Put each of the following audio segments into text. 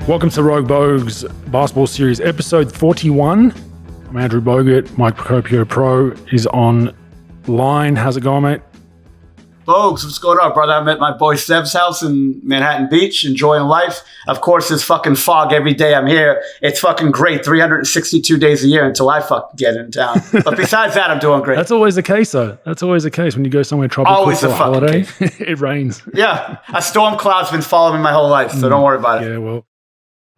Welcome to Rogue Bogues Basketball Series episode 41. I'm Andrew Bogut. Mike Procopio Pro is online. How's it going, mate? Bogues, what's going on, brother? I'm at my boy Seb's house in Manhattan Beach, enjoying life. Of course, there's fucking fog every day I'm here. It's fucking great, 362 days a year until I fucking get in town. But besides that, I'm doing great. That's always the case, though. That's always the case when you go somewhere tropical Always for a holiday. It rains. Yeah, a storm cloud's been following me my whole life, so don't worry about it. Yeah, well.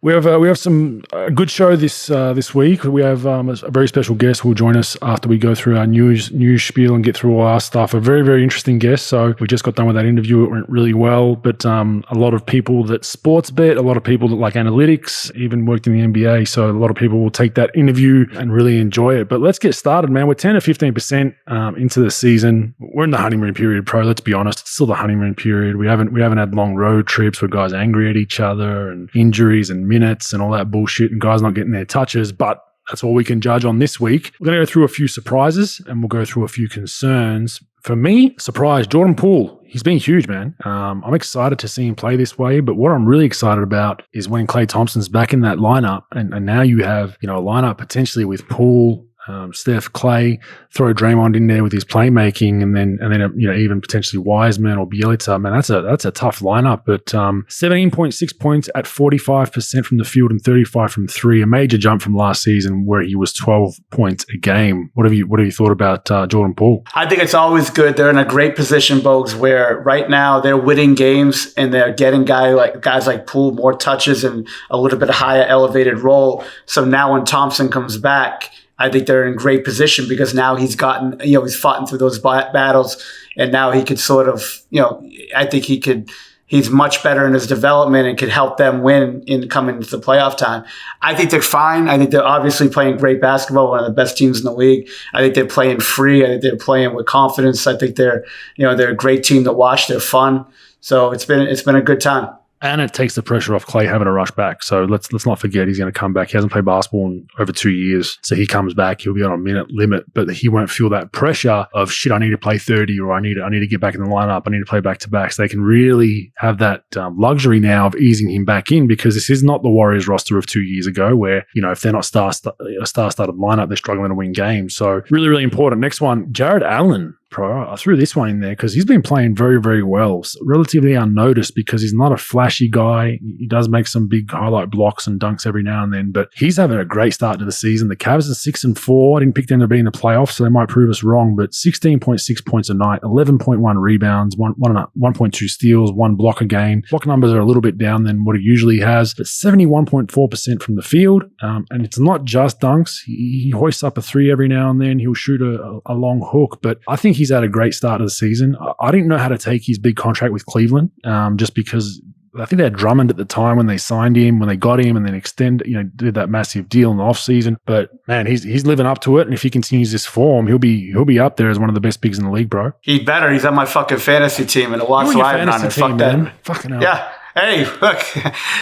We have some good show this week. We have a very special guest who will join us after we go through our news spiel and get through all our stuff. A very, very interesting guest. So we just got done with that interview. It went really well. But a lot of people that sports bet, a lot of people that like analytics, even worked in the NBA. So a lot of people will take that interview and really enjoy it. But let's get started, man. We're 10 to 15% into the season. We're in the honeymoon period, Pro. Let's be honest. It's still the honeymoon period. We haven't had long road trips where guys are angry at each other and injuries and minutes and all that bullshit and guys not getting their touches, but that's all we can judge on this week. We're going to go through a few surprises and we'll go through a few concerns. For me, surprise, Jordan Poole. He's been huge, man. I'm excited to see him play this way, but what I'm really excited about is when Klay Thompson's back in that lineup and now you have, a lineup potentially with Poole, Steph, Klay, throw Draymond in there with his playmaking, and then even potentially Wiseman or Bjelica. Man, that's a tough lineup. But 17.6 points at 45% from the field and 35 from three, a major jump from last season where he was 12 points a game. What have you thought about Jordan Poole? I think it's always good. They're in a great position, Bogues, where right now they're winning games and they're getting guys like Poole more touches and a little bit higher elevated role. So now when Thompson comes back, I think they're in great position because now he's gotten, he's fought through those battles and now he could sort of, I think he's much better in his development and could help them win in coming into the playoff time. I think they're fine. I think they're obviously playing great basketball, one of the best teams in the league. I think they're playing free. I think they're playing with confidence. I think they're a great team to watch. They're fun. So it's been a good time. And it takes the pressure off Klay having to rush back. So let's not forget he's going to come back. He hasn't played basketball in over 2 years. So he comes back, he'll be on a minute limit, but he won't feel that pressure of shit, I need to play 30 or I need to get back in the lineup. I need to play back to back. So they can really have that luxury now of easing him back in because this is not the Warriors roster of 2 years ago where, if they're not a star-studded lineup, they're struggling to win games. So really, really important. Next one, Jared Allen. Pro. I threw this one in there because he's been playing very, very well, relatively unnoticed because he's not a flashy guy. He does make some big highlight blocks and dunks every now and then, but he's having a great start to the season. The Cavs are 6-4. I didn't pick them to be in the playoffs, so they might prove us wrong, but 16.6 points a night, 11.1 rebounds, 1.2 steals, 1 block a game. Block numbers are a little bit down than what he usually has, but 71.4% from the field. And it's not just dunks. He hoists up a three every now and then. He'll shoot a long hook, but I think he's had a great start of the season. I didn't know how to take his big contract with Cleveland, just because I think they had Drummond at the time when they signed him, when they got him, and then did that massive deal in the offseason. But man, he's living up to it, and if he continues this form, he'll be up there as one of the best bigs in the league, bro. He's better. He's on my fucking fantasy team, and it walks live on it. Fuck that. Man. Fucking hell. Yeah. Hey, look.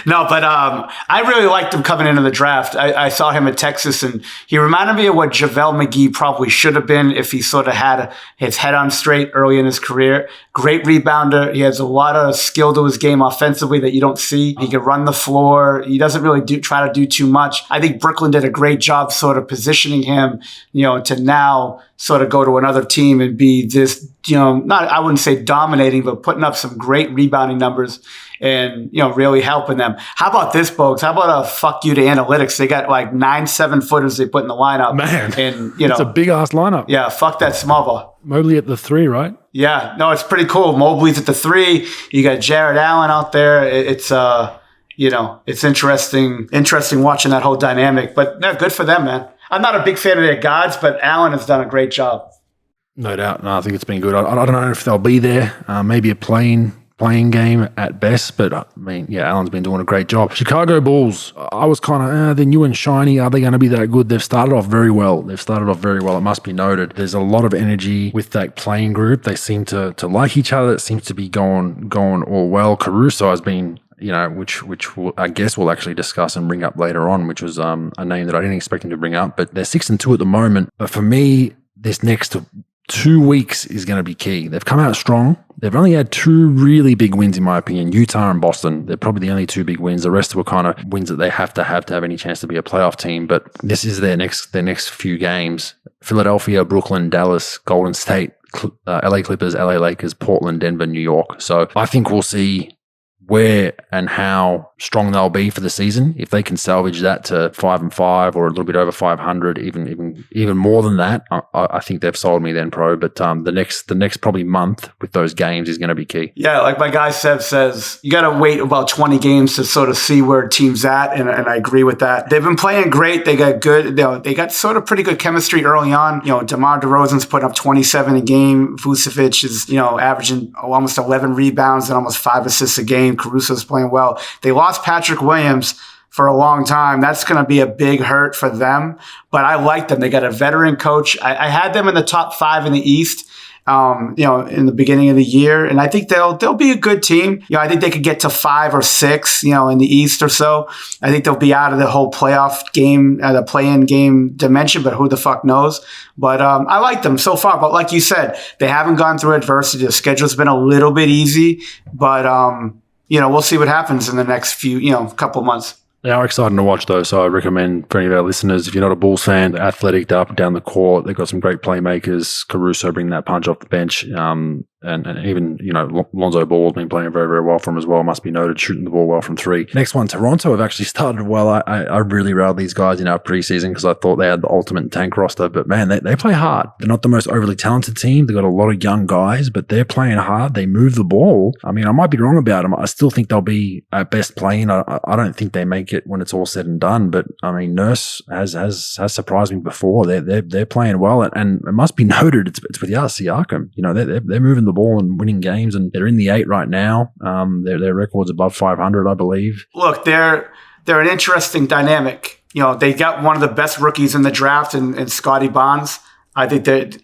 No, but I really liked him coming into the draft. I saw him at Texas, and he reminded me of what JaVale McGee probably should have been if he sort of had his head on straight early in his career. Great rebounder. He has a lot of skill to his game offensively that you don't see. He can run the floor. He doesn't really try to do too much. I think Brooklyn did a great job sort of positioning him, to now sort of go to another team and be this, I wouldn't say dominating, but putting up some great rebounding numbers and, really helping them. How about this, Bogues? How about a fuck you to analytics? They got like 9 7-footers they put in the lineup. Man, and, it's a big ass lineup. Yeah, fuck that small ball. Mobley at the 3, right? Yeah, no, it's pretty cool. Mobley's at the 3. You got Jared Allen out there. It's it's interesting watching that whole dynamic. But no, good for them, man. I'm not a big fan of their guards, but Allen has done a great job. No doubt. No, I think it's been good. I don't know if they'll be there. Maybe a playing game at best, but Allen's been doing a great job. Chicago Bulls, I was kind of, they're new and shiny. Are they going to be that good? They've started off very well. It must be noted. There's a lot of energy with that playing group. They seem to like each other. It seems to be going all well. Caruso has been, which I guess we'll actually discuss and bring up later on, which was a name that I didn't expect him to bring up. But they're 6-2 at the moment. But for me, this next 2 weeks is going to be key. They've come out strong. They've only had 2 really big wins, in my opinion, Utah and Boston. They're probably the only 2 big wins. The rest were kind of wins that they have to have any chance to be a playoff team. But this is their next few games. Philadelphia, Brooklyn, Dallas, Golden State, LA Clippers, LA Lakers, Portland, Denver, New York. So I think we'll see where and how strong they'll be for the season. If they can salvage that to 5-5 or a little bit over 500, even more than that, I think they've sold me then, Pro. But the next probably month with those games is going to be key. Yeah, like my guy Seb says, you got to wait about 20 games to sort of see where a team's at, and I agree with that. They've been playing great. They got good. They got sort of pretty good chemistry early on. DeMar DeRozan's putting up 27 a game. Vucevic is averaging almost 11 rebounds and almost 5 assists a game. Caruso's playing well. They lost Patrick Williams for a long time. That's going to be a big hurt for them, but I like them. They got a veteran coach. I had them in the top 5 in the East, in the beginning of the year, and I think they'll be a good team. I think they could get to 5 or 6, in the East or so. I think they'll be out of the whole playoff game, the play-in game dimension, but who the fuck knows? But I like them so far. But like you said, they haven't gone through adversity. The schedule's been a little bit easy, but we'll see what happens in the next few, couple months. They are exciting to watch, though, so I recommend for any of our listeners, if you're not a Bulls fan, they're athletic, up and down the court. They've got some great playmakers. Caruso bringing that punch off the bench. And even, Lonzo Ball has been playing very, very well for him as well. Must be noted, shooting the ball well from 3. Next one, Toronto have actually started well. I really railed these guys in our preseason because I thought they had the ultimate tank roster. But, man, they play hard. They're not the most overly talented team. They've got a lot of young guys, but they're playing hard. They move the ball. I mean, I might be wrong about them. I still think they'll be at best playing. I don't think they make it when it's all said and done. But, I mean, Nurse has surprised me before. They're playing well. And it must be noted, it's with Siakam. They're moving the ball and winning games, and they're in the 8 right now. Their record's above 500, I believe. Look, they're an interesting dynamic. They got one of the best rookies in the draft in Scotty Barnes. I think that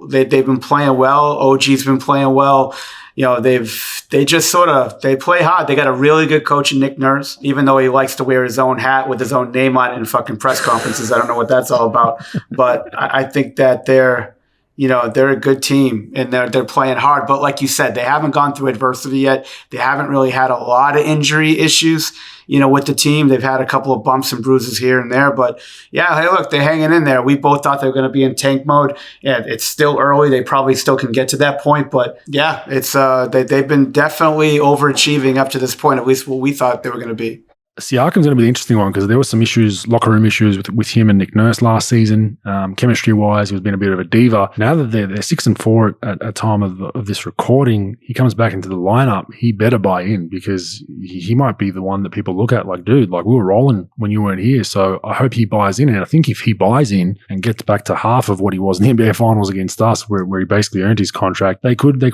they've been playing well. OG's been playing well. They play hard. They got a really good coach in Nick Nurse, even though he likes to wear his own hat with his own name on it in fucking press conferences. I don't know what that's all about, but I think that they're a good team and they're playing hard. But like you said, they haven't gone through adversity yet. They haven't really had a lot of injury issues, with the team. They've had a couple of bumps and bruises here and there. But yeah, hey, look, they're hanging in there. We both thought they were going to be in tank mode. Yeah, it's still early. They probably still can get to that point. But yeah, it's they've been definitely overachieving up to this point, at least what we thought they were going to be. Siakam's going to be the interesting one because there were some issues, locker room issues with him and Nick Nurse last season. Chemistry-wise, he was being a bit of a diva. Now that they're 6-4 at time of this recording, he comes back into the lineup. He better buy in because he might be the one that people look at like, dude, like we were rolling when you weren't here. So I hope he buys in. And I think if he buys in and gets back to half of what he was in the NBA Finals against us, where he basically earned his contract, they could be a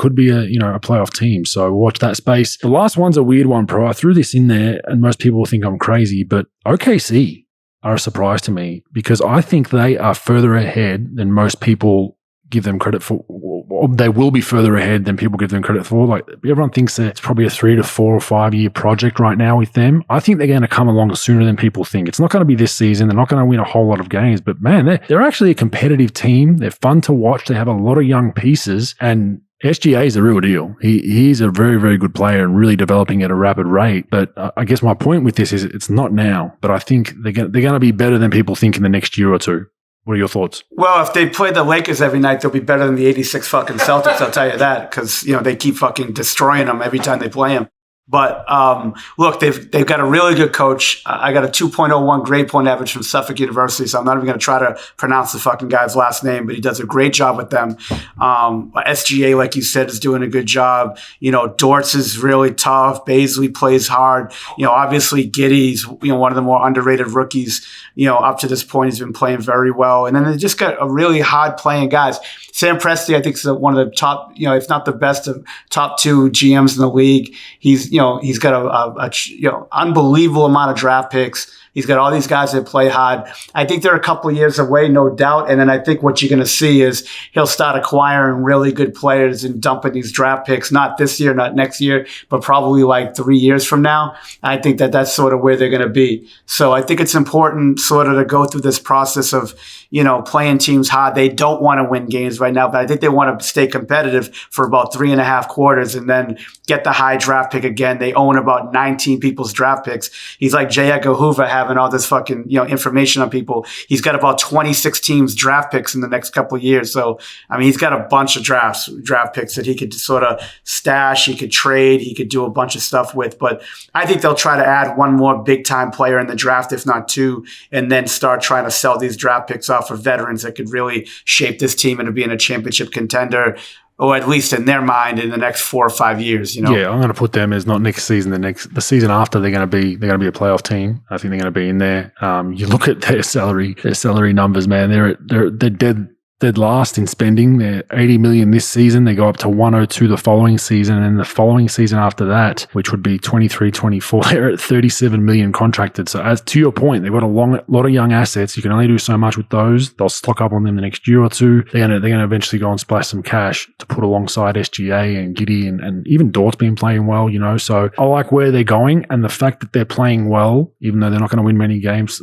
playoff team. So watch that space. The last one's a weird one, Pro. I threw this in there, and most people think I'm crazy, but OKC are a surprise to me because I think they are further ahead than most people give them credit for. Or they will be further ahead than people give them credit for. Like everyone thinks that it's probably a 3 to 4 or 5 year project right now with them. I think they're going to come along sooner than people think. It's not going to be this season. They're not going to win a whole lot of games, but man, they're actually a competitive team. They're fun to watch. They have a lot of young pieces, and SGA is the real deal. He's a very, very good player and really developing at a rapid rate. But I guess my point with this is it's not now, but I think they're going to be better than people think in the next year or two. What are your thoughts? Well, if they play the Lakers every night, they'll be better than the 86 fucking Celtics. I'll tell you that because, they keep fucking destroying them every time they play them. But look, they've got a really good coach. I got a 2.01 grade point average from Suffolk University, so I'm not even going to try to pronounce the fucking guy's last name, but he does a great job with them. SGA, like you said, is doing a good job. Dortz is really tough. Baisley plays hard. Obviously Giddey's, one of the more underrated rookies. Up to this point, he's been playing very well. And then they just got a really hard playing guys. Sam Presti, I think, is one of the top, if not the best of top 2 GMs in the league. He's he's got a unbelievable amount of draft picks. He's got all these guys that play hard. I think they're a couple of years away, no doubt. And then I think what you're going to see is he'll start acquiring really good players and dumping these draft picks, not this year, not next year, but probably like 3 years from now. I think that's sort of where they're going to be. So I think it's important sort of to go through this process of, playing teams hard. They don't want to win games right now, but I think they want to stay competitive for about 3.5 quarters and then get the high draft pick again. They own about 19 people's draft picks. He's like J. Edgar Hoover having all this fucking, information on people. He's got about 26 teams draft picks in the next couple of years. So, I mean, he's got a bunch of draft picks that he could sort of stash. He could trade. He could do a bunch of stuff with. But I think they'll try to add one more big time player in the draft, if not two, and then start trying to sell these draft picks off for veterans that could really shape this team into being a championship contender, or at least in their mind in the next 4 or 5 years. Yeah, I'm going to put them as not next season, the season after. They're going to be a playoff team. I think they're going to be in there. You look at their salary numbers, man. They're dead last in spending. They're $80 million this season. They go up to $102 the following season, and then the following season after that, which would be 23-24, they're at $37 million contracted. So, as to your point, they've got a lot of young assets. You can only do so much with those. They'll stock up on them the next year or two. They're gonna eventually go and splash some cash to put alongside SGA and Giddey and even Dort's been playing well. So I like where they're going, and the fact that they're playing well, even though they're not going to win many games.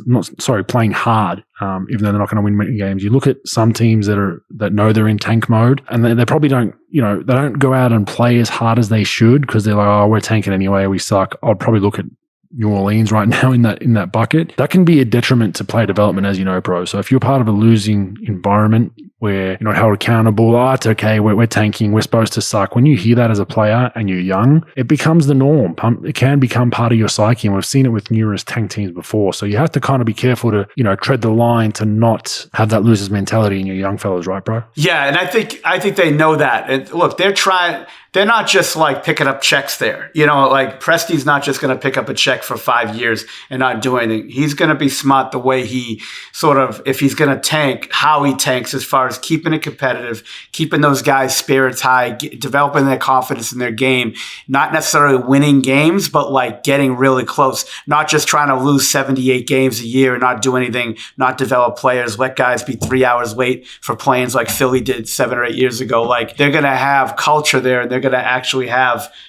Playing hard. Even though they're not going to win many games. You look at some teams that know they're in tank mode, and they probably don't, they don't go out and play as hard as they should because they're like, oh, we're tanking anyway, we suck. I'd probably look at New Orleans right now in that bucket. That can be a detriment to player development, as you know, pro. So if you're part of a losing environment where you're not held accountable, it's okay, we're tanking, we're supposed to suck. When you hear that as a player and you're young, it becomes the norm. It can become part of your psyche, and we've seen it with numerous tank teams before. So you have to kind of be careful to, tread the line to not have that loser's mentality in your young fellas, right, bro? Yeah, and I think they know that. And look, they're not just like picking up checks there. Like Presti's not just going to pick up a check for 5 years and not do anything. He's going to be smart the way he sort of, if he's going to tank, how he tanks as far as keeping it competitive, keeping those guys' spirits high, developing their confidence in their game, not necessarily winning games, but like getting really close, not just trying to lose 78 games a year and not do anything, not develop players, let guys be 3 hours late for plans like Philly did 7 or 8 years ago. Like they're going to have culture there, and they're going to actually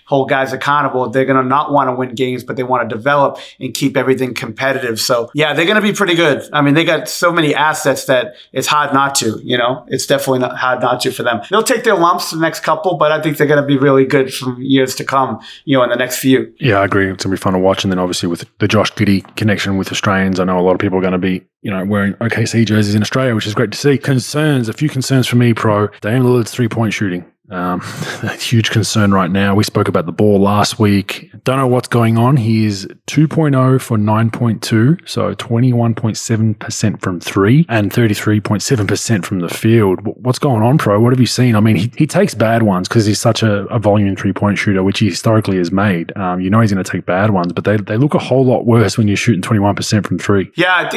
hold guys accountable. They're going to not want to win games, but they want to develop and keep everything competitive. So yeah, they're going to be pretty good. I mean, they got so many assets that it's hard not to, it's definitely not hard not to for them. They'll take their lumps the next couple, but I think they're going to be really good for years to come, in the next few. Yeah, I agree. It's going to be fun to watch. And then obviously with the Josh Giddey connection with Australians, I know a lot of people are going to be, wearing OKC jerseys in Australia, which is great to see. A few concerns for me, pro. Dame Lillard's 3-point shooting. A huge concern right now. We spoke about the ball last week. Don't know what's going on. He is 2.0 for 9.2, so 21.7% from 3 and 33.7% from the field. What's going on, pro? What have you seen? I mean, he takes bad ones because he's such a volume 3-point shooter, which he historically has made. He's going to take bad ones, but they look a whole lot worse when you're shooting 21% from 3. Yeah,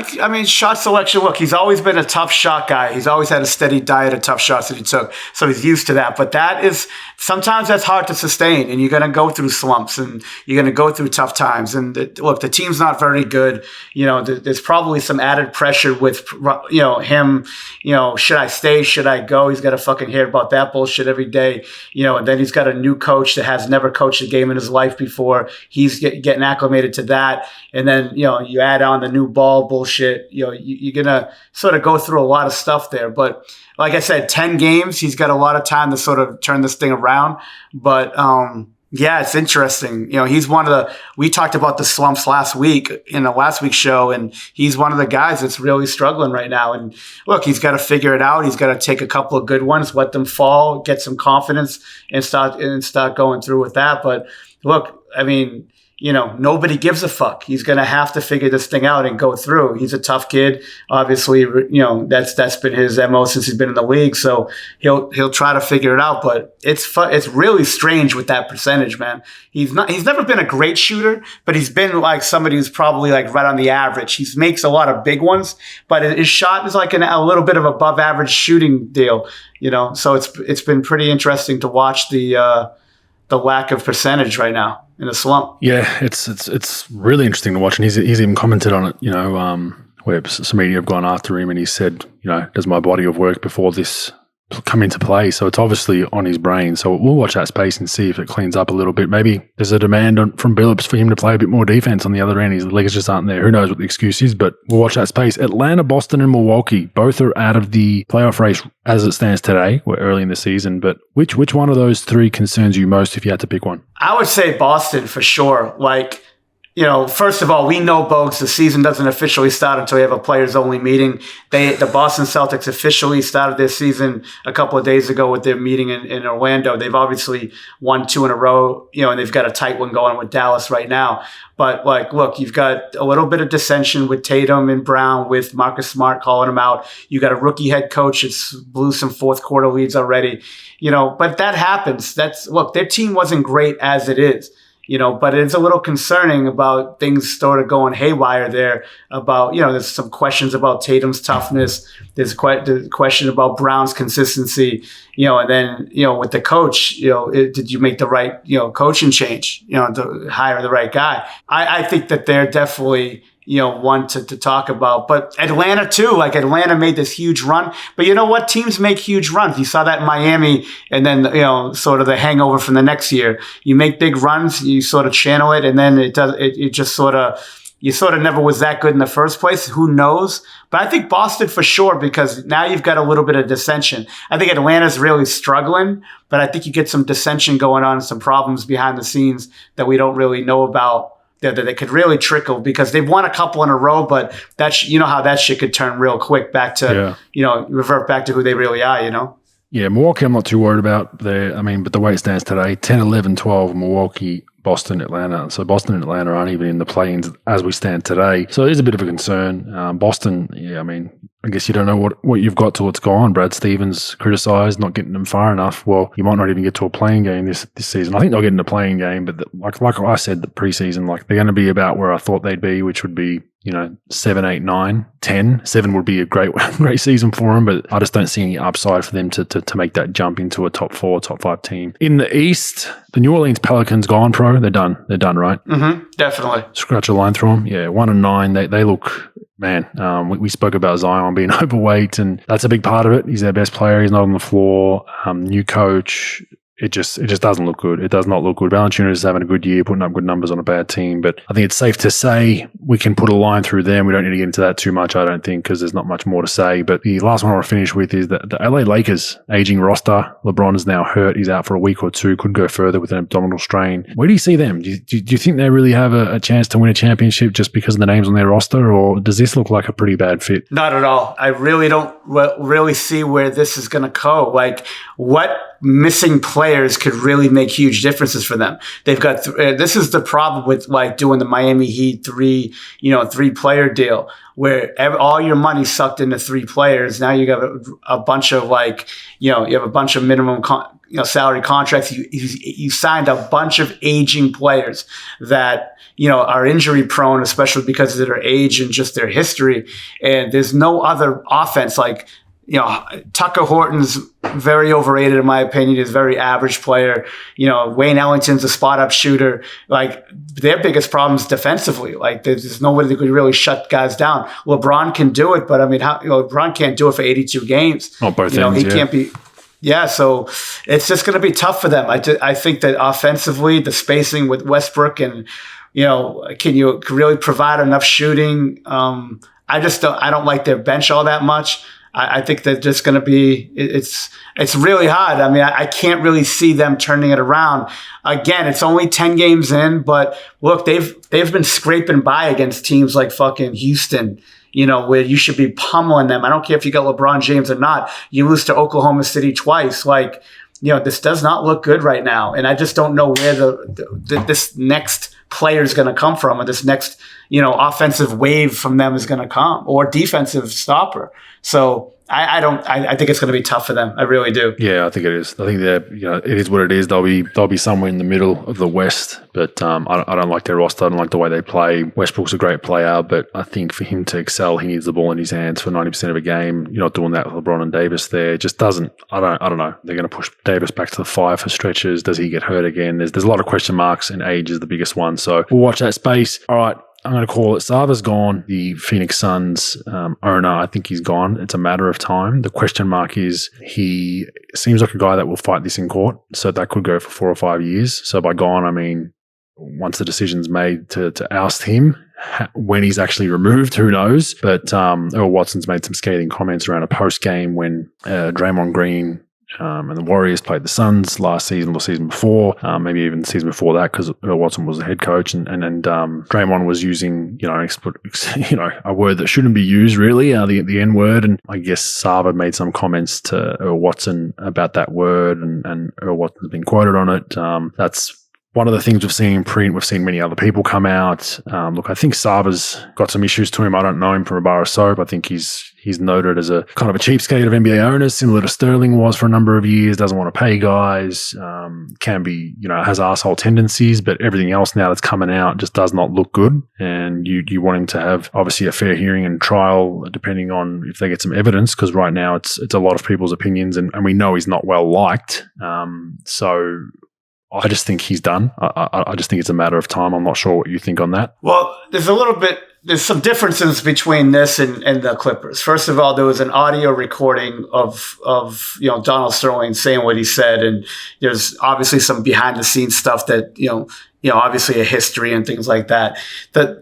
shot selection, look, he's always been a tough shot guy. He's always had a steady diet of tough shots that he took, so he's used to that. But sometimes that's hard to sustain, and you're going to go through slumps and you're going to go through tough times. And the team's not very good. There's probably some added pressure with, him, should I stay? Should I go? He's got to fucking hear about that bullshit every day, and then he's got a new coach that has never coached a game in his life before. He's getting acclimated to that. And then, you add on the new ball bullshit, you're going to sort of go through a lot of stuff there. But like I said, 10 games, he's got a lot of time to sort of turn this thing around. But, yeah, it's interesting. He's we talked about the slumps last week in the last week's show, and he's one of the guys that's really struggling right now. And look, he's got to figure it out. He's got to take a couple of good ones, let them fall, get some confidence and start going through with that. But look, I mean, nobody gives a fuck. He's going to have to figure this thing out and go through. He's a tough kid. Obviously, that's been his MO since he's been in the league. So he'll try to figure it out, but it's really strange with that percentage, man. He's never been a great shooter, but he's been like somebody who's probably like right on the average. He makes a lot of big ones, but his shot is like a little bit of above average shooting deal, So it's been pretty interesting to watch the lack of percentage right now. in a slump. Yeah, it's really interesting to watch, and he's even commented on it. Where some media have gone after him, and he said, does my body of work before this come into play? So it's obviously on his brain. So we'll watch that space and see if it cleans up a little bit. Maybe there's a demand from Billups for him to play a bit more defense on the other end. His legs just aren't there. Who knows what the excuse is, but we'll watch that space. Atlanta, Boston, and Milwaukee, both are out of the playoff race as it stands today. We're early in the season, but which one of those three concerns you most if you had to pick one? I would say Boston for sure. First of all, we know, Bogues, the season doesn't officially start until we have a players-only meeting. The Boston Celtics officially started their season a couple of days ago with their meeting in Orlando. They've obviously won 2 in a row, and they've got a tight one going with Dallas right now. But, look, you've got a little bit of dissension with Tatum and Brown, with Marcus Smart calling them out. You got a rookie head coach that's blew some fourth-quarter leads already. But that happens. Their team wasn't great as it is. But it's a little concerning about things sort of going haywire there about, there's some questions about Tatum's toughness. There's the question about Brown's consistency, and then, with the coach, did you make the right, coaching change, to hire the right guy? I think that they're definitely, one to talk about. But Atlanta too, Atlanta made this huge run. But you know what? Teams make huge runs. You saw that in Miami, and then, sort of the hangover from the next year. You make big runs, you sort of channel it, and then it just sort of, you sort of never was that good in the first place. Who knows? But I think Boston for sure, because now you've got a little bit of dissension. I think Atlanta's really struggling, but I think you get some dissension going on, some problems behind the scenes that we don't really know about. That they could really trickle, because they've won a couple in a row, but that's, how that shit could turn real quick back to, revert back to who they really are, Yeah, Milwaukee I'm not too worried about there. But the way it stands today, 10, 11, 12, Milwaukee, Boston, Atlanta. So Boston and Atlanta aren't even in the play-ins as we stand today. So it is a bit of a concern. Boston, I guess you don't know what you've got till it's gone. Brad Stevens criticised not getting them far enough. Well, you might not even get to a playing game this season. I think they'll get in a playing game, but like I said, the preseason, they're going to be about where I thought they'd be, which would be 7, 8, 9, 10. 7 would be a great season for them, but I just don't see any upside for them to make that jump into a top 4, top 5 team. In the East, the New Orleans Pelicans gone pro. They're done. They're done, right? Mm-hmm, definitely. Scratch a line through them. Yeah, 1-9. They look... Man, we spoke about Zion being overweight, and that's a big part of it. He's their best player. He's not on the floor. New coach. It just doesn't look good. It does not look good. Valanciunas is having a good year, putting up good numbers on a bad team. But I think it's safe to say we can put a line through them. We don't need to get into that too much, I don't think, because there's not much more to say. But the last one I want to finish with is the LA Lakers aging roster. LeBron is now hurt. He's out for a week or two. Could go further with an abdominal strain. Where do you see them? Do you think they really have a chance to win a championship just because of the names on their roster, or does this look like a pretty bad fit? Not at all. I really don't really see where this is going to go. What missing players could really make huge differences for them. They've got this is the problem with doing the Miami Heat 3-player deal, where all your money sucked into 3 players. Now you got a bunch of you have a bunch of minimum salary contracts. You signed a bunch of aging players that are injury prone, especially because of their age and just their history. And there's no other offense Tucker Horton's very overrated in my opinion. He's a very average player. Wayne Ellington's a spot-up shooter. Their biggest problem is defensively. There's nobody that could really shut guys down. LeBron can do it, but LeBron can't do it for 82 games. Oh, both ends, he can't be. Yeah, so it's just going to be tough for them. I think that offensively, the spacing with Westbrook and can you really provide enough shooting? I don't like their bench all that much. I think that just going to be, it's really hard. I can't really see them turning it around. Again, it's only 10 games in, but look, they've been scraping by against teams like fucking Houston, where you should be pummeling them. I don't care if you got LeBron James or not. You lose to Oklahoma City twice. This does not look good right now. And I just don't know where this next player is going to come from, or this next, offensive wave from them is going to come, or defensive stopper. So I think it's going to be tough for them. I really do. Yeah, I think it is. I think it is what it is. They'll be somewhere in the middle of the West, but I don't like their roster. I don't like the way they play. Westbrook's a great player, but I think for him to excel, he needs the ball in his hands for 90% of a game. You're not doing that with LeBron and Davis there. It just doesn't. I don't know. They're going to push Davis back to the 5 for stretches. Does he get hurt again? There's a lot of question marks, and age is the biggest one. So we'll watch that space. All right. I'm going to call it. Sava's gone. The Phoenix Suns owner, I think he's gone. It's a matter of time. The question mark is he seems like a guy that will fight this in court. So that could go for 4 or 5 years. So by gone, I mean, once the decision's made to oust him, when he's actually removed, who knows? But Earl Watson's made some scathing comments around a post game when Draymond Green and the Warriors played the Suns last season or season before, maybe even the season before that, because Earl Watson was the head coach, and Draymond was using a word that shouldn't be used, really, the N word, and I guess Sava made some comments to Earl Watson about that word, and Earl Watson's been quoted on it. That's one of the things we've seen in print. We've seen many other people come out. Look, I think Sava's got some issues to him. I don't know him from a bar of soap. I think he's noted as a kind of a cheapskate of NBA owners, similar to Sterling was for a number of years. Doesn't want to pay guys. Can be, has asshole tendencies, but everything else now that's coming out just does not look good. And you want him to have obviously a fair hearing and trial, depending on if they get some evidence. Because right now it's a lot of people's opinions, and we know he's not well liked. So I just think he's done. I just think it's a matter of time. I'm not sure what you think on that. Well, there's some differences between this and the Clippers. First of all, there was an audio recording of Donald Sterling saying what he said, and there's obviously some behind the scenes stuff that obviously a history and things like that.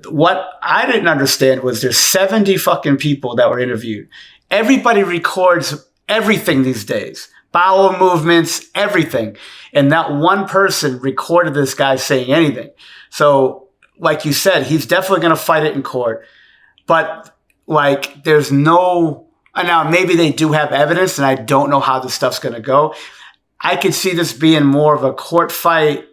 What I didn't understand was there's 70 fucking people that were interviewed. Everybody records everything these days. Bowel movements, everything. And not one person recorded this guy saying anything. So, like you said, he's definitely going to fight it in court. But, there's no... Now, maybe they do have evidence, and I don't know how this stuff's going to go. I could see this being more of a court fight,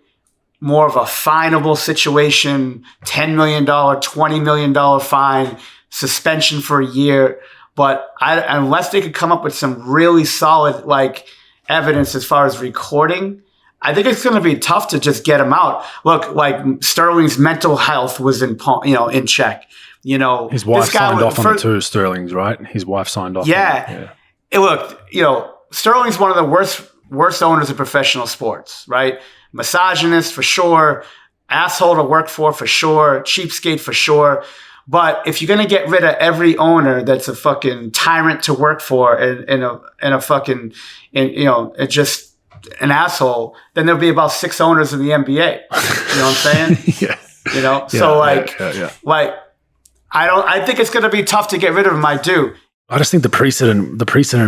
more of a fineable situation, $10 million, $20 million fine, suspension for a year. But unless they could come up with some really solid evidence as far as recording, I think it's going to be tough to just get him out. Look, Sterling's mental health was in check. His wife signed off on it too. Sterling's, right? His wife signed off. Yeah. Look, Sterling's one of the worst owners of professional sports, right? Misogynist for sure, asshole to work for sure, cheapskate for sure. But if you're going to get rid of every owner that's a fucking tyrant to work for and just an asshole, then there'll be about 6 owners in the NBA. You know what I'm saying? Yeah. I think it's going to be tough to get rid of him. I do. I just think the precedent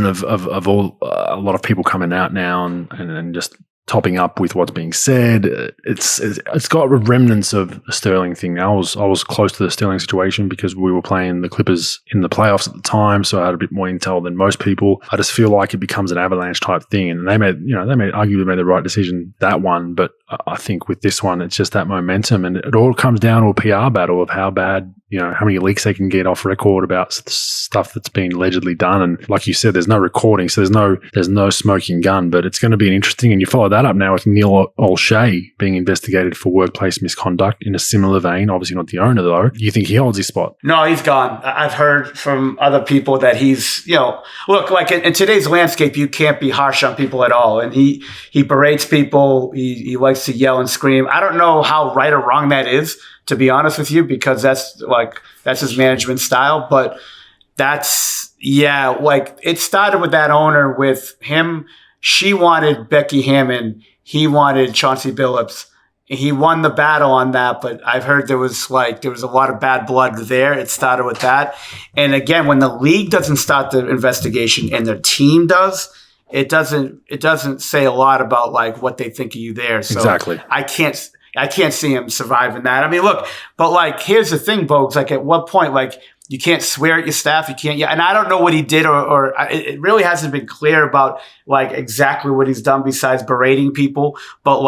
of all a lot of people coming out now and just topping up with what's being said, it's got remnants of the Sterling thing. I was close to the Sterling situation because we were playing the Clippers in the playoffs at the time, so I had a bit more intel than most people. I just feel like it becomes an avalanche type thing, and they arguably made the right decision, that one. But I think with this one, it's just that momentum, and it all comes down to a PR battle of how bad, how many leaks they can get off record about stuff that's been allegedly done. And like you said, there's no recording, so there's no smoking gun. But it's going to be an interesting, and you follow that up now with Neil Olshey being investigated for workplace misconduct in a similar vein. Obviously not the owner, though. You think he holds his spot? No, he's gone. I've heard from other people that he's, look, in today's landscape, you can't be harsh on people at all. And he berates people. He likes to yell and scream. I don't know how right or wrong that is, to be honest with you, because that's his management style. But it started with that owner, with him. She wanted Becky Hammon. He wanted Chauncey Billups. He won the battle on that, but I've heard there was a lot of bad blood there. It started with that. And again, when the league doesn't start the investigation and their team does, it doesn't say a lot about what they think of you there. So exactly. I can't see him surviving that. I mean, look, but here's the thing, Bogues. At what point, you can't swear at your staff. You can't. Yeah, and I don't know what he did, or it really hasn't been clear about exactly what he's done besides berating people. But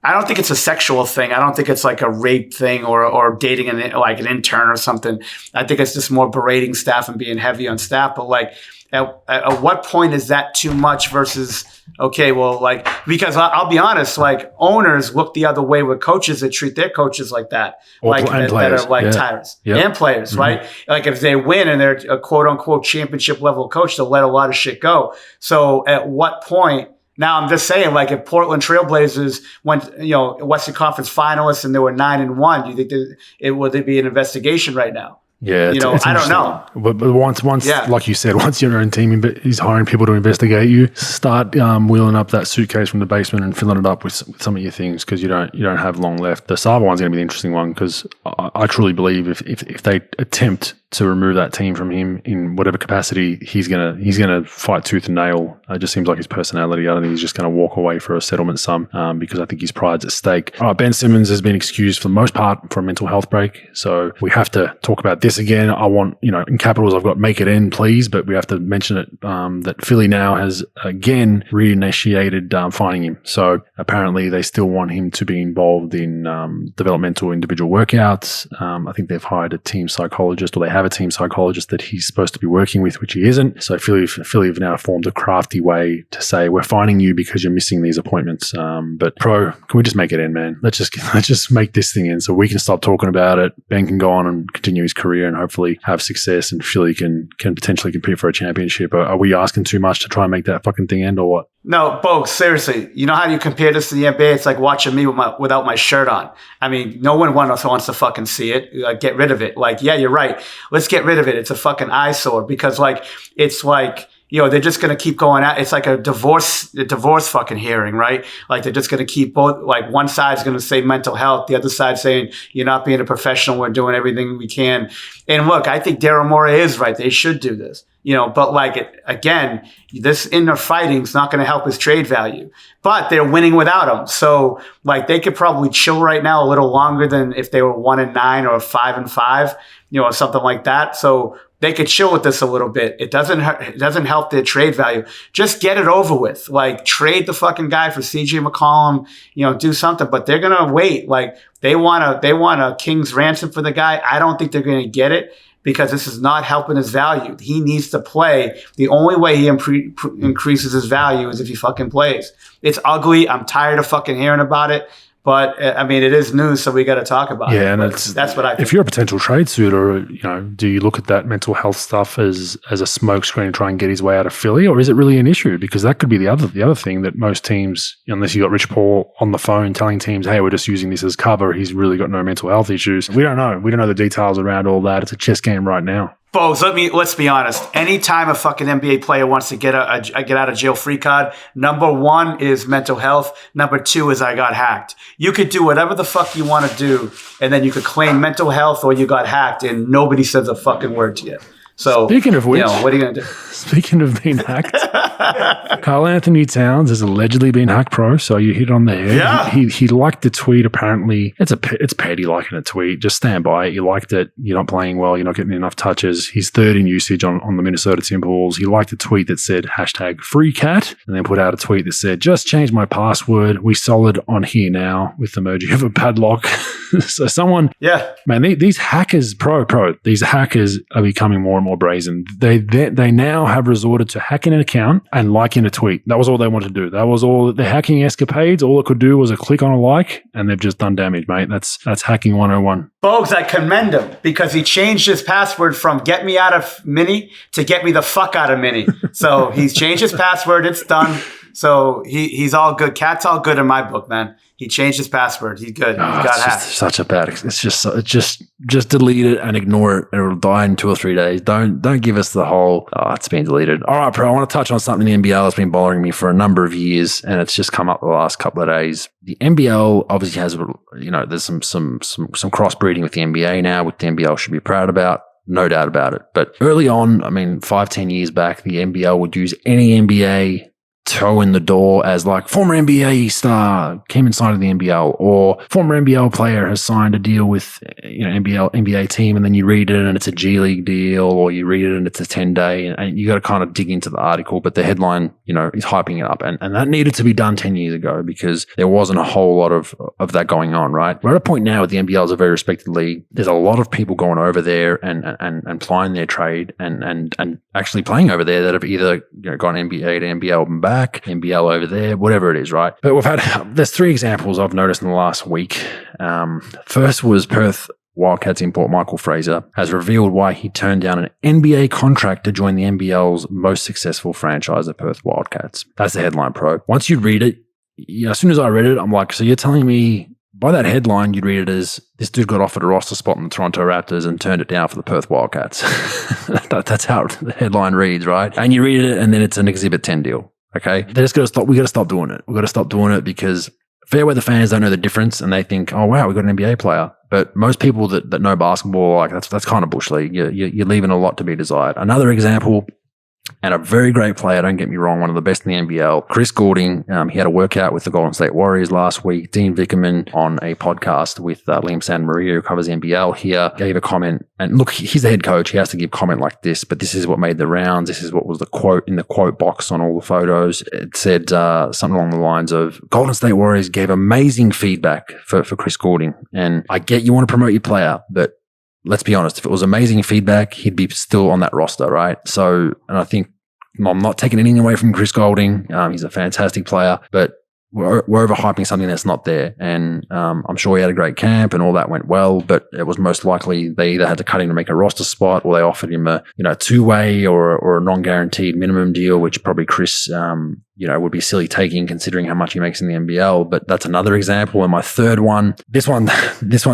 I don't think it's a sexual thing. I don't think it's like a rape thing or dating an intern or something. I think it's just more berating staff and being heavy on staff. But like, at what point is that too much versus, okay, well, like, because I'll be honest, like owners look the other way with coaches that treat their coaches like that, that are like tyrants and players, right? Like if they win and they're a quote unquote championship level coach, they'll let a lot of shit go. So at what point? Now I'm just saying, like, if Portland Trailblazers went, Western Conference finalists and they were 9-1, do you think would there be an investigation right now? Yeah, I don't know. But once, like you said, once your own team is hiring people to investigate you, start wheeling up that suitcase from the basement and filling it up with some of your things, because you don't have long left. The Sava one's going to be the interesting one, because I truly believe if they attempt to remove that team from him in whatever capacity, he's gonna fight tooth and nail. It just seems like his personality. I don't think he's just going to walk away for a settlement sum, because I think his pride's at stake. All right, Ben Simmons has been excused for the most part for a mental health break, so we have to talk about this again. I want, in capitals I've got make it end, please, but we have to mention it, that Philly now has again reinitiated finding him. So apparently they still want him to be involved in developmental individual workouts. I think they've hired a team psychologist, or they have a team psychologist that he's supposed to be working with, which he isn't. So Philly have now formed a crafty way to say, we're finding you because you're missing these appointments. But Pro, can we just make it end, man? Let's just make this thing end so we can stop talking about it. Ben can go on and continue his career and hopefully have success, and Philly can potentially compete for a championship. Are we asking too much to try and make that fucking thing end, or what? No, Bogues, seriously. You know how you compare this to the NBA? It's like watching me without my shirt on. I mean, no one wants to fucking see it. Get rid of it. Like, yeah, you're right. Let's get rid of it. It's a fucking eyesore, because it's like, they're just going to keep going out. It's like a divorce fucking hearing, right? Like they're just going to keep both, like one side's going to say mental health, the other side saying, you're not being a professional. We're doing everything we can. And look, I think Daryl Morey is right. They should do this. But again, this inner fighting is not going to help his trade value, but they're winning without him. So they could probably chill right now a little longer than if they were 1-9 or 5-5, or something like that. So they could chill with this a little bit. It doesn't help their trade value. Just get it over with. Trade the fucking guy for CJ McCollum, do something, but they're going to wait. They want a king's ransom for the guy. I don't think they're going to get it, because this is not helping his value. He needs to play. The only way he increases his value is if he fucking plays. It's ugly. I'm tired of fucking hearing about it. But I mean, it is news, so we got to talk about it. Yeah, and that's what I think. If you're a potential trade suitor, do you look at that mental health stuff as a smokescreen to try and get his way out of Philly, or is it really an issue? Because that could be the other thing that most teams, unless you got Rich Paul on the phone telling teams, hey, we're just using this as cover, he's really got no mental health issues. We don't know. We don't know the details around all that. It's a chess game right now. Bogues, let's be honest. Anytime a fucking NBA player wants to get out of jail free card, number one is mental health. Number two is I got hacked. You could do whatever the fuck you want to do, and then you could claim mental health or you got hacked, and nobody says a fucking word to you. So, speaking of which, what are you going to do? Speaking of being hacked, Karl Anthony Towns has allegedly been hacked, Pro. So you hit on the head. Yeah. He liked the tweet. Apparently, it's petty liking a tweet. Just stand by it. You liked it. You're not playing well. You're not getting enough touches. He's third in usage on the Minnesota Timberwolves. He liked a tweet that said #FreeCat, and then put out a tweet that said, just changed my password. We solid on here now, with the emoji of a padlock. So someone, man, these hackers, Pro, these hackers are becoming more and more brazen. They now have resorted to hacking an account and liking a tweet. That was all they wanted to do. That was all the hacking escapades. All it could do was a click on a like, and they've just done damage, mate. That's hacking 101. Bogues, I commend him, because he changed his password from get me out of Mini to get me the fuck out of Mini. So he's changed his password. It's done. So he's all good. Cat's all good in my book, man. He changed his password. He's good. He got hacked. Such a bad. It's just delete it and ignore it. It'll die in 2 or 3 days. Don't give us the whole. Oh, it's been deleted. All right, Pro. I want to touch on something in the NBL that's been bothering me for a number of years, and it's just come up the last couple of days. The NBL obviously has, there's some crossbreeding with the NBA now, which the NBL should be proud about. No doubt about it. But early on, 5-10 years back, the NBL would use any NBA toe in the door as like former NBA star came inside of the NBL, or former NBL player has signed a deal with NBA team, and then you read it and it's a G League deal, or you read it and it's a 10-day, and you got to kind of dig into the article, but the headline is hyping it up, and that needed to be done 10 years ago because there wasn't a whole lot of that going on, right? We're at a point now with the NBL is a very respected league. There's a lot of people going over there and plying their trade and actually playing over there that have either gone NBA to NBL and back, NBL over there, whatever it is, right? But there's 3 examples I've noticed in the last week. First was Perth Wildcats import Michael Fraser has revealed why he turned down an NBA contract to join the NBL's most successful franchise, the Perth Wildcats. That's the headline, pro. Once you read it, as soon as I read it, I'm like, so you're telling me by that headline, you'd read it as this dude got offered a roster spot in the Toronto Raptors and turned it down for the Perth Wildcats. That's how the headline reads, right? And you read it and then it's an Exhibit 10 deal. Okay. They just got to stop. We got to stop doing it. We got to stop doing it because fair weather fans don't know the difference and they think, oh, wow, we got an NBA player. But most people that know basketball, like that's kind of bush league. You're leaving a lot to be desired. Another example, and a very great player, don't get me wrong, one of the best in the NBL, Chris Goulding. He had a workout with the Golden State Warriors last week. Dean Vickerman on a podcast with Liam Santamaria, who covers the NBL here, gave a comment. And look, he's the head coach. He has to give comment like this, but this is what made the rounds. This is what was the quote in the quote box on all the photos. It said something along the lines of, Golden State Warriors gave amazing feedback for Chris Goulding. And I get you want to promote your player, but let's be honest, if it was amazing feedback, he'd be still on that roster, right? So, and I think I'm not taking anything away from Chris Goulding. He's a fantastic player, but we're overhyping something that's not there. And I'm sure he had a great camp and all that went well, but it was most likely they either had to cut him to make a roster spot or they offered him a two-way or a non-guaranteed minimum deal, which probably Chris would be silly taking considering how much he makes in the NBL. But that's another example. And my third one, this one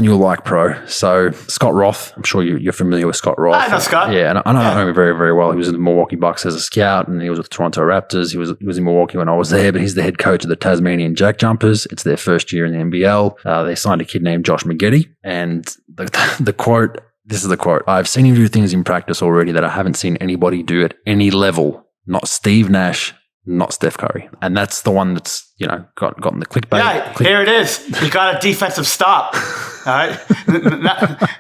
you'll like, pro. So Scott Roth, I'm sure you're familiar with Scott Roth. I know Scott. Yeah, and I know him very, very well. He was in the Milwaukee Bucks as a scout, and he was with the Toronto Raptors. He was in Milwaukee when I was there, but he's the head coach of the Tasmanian Jack Jumpers. It's their first year in the NBL. They signed a kid named Josh McGetty, and the quote, this is the quote, I've seen him do things in practice already that I haven't seen anybody do at any level. Not Steve Nash, not Steph Curry. And that's the one that's, gotten the clickbait. Yeah, here it is. He got a defensive stop. All right.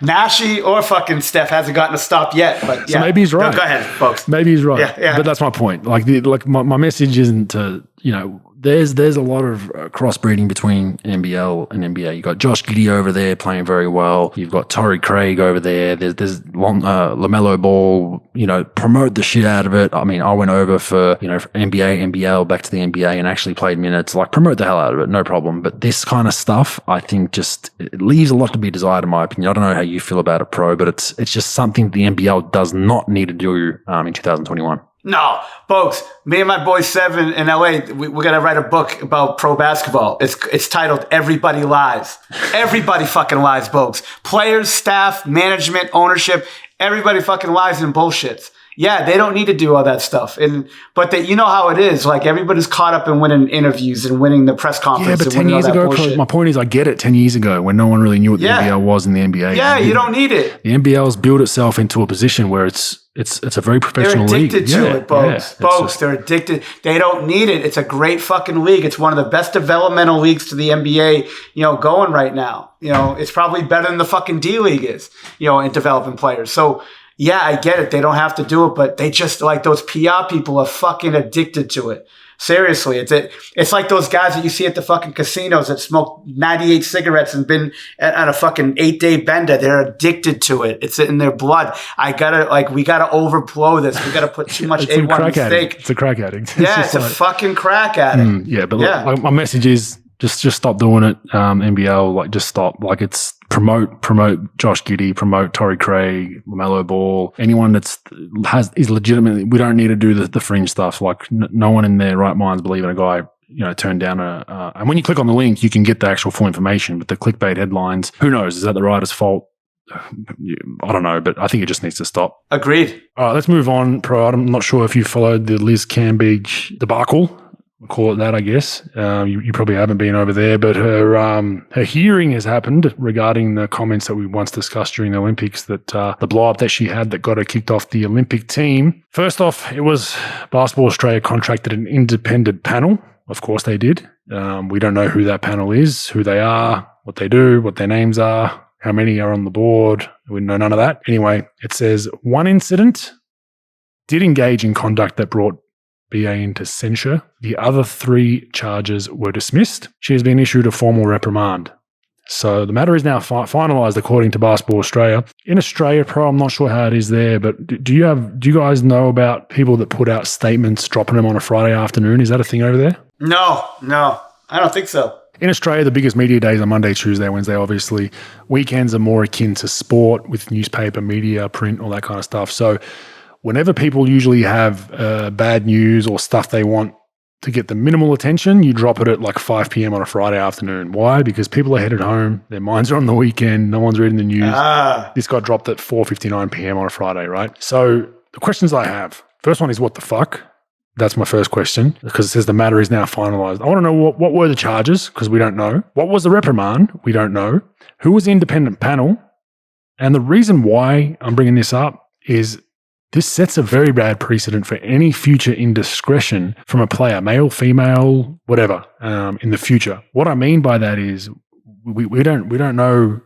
Nashi or fucking Steph hasn't gotten a stop yet. But yeah. So maybe he's right. Go ahead, folks. Maybe he's right. Yeah. But that's my point. My message isn't to, there's a lot of crossbreeding between NBL and NBA. You've got Josh Giddey over there playing very well. You've got Torrey Craig over there. There's LaMelo Ball, promote the shit out of it. I mean, I went over for NBA, NBL, back to the NBA and actually played minutes. Like, promote the hell out of it, no problem. But this kind of stuff, I think it leaves a lot to be desired in my opinion. I don't know how you feel about it, pro, but it's just something the NBL does not need to do in 2021. No, folks, me and my boy Seven in LA, we're going to write a book about pro basketball. It's titled Everybody Lies. Everybody fucking lies, folks. Players, staff, management, ownership, everybody fucking lies and bullshits. Yeah, they don't need to do all that stuff. But you know how it is. Like, everybody's caught up in winning interviews and winning the press conference. Yeah, but 10 years ago, my point is I get it 10 years ago when no one really knew what the NBL was in the NBA. Yeah, you don't need it. The NBL's built itself into a position where it's a very professional league. They're addicted to it, folks. Folks, they're addicted. They don't need it. It's a great fucking league. It's one of the best developmental leagues to the NBA, going right now. It's probably better than the fucking D League is, in developing players. So, yeah, I get it. They don't have to do it, but they just, like, those PR people are fucking addicted to it. Seriously, it's like those guys that you see at the fucking casinos that smoke 98 cigarettes and been at a fucking 8-day bender. They're addicted to it. It's in their blood. We gotta overblow this. We gotta put too much A1 on steak. It's a crack addict. Yeah, it's a fucking crack addict. Look, my message is just stop doing it. NBL, just stop. It's promote Josh Giddey, promote Torrey Craig, LaMelo Ball, anyone is legitimately. We don't need to do the fringe stuff. Like, no one in their right minds believing a guy turned down and when you click on the link, you can get the actual full information. But the clickbait headlines, who knows? Is that the writer's fault? I don't know, but I think it just needs to stop. Agreed. All right, let's move on, pro. I'm not sure if you followed the Liz Cambage debacle We'll call it that, I guess. You probably haven't been over there, but her hearing has happened regarding the comments that we once discussed during the Olympics, that the blow-up that she had that got her kicked off the Olympic team. First off, it was Basketball Australia contracted an independent panel. Of course they did. We don't know who that panel is, who they are, what they do, what their names are, how many are on the board. We know none of that. Anyway, it says one incident did engage in conduct that brought BA into censure. The other 3 charges were dismissed. She has been issued a formal reprimand. So the matter is now finalised according to Basketball Australia. In Australia, Pro, I'm not sure how it is there, but do you guys know about people that put out statements, dropping them on a Friday afternoon? Is that a thing over there? No, I don't think so. In Australia, the biggest media days are Monday, Tuesday, Wednesday, obviously. Weekends are more akin to sport with newspaper, media, print, all that kind of stuff. So whenever people usually have bad news or stuff they want to get the minimal attention, you drop it at like 5 p.m. on a Friday afternoon. Why? Because people are headed home. Their minds are on the weekend. No one's reading the news. This got dropped at 4:59 p.m. on a Friday, right? So the questions I have, first one is what the fuck? That's my first question, because it says the matter is now finalised. I want to know what were the charges, because we don't know. What was the reprimand? We don't know. Who was the independent panel? And the reason why I'm bringing this up is this sets a very bad precedent for any future indiscretion from a player, male, female, whatever, in the future. What I mean by that is we don't know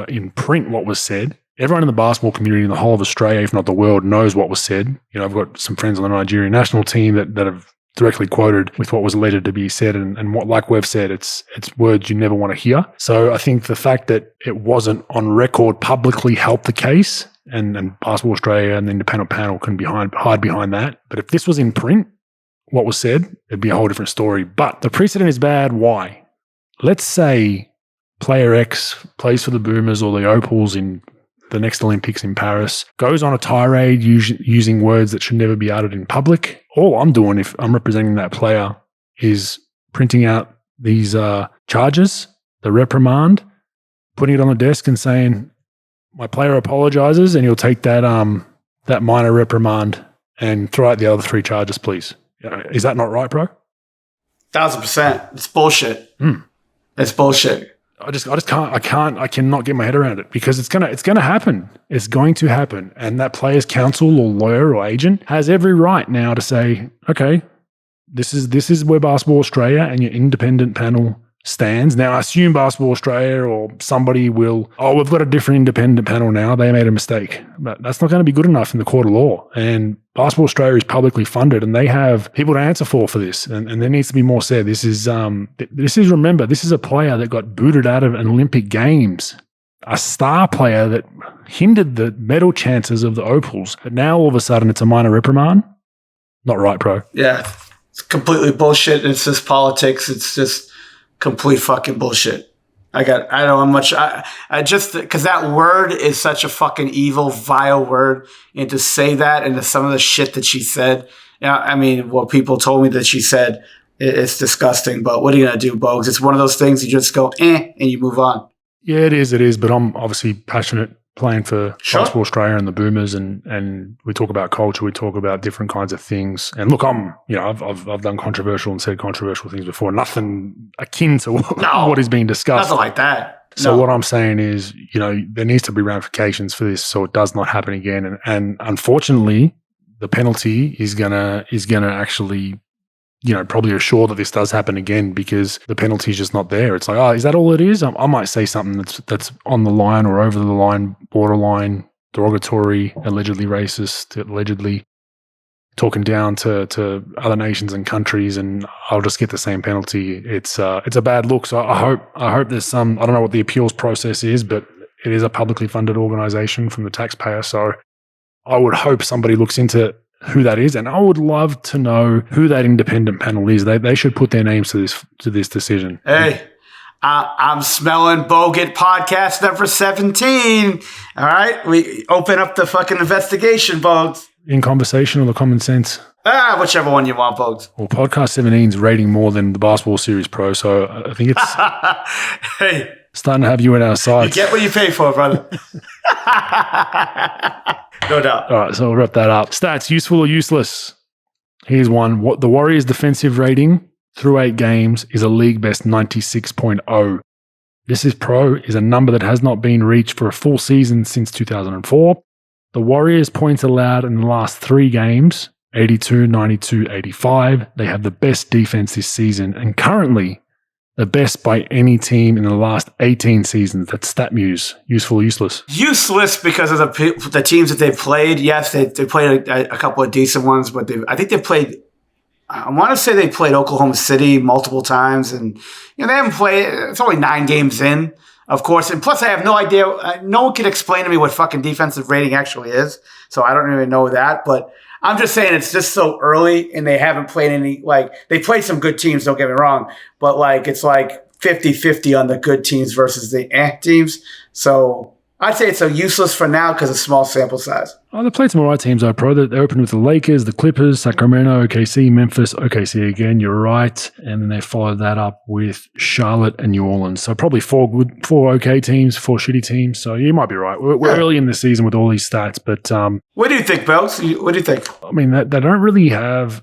in print what was said. Everyone in the basketball community in the whole of Australia, if not the world, knows what was said. You know, I've got some friends on the Nigerian national team that have directly quoted with what was alleged to be said, and what, like we've said, it's words you never want to hear. So I think the fact that it wasn't on record publicly helped the case, and Basketball Australia and the independent panel can hide behind that. But if this was in print, what was said, it'd be a whole different story. But the precedent is bad. Why? Let's say player X plays for the Boomers or the Opals in the next Olympics in Paris, goes on a tirade using words that should never be uttered in public. All I'm doing, if I'm representing that player, is printing out these charges, the reprimand, putting it on the desk and saying, my player apologizes, and you'll take that that minor reprimand and throw out the other 3 charges, please. Is that not right, bro? 1,000%. It's bullshit. It's bullshit. I cannot get my head around it, because it's gonna happen. It's going to happen. And that player's counsel or lawyer or agent has every right now to say, okay, this is where Basketball Australia and your independent panel stands. Now, I assume Basketball Australia or somebody will, we've got a different independent panel now. They made a mistake. But that's not going to be good enough in the court of law. And Basketball Australia is publicly funded, and they have people to answer for this. And there needs to be more said. This is remember, this is a player that got booted out of an Olympic Games, a star player that hindered the medal chances of the Opals. But now all of a sudden it's a minor reprimand. Not right, bro. Yeah, it's completely bullshit. It's just politics. It's just complete fucking bullshit. I don't know how much I just, because that word is such a fucking evil, vile word, and to say that and to some of the shit that she said, I mean, what people told me that she said, it's disgusting. But what are you gonna do, Bogues? It's one of those things you just go and you move on. Yeah, it is. But I'm obviously passionate playing for Basketball Australia and the Boomers, and we talk about culture, we talk about different kinds of things. And look, I've done controversial and said controversial things before. Nothing akin to what is being discussed. Nothing like that. So what I'm saying is, there needs to be ramifications for this, so it does not happen again. And unfortunately, the penalty is gonna actually, probably assure that this does happen again, because the penalty is just not there. It's like, is that all it is? I might say something that's on the line or over the line, borderline, derogatory, allegedly racist, allegedly talking down to other nations and countries, and I'll just get the same penalty. It's a bad look. So I hope there's some, I don't know what the appeals process is, but it is a publicly funded organization from the taxpayer. So I would hope somebody looks into who that is, and I would love to know who that independent panel is. They should put their names to this decision. Hey, I'm smelling Bogut podcast number 17. All right, we open up the fucking investigation, Bogues. In conversation or the common sense? Whichever one you want, Bogues. Well, podcast 17 is rating more than the Basketball Series Pro, so I think it's hey, starting to have you in our sights. You get what you pay for, brother. No doubt. All right, so we'll wrap that up. Stats, useful or useless? Here's one. What the Warriors' defensive rating through 8 games is a league best 96.0. This is a number that has not been reached for a full season since 2004. The Warriors points allowed in the last 3 games, 82, 92, 85. They have the best defense this season and currently the best by any team in the last 18 seasons. That's StatMuse. Useful, useless? Useless because of the teams that they've played. Yes, they played a couple of decent ones, but I think they've played, I want to say they played Oklahoma City multiple times, and they haven't played, it's only 9 games in, of course. And plus, I have no idea, no one can explain to me what fucking defensive rating actually is, so I don't even know that, but I'm just saying it's just so early and they haven't played any, they played some good teams, don't get me wrong, but it's 50-50 on the good teams versus the teams. So I'd say it's useless for now because of small sample size. Oh, they played some all right teams, though, Pro. They opened with the Lakers, the Clippers, Sacramento, OKC, Memphis, OKC again, you're right. And then they followed that up with Charlotte and New Orleans. So probably 4 okay teams, 4 shitty teams. So you might be right. We're early in the season with all these stats, but... what do you think, Bogues? What do you think? I mean, they don't really have...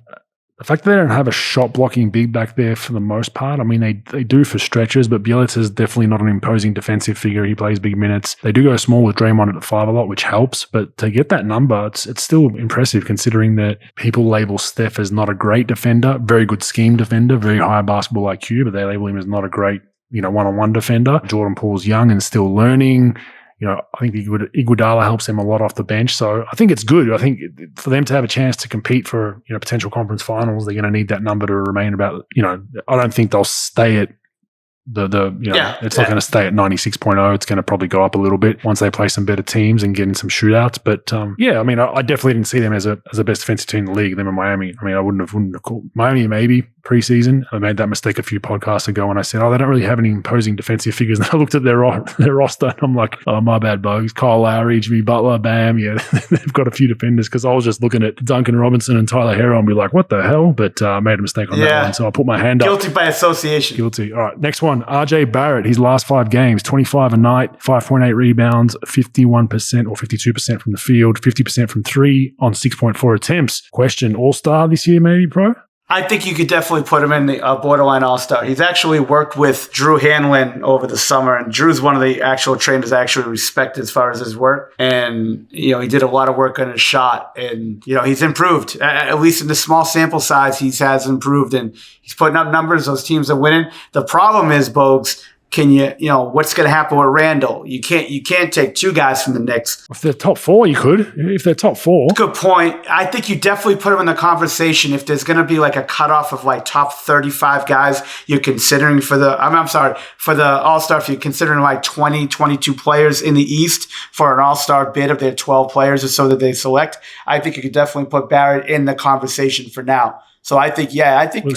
The fact that they don't have a shot blocking big back there for the most part, I mean, they do for stretches, but Bjelica's definitely not an imposing defensive figure. He plays big minutes. They do go small with Draymond at the 5 a lot, which helps, but to get that number, it's still impressive considering that people label Steph as not a great defender, very good scheme defender, very high basketball IQ, but they label him as not a great, one-on-one defender. Jordan Poole's young and still learning. I think Iguodala helps them a lot off the bench. So I think it's good. I think for them to have a chance to compete for, potential conference finals, they're going to need that number to remain about, I don't think they'll stay at it's not going to stay at 96.0. It's going to probably go up a little bit once they play some better teams and get in some shootouts. But I definitely didn't see them as a best defensive team in the league. Them in Miami. I mean, I wouldn't have called Miami maybe preseason. I made that mistake a few podcasts ago when I said, they don't really have any imposing defensive figures. And I looked at their roster and I'm like, oh, my bad, Bogues. Kyle Lowry, Jimmy Butler, Bam. Yeah, they've got a few defenders because I was just looking at Duncan Robinson and Tyler Herro and be like, what the hell? But I made a mistake on that one. So I put my hand up. Guilty by association. Guilty. All right, next one. RJ Barrett, his last 5 games, 25 a night, 5.8 rebounds, 51% or 52% from the field, 50% from 3 on 6.4 attempts. Question, all-star this year maybe, Pro? I think you could definitely put him in the borderline all-star. He's actually worked with Drew Hanlon over the summer, and Drew's one of the actual trainers I actually respect as far as his work. And, he did a lot of work on his shot, and, he's improved. At least in the small sample size, he has improved, and he's putting up numbers. Those teams are winning. The problem is, Bogues, can what's going to happen with Randall? You can't take 2 guys from the Knicks. If they're top 4, you could. If they're top 4. Good point. I think you definitely put them in the conversation if there's going to be a cutoff of top 35 guys you're considering for the All-Star. If you're considering 20, 22 players in the East for an All-Star bid of their 12 players or so that they select, I think you could definitely put Barrett in the conversation for now. So I think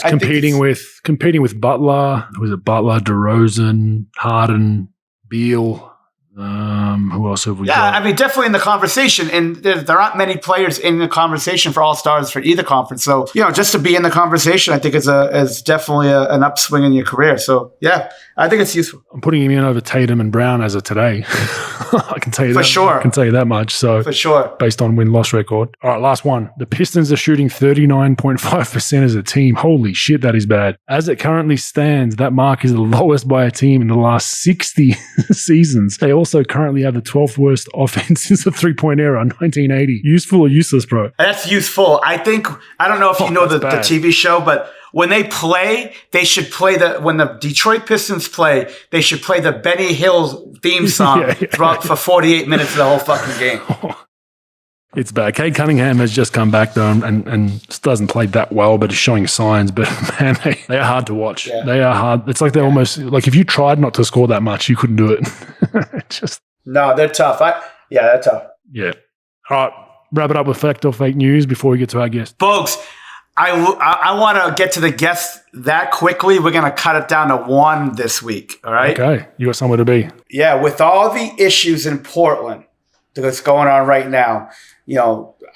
competing with Butler. Was it Butler, DeRozan, Harden, Beal? Who else have we got? Yeah, I mean, definitely in the conversation. And there aren't many players in the conversation for All-Stars for either conference. So, just to be in the conversation, I think is definitely an upswing in your career. So, yeah, I think it's useful. I'm putting him in over Tatum and Brown as of today. I can tell you that. For sure. I can tell you that much. So, for sure. Based on win-loss record. All right, last one. The Pistons are shooting 39.5% as a team. Holy shit, that is bad. As it currently stands, that mark is the lowest by a team in the last 60 seasons. They also currently have the 12th worst offense since the three-point era, 1980. Useful or useless, bro? That's useful. I don't know if you know the TV show, but when they play, they should play when the Detroit Pistons play, they should play the Benny Hill theme song for 48 minutes of the whole fucking game. It's bad. Cade Cunningham has just come back though and doesn't play that well, but is showing signs. But man, they are hard to watch. Yeah. They are hard. It's like they're almost like if you tried not to score that much, you couldn't do it. No, they're tough. They're tough. Yeah. All right. Wrap it up with fact or fake news before we get to our guest. Folks, I want to get to the guest that quickly. We're going to cut it down to 1 this week. All right. Okay. You got somewhere to be. Yeah. With all the issues in Portland that's going on right now,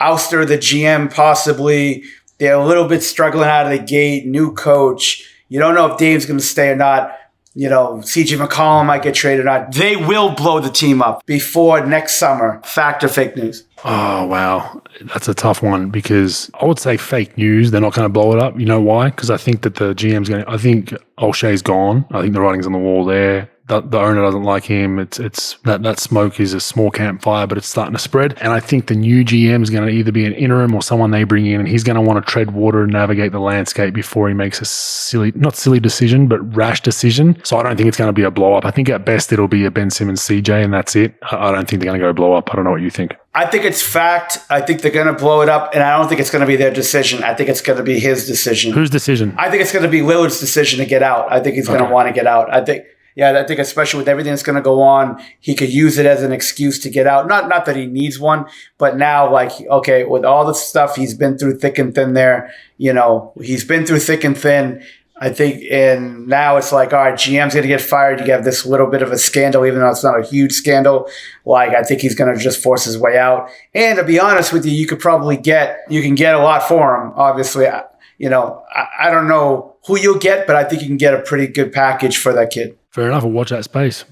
ouster the GM possibly. They're a little bit struggling out of the gate. New coach. You don't know if Dave's going to stay or not. CJ McCollum might get traded on. They will blow the team up before next summer. Fact or fake news? Oh, wow. That's a tough one because I would say fake news. They're not going to blow it up. You know why? Because I think that the GM's going to – I think O'Shea's gone. I think the writing's on the wall there. The owner doesn't like him. It's that smoke is a small campfire, but it's starting to spread. And I think the new GM is going to either be an interim or someone they bring in, and he's going to want to tread water and navigate the landscape before he makes a not silly decision, but rash decision. So I don't think it's going to be a blow up. I think at best it'll be a Ben Simmons CJ, and that's it. I don't think they're going to go blow up. I don't know what you think. I think it's fact. I think they're going to blow it up, and I don't think it's going to be their decision. I think it's going to be his decision. Whose decision? I think it's going to be Lillard's decision to get out. I think he's going to want to get out. I think especially with everything that's going to go on, he could use it as an excuse to get out. Not that he needs one, but now, with all the stuff he's been through thick and thin there, he's been through thick and thin. I think, and now it's like, all right, GM's going to get fired. You have this little bit of a scandal, even though it's not a huge scandal. I think he's going to just force his way out. And to be honest with you, you can get a lot for him. Obviously, I don't know who you'll get, but I think you can get a pretty good package for that kid. Fair enough. We'll watch that space.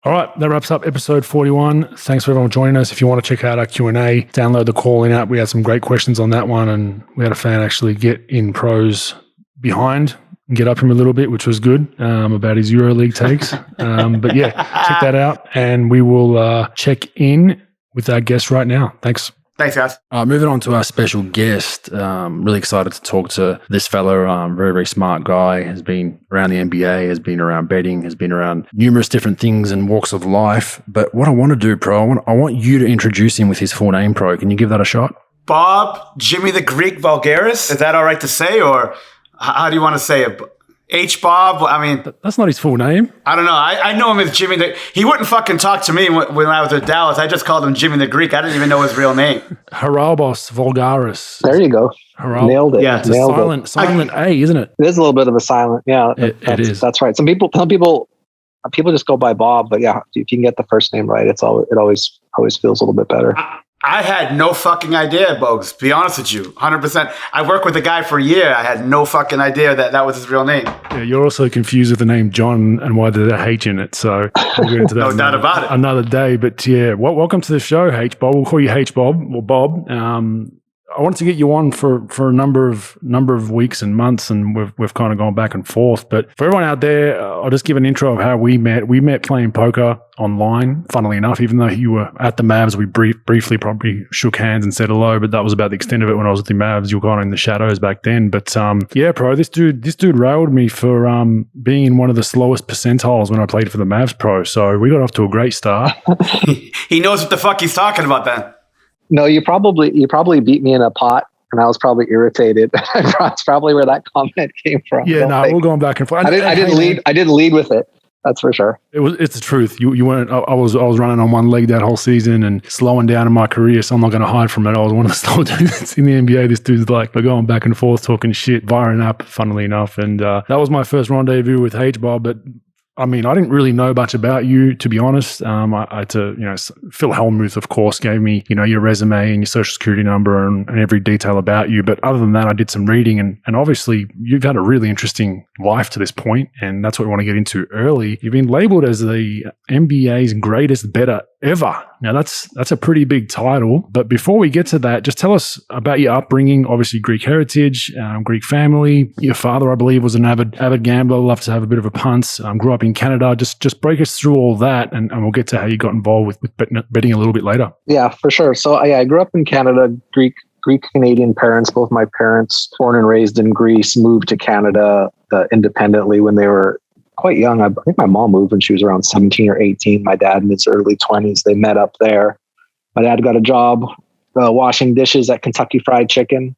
All right, that wraps up episode 41. Thanks for everyone joining us. If you want to check out our Q&A, download the call-in app. We had some great questions on that one, and we had a fan actually get in pros behind and get up him a little bit, which was good, about his EuroLeague takes. But yeah, check that out, and we will check in with our guest right now. Thanks. Thanks, guys. Moving on to our special guest. Really excited to talk to this fellow. Very, very smart guy. Has been around the NBA, has been around betting, has been around numerous different things and walks of life. But what I want to do, Pro, I want you to introduce him with his full name, Pro. Can you give that a shot? Bob Jimmy the Greek Voulgaris. Is that all right to say, or how do you want to say it? H-Bob? I mean... That's not his full name. I don't know. I know him as Jimmy the... He wouldn't fucking talk to me when I was at Dallas. I just called him Jimmy the Greek. I didn't even know his real name. Haralabos Voulgaris. There you go. Nailed it. Yeah. It's a silent A, isn't it? It is a little bit of a silent. Yeah, it is. That's right. Some people just go by Bob, but yeah, if you can get the first name right, it always feels a little bit better. I had no fucking idea, Bogues, to be honest with you. 100%. I worked with a guy for a year. I had no fucking idea that was his real name. Yeah, you're also confused with the name John and why there's a H in it. So we'll get into that no doubt about it. Another day. But yeah, welcome to the show, H-Bob. We'll call you H-Bob or Bob. I wanted to get you on for a number of weeks and months, and we've kind of gone back and forth. But for everyone out there, I'll just give an intro of how we met. We met playing poker online, funnily enough, even though you were at the Mavs. We briefly probably shook hands and said hello, but that was about the extent of it. When I was at the Mavs, you were kind of in the shadows back then. But yeah, Pro, this dude railed me for being in one of the slowest percentiles when I played for the Mavs, Pro. So we got off to a great start. He knows what the fuck he's talking about then. No, you probably beat me in a pot, and I was probably irritated. That's probably where that comment came from. Yeah, no, we're going back and forth. I didn't lead with it. That's for sure. It's the truth. You weren't. I was running on one leg that whole season and slowing down in my career, so I'm not going to hide from it. I was one of the slow dudes in the NBA. This dude's like, we're going back and forth talking shit via an app, funnily enough, and that was my first rendezvous with H-Bob. But I mean, I didn't really know much about you, to be honest. I had to, Phil Hellmuth, of course, gave me, your resume and your social security number and every detail about you. But other than that, I did some reading and obviously you've had a really interesting life to this point, and that's what we want to get into early. You've been labeled as the NBA's greatest bettor ever. Now, that's a pretty big title. But before we get to that, just tell us about your upbringing. Obviously, Greek heritage, Greek family. Your father, I believe, was an avid gambler. Loved to have a bit of a punt. Grew up in Canada. Just break us through all that, and we'll get to how you got involved with betting a little bit later. Yeah, for sure. So I grew up in Canada. Greek Canadian parents. Both my parents, born and raised in Greece, moved to Canada independently when they were quite young. I think my mom moved when she was around 17 or 18. My dad in his early 20s. They met up there. My dad got a job washing dishes at Kentucky Fried Chicken.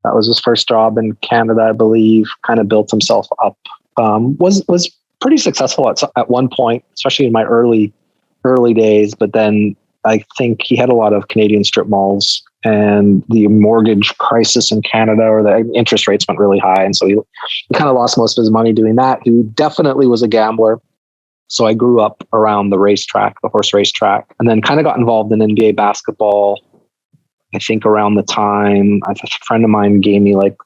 That was his first job in Canada, I believe. Kind of built himself up. Was pretty successful at one point, especially in my early days. But then I think he had a lot of Canadian strip malls, and the mortgage crisis in Canada, or the interest rates went really high. And so he kind of lost most of his money doing that. He definitely was a gambler. So I grew up around the horse racetrack, and then kind of got involved in NBA basketball. I think around the time a friend of mine gave me like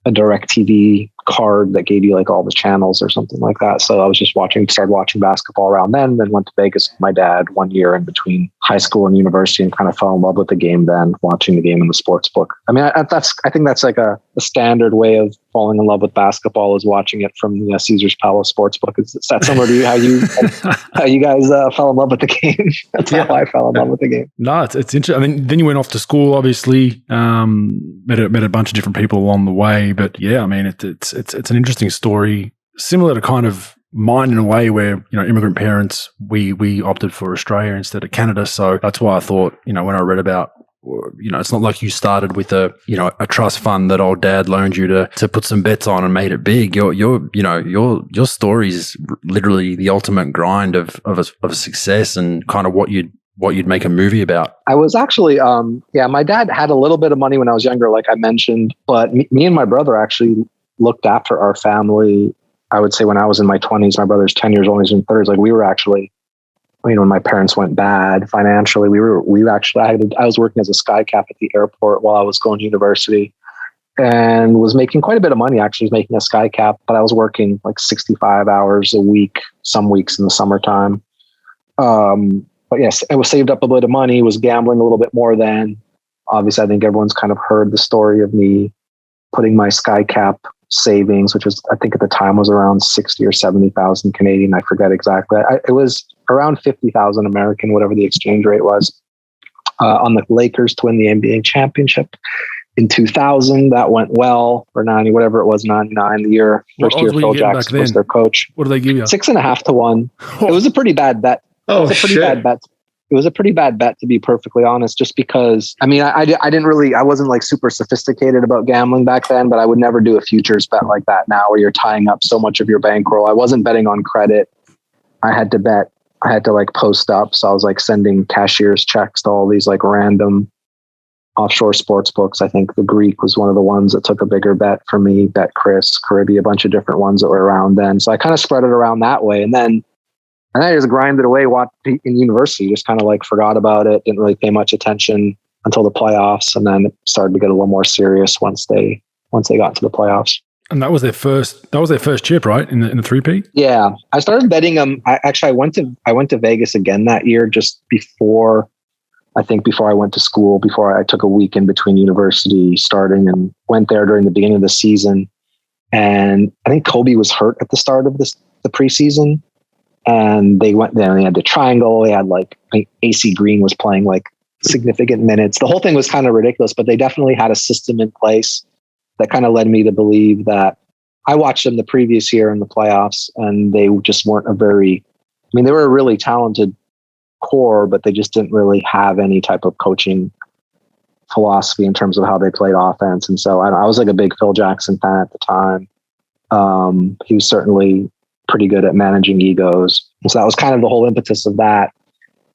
a DirecTV card that gave you like all the channels or something like that. So I was just started watching basketball around then went to Vegas with my dad 1 year in between high school and university and kind of fell in love with the game then, watching the game in the sports book. I mean, I think that's like a standard way of falling in love with basketball, is watching it from the Caesar's Palace sports book. Is that similar to you, how you guys fell in love with the game? That's how I fell in love with the game. No, it's interesting. I mean, then you went off to school, obviously, met a bunch of different people along the way. But yeah, I mean, it's an interesting story, similar to kind of mine in a way, where, immigrant parents, we opted for Australia instead of Canada. So that's why I thought, when I read about, it's not like you started with a trust fund that old dad loaned you to put some bets on and made it big. Your story is literally the ultimate grind of a success, and kind of what you'd make a movie about. I was actually, my dad had a little bit of money when I was younger, like I mentioned, but me and my brother actually looked after our family. I would say when I was in my 20s, my brother's 10 years older, he's in 30s. Like we were actually, when my parents went bad financially, I was working as a sky cap at the airport while I was going to university, and was making quite a bit of money. Actually, was making a sky cap, but I was working like 65 hours a week, some weeks in the summertime. But yes, I was saved up a bit of money, was gambling a little bit more then. Obviously, I think everyone's kind of heard the story of me putting my sky cap savings, which was, I think at the time was around 60 or 70,000 Canadian. I forget exactly. It was around 50,000 American, whatever the exchange rate was, on the Lakers to win the NBA championship in 2000. That went well, or 90, whatever it was, 99, the year, first year Phil Jackson was their coach. What did they give you? 6.5 to 1. It was a pretty bad bet. It was a pretty bad bet, to be perfectly honest, just because, I mean, I wasn't like super sophisticated about gambling back then, but I would never do a futures bet like that now, where you're tying up so much of your bankroll. I wasn't betting on credit. I had to like post up. So I was like sending cashier's checks to all these like random offshore sports books. I think the Greek was one of the ones that took a bigger bet for me, Bet Chris, Caribbean, a bunch of different ones that were around then. So I kind of spread it around that way. And then I just grinded away in university, just kind of like forgot about it, didn't really pay much attention until the playoffs. And then it started to get a little more serious once they got to the playoffs. And that was their first chip, right? In the 3P? Yeah. I started betting them. I went to Vegas again that year, just before I went to school, before I took a week in between university starting, and went there during the beginning of the season. And I think Kobe was hurt at the start of the preseason. And they went there and they had the triangle. They had like, I think AC Green was playing like significant minutes. The whole thing was kind of ridiculous, but they definitely had a system in place that kind of led me to believe that. I watched them the previous year in the playoffs, and they just weren't they were a really talented core, but they just didn't really have any type of coaching philosophy in terms of how they played offense. And so I was like a big Phil Jackson fan at the time. He was certainly pretty good at managing egos. And so that was kind of the whole impetus of that.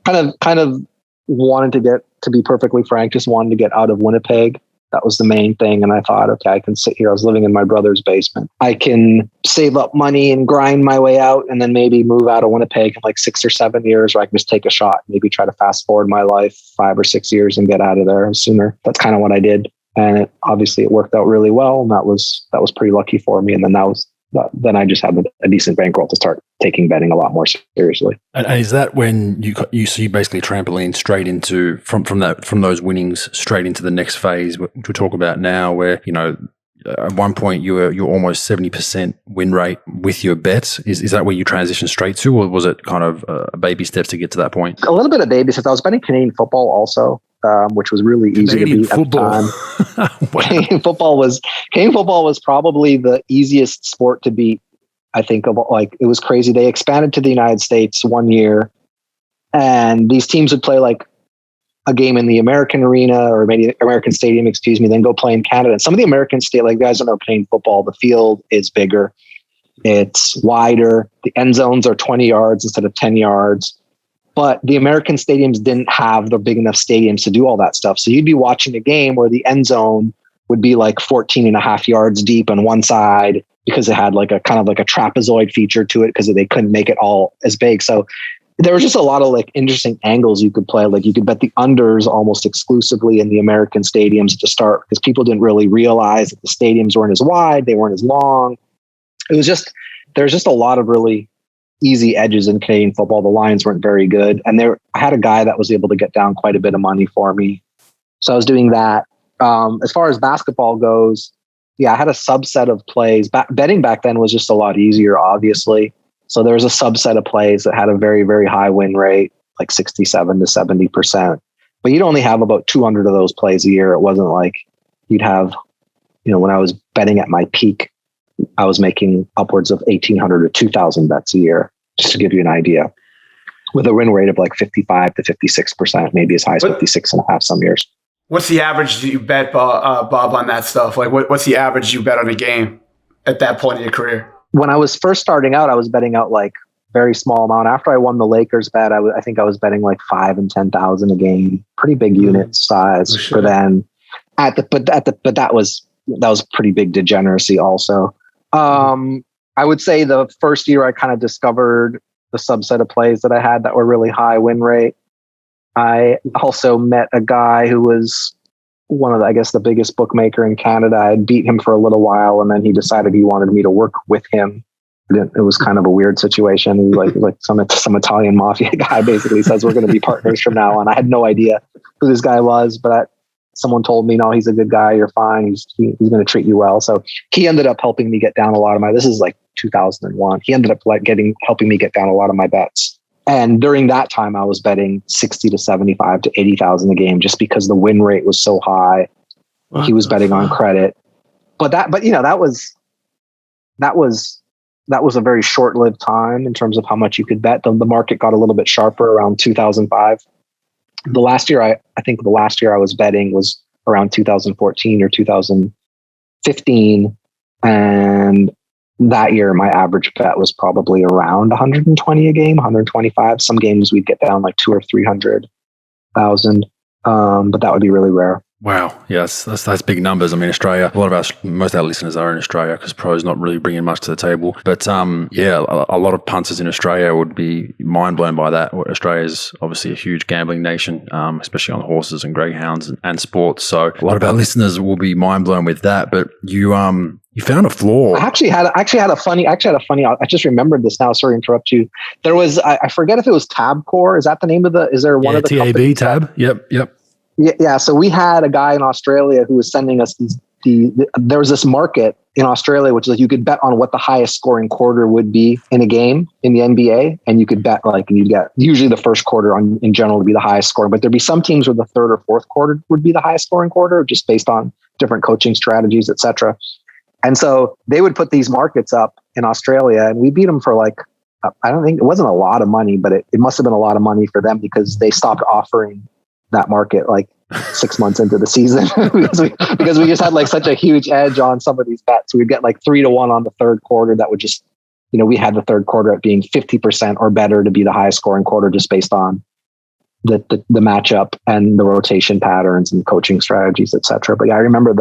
Kind of wanted to be perfectly frank, just wanted to get out of Winnipeg. That was the main thing. And I thought, okay, I can sit here. I was living in my brother's basement. I can save up money and grind my way out, and then maybe move out of Winnipeg in like 6 or 7 years, or I can just take a shot, maybe try to fast forward my life 5 or 6 years and get out of there sooner. That's kind of what I did. And obviously it worked out really well. And that was pretty lucky for me. And then I just had a decent bankroll to start taking betting a lot more seriously. And is that when you basically trampoline straight into from those winnings straight into the next phase, which we'll talk about now, where at one point you're almost 70% win rate with your bets. Is that where you transition straight to, or was it kind of baby steps to get to that point? A little bit of baby steps. I was betting Canadian football also. Which was really easy to beat football. At the time. Canadian football was probably the easiest sport to beat. I think it was crazy. They expanded to the United States one year, and these teams would play like a game in the American arena, or maybe American Stadium, then go play in Canada. And some of the American state, like guys don't know Canadian football, the field is bigger, it's wider. The end zones are 20 yards instead of 10 yards. But the American stadiums didn't have the big enough stadiums to do all that stuff. So you'd be watching a game where the end zone would be like 14.5 yards deep on one side, because it had like a kind of like a trapezoid feature to it, because they couldn't make it all as big. So there was just a lot of like interesting angles you could play. Like you could bet the unders almost exclusively in the American stadiums at the start because people didn't really realize that the stadiums weren't as wide, they weren't as long. There's just a lot of really easy edges in Canadian football. The lines weren't very good. And I had a guy that was able to get down quite a bit of money for me. So I was doing that. As far as basketball goes, I had a subset of plays. Betting back then was just a lot easier, obviously. So there was a subset of plays that had a very, very high win rate, like 67 to 70%. But you'd only have about 200 of those plays a year. It wasn't like you'd have, when I was betting at my peak, I was making upwards of 1,800 to 2,000 bets a year, just to give you an idea, with a win rate of like 55 to 56%, maybe as high as 56.5 some years. What's the average that you bet, Bob, on that stuff? Like, what's the average you bet on a game at that point in your career? When I was first starting out, I was betting out like very small amount. After I won the Lakers bet, I think I was betting like 5 and 10,000 a game, pretty big unit size for then. But that was pretty big degeneracy also. I would say the first year I kind of discovered the subset of plays that I had that were really high win rate. I also met a guy who was one of the biggest bookmaker in Canada. I had beat him for a little while, and then he decided he wanted me to work with him. It was kind of a weird situation. Like some Italian mafia guy basically says, we're going to be partners from now on. I had no idea who this guy was, but someone told me, no, he's a good guy. You're fine. He's going to treat you well. So he ended up helping me get down a lot of this is like 2001. He ended up helping me get down a lot of my bets. And during that time, I was betting 60 to 75 to 80,000 a game just because the win rate was so high. He was betting on credit, but that was a very short-lived time in terms of how much you could bet. The market got a little bit sharper around 2005. The last year I was betting was around 2014 or 2015. And that year, my average bet was probably around 120 a game, 125. Some games we'd get down like 200 or 300,000. But that would be really rare. Wow. Yes, that's big numbers. I mean, Australia, most of our listeners are in Australia because pro's not really bringing much to the table. But a lot of punters in Australia would be mind blown by that. Australia is obviously a huge gambling nation, especially on horses and greyhounds and sports. So a lot of our listeners will be mind blown with that. But you found a flaw. I just remembered this now. Sorry to interrupt you. There was, I forget if it was Tabcorp. Is that the name of is there one of the TAB Tab? Yep. Yeah. So we had a guy in Australia who was sending us there was this market in Australia, which is like you could bet on what the highest scoring quarter would be in a game in the NBA. And you could bet you'd get usually the first quarter in general to be the highest scoring, but there'd be some teams where the third or fourth quarter would be the highest scoring quarter just based on different coaching strategies, et cetera. And so they would put these markets up in Australia and we beat them for I don't think it wasn't a lot of money, but it must have been a lot of money for them because they stopped offering that market 6 months into the season because we just had such a huge edge on some of these bets. We'd get 3-1 on the third quarter. That would just, we had the third quarter at being 50% or better to be the highest scoring quarter just based on the matchup and the rotation patterns and coaching strategies, et cetera. But yeah, I remember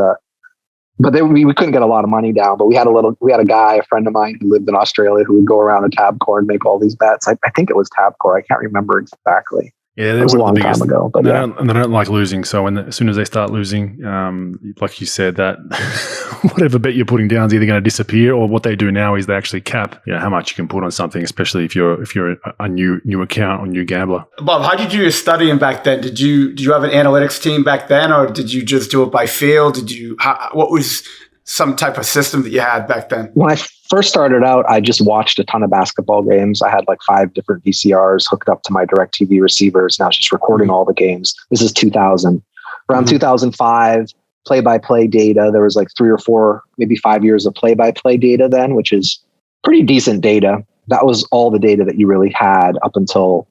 we couldn't get a lot of money down, but we had a guy, a friend of mine who lived in Australia who would go around to Tabcorp and make all these bets. I think it was Tabcorp. I can't remember exactly. Yeah, it was a long time ago. But and they don't like losing. So as soon as they start losing, like you said, that whatever bet you're putting down is either going to disappear, or what they do now is they actually cap how much you can put on something, especially if you're a new account or new gambler. Bob, how did you do your studying back then? Did you have an analytics team back then, or did you just do it by feel? What was some type of system that you had back then? When I first started out, I just watched a ton of basketball games. I had 5 different VCRs hooked up to my DirecTV receivers, and I was just recording all the games. This is 2000. Around 2005, play-by-play data. There was 3 or 4, maybe 5 years of play-by-play data then, which is pretty decent data. That was all the data that you really had up until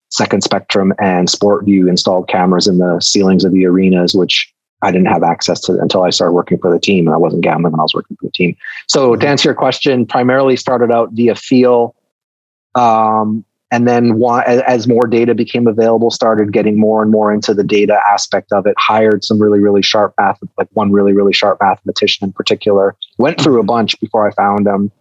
Second Spectrum and SportView installed cameras in the ceilings of the arenas, which I didn't have access to until I started working for the team, and I wasn't gambling when I was working for the team. So to answer your question, primarily started out via feel. And then as more data became available, started getting more and more into the data aspect of it, hired some really, really sharp one really, really sharp mathematician in particular, went through a bunch before I found him.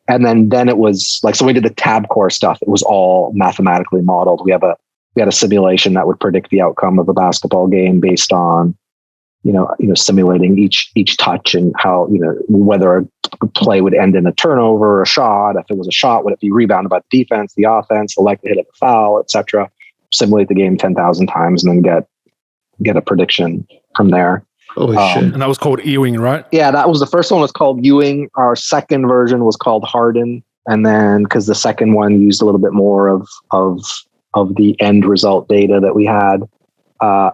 And then it was like, so we did the tab core stuff. It was all mathematically modeled. We had a simulation that would predict the outcome of a basketball game based on, simulating each touch and how, whether a play would end in a turnover or a shot. If it was a shot, would it be rebounded by the defense, the offense, the likelihood of a foul, etc. Simulate the game 10,000 times and then get a prediction from there. Holy shit. And that was called Ewing, right? Yeah, that was the first one was called Ewing. Our second version was called Harden. And then because the second one used a little bit more of the end result data that we had.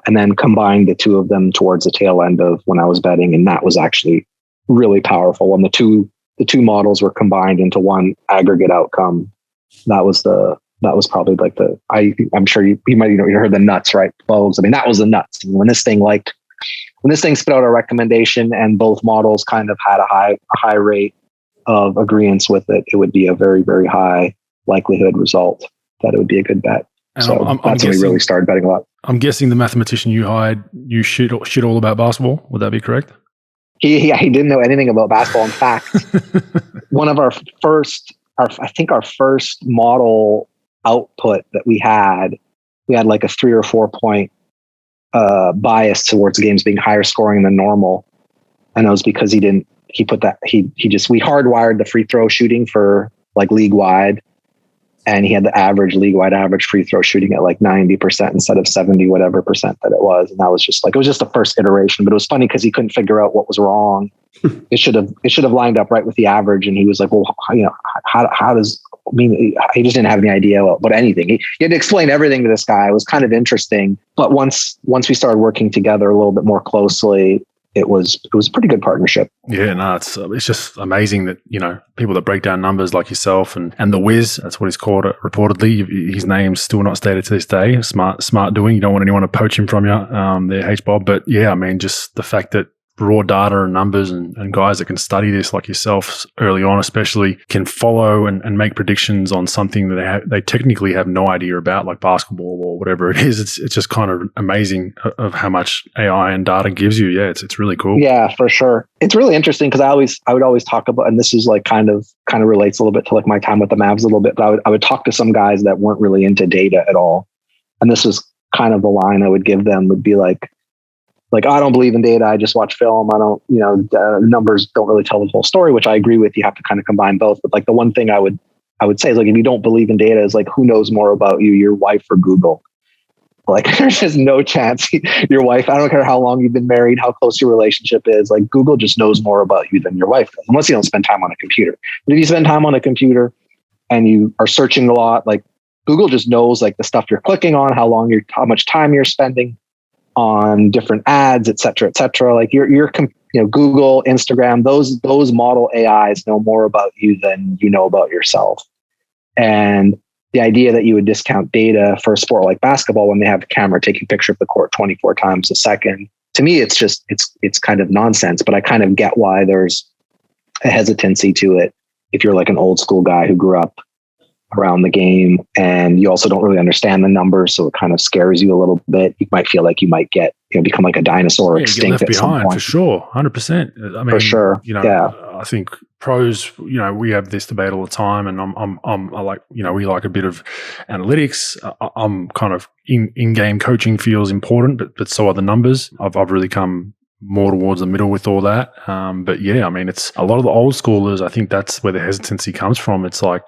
And then combined the two of them towards the tail end of when I was betting. And that was actually really powerful. When the two models were combined into one aggregate outcome, that was probably like I'm sure you might, you heard the nuts, right? Bogues. I mean, that was the nuts. When this thing spit out a recommendation and both models kind of had a high rate of agreement with it, it would be a very, very high likelihood result that it would be a good bet. And so that's when we really started betting a lot. I'm guessing the mathematician you hired, you shit all about basketball. Would that be correct? He didn't know anything about basketball. In fact, one of our first model output that we had like a 3 or 4 point bias towards games being higher scoring than normal. And it was because we hardwired the free throw shooting for like league wide. And he had the league wide average free throw shooting at like 90% instead of 70 whatever percent that it was. And that was just like, it was just the first iteration, but it was funny because he couldn't figure out what was wrong. It should have lined up right with the average. And he was like, well, how does, I mean, he just didn't have any idea about anything. He had to explain everything to this guy. It was kind of interesting. But once we started working together a little bit more closely, it was a pretty good partnership. Yeah, no, it's just amazing that, people that break down numbers like yourself and the Wiz, that's what he's called reportedly. His name's still not stated to this day. Smart doing. You don't want anyone to poach him from you there, H-Bob. But yeah, I mean, just the fact that raw data and numbers and guys that can study this like yourself early on especially can follow and make predictions on something that they technically have no idea about, like basketball or whatever it is. It's just kind of amazing of how much AI and data gives you. Yeah, it's really cool. Yeah, for sure. It's really interesting because I would always talk about, and this is like kind of relates a little bit to like my time with the Mavs a little bit, but I would talk to some guys that weren't really into data at all. And this was kind of the line I would give them would be like, I don't believe in data. I just watch film. I don't, numbers don't really tell the whole story, which I agree with. You have to kind of combine both. But like the one thing I would say is like, if you don't believe in data, is like, who knows more about you, your wife or Google? Like there's just no chance your wife, I don't care how long you've been married, how close your relationship is, like Google just knows more about you than your wife does, unless you don't spend time on a computer. But if you spend time on a computer and you are searching a lot, like Google just knows like the stuff you're clicking on, how much time you're spending on different ads, et cetera, et cetera. Like Google, Instagram, those model AIs know more about you than you know about yourself. And the idea that you would discount data for a sport like basketball when they have a camera taking a picture of the court 24 times a second, to me, it's kind of nonsense, but I kind of get why there's a hesitancy to it. If you're like an old school guy who grew up around the game and you also don't really understand the numbers, so it kind of scares you a little bit. You might feel like you might get, become like a dinosaur or extinct left at some behind point. For sure, 100%. I mean, for sure, yeah. I think pros, we have this debate all the time, and I like, we like a bit of analytics. I'm kind of in-game coaching feels important, but so are the numbers. I've really come more towards the middle with all that. But yeah, I mean, it's a lot of the old schoolers. I think that's where the hesitancy comes from. It's like,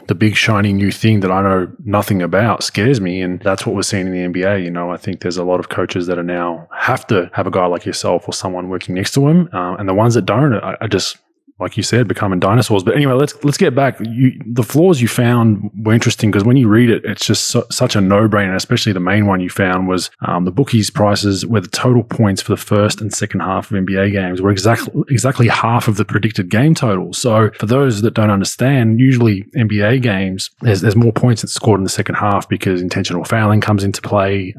the big shiny new thing that I know nothing about scares me. And that's what we're seeing in the NBA. I think there's a lot of coaches that are now have to have a guy like yourself or someone working next to him. And the ones that don't are just, like you said, becoming dinosaurs. But anyway, let's get back. The flaws you found were interesting because when you read it, it's just such a no-brainer, especially the main one you found was the bookies prices where the total points for the first and second half of NBA games were exactly half of the predicted game total. So for those that don't understand, usually NBA games, there's more points that's scored in the second half because intentional fouling comes into play.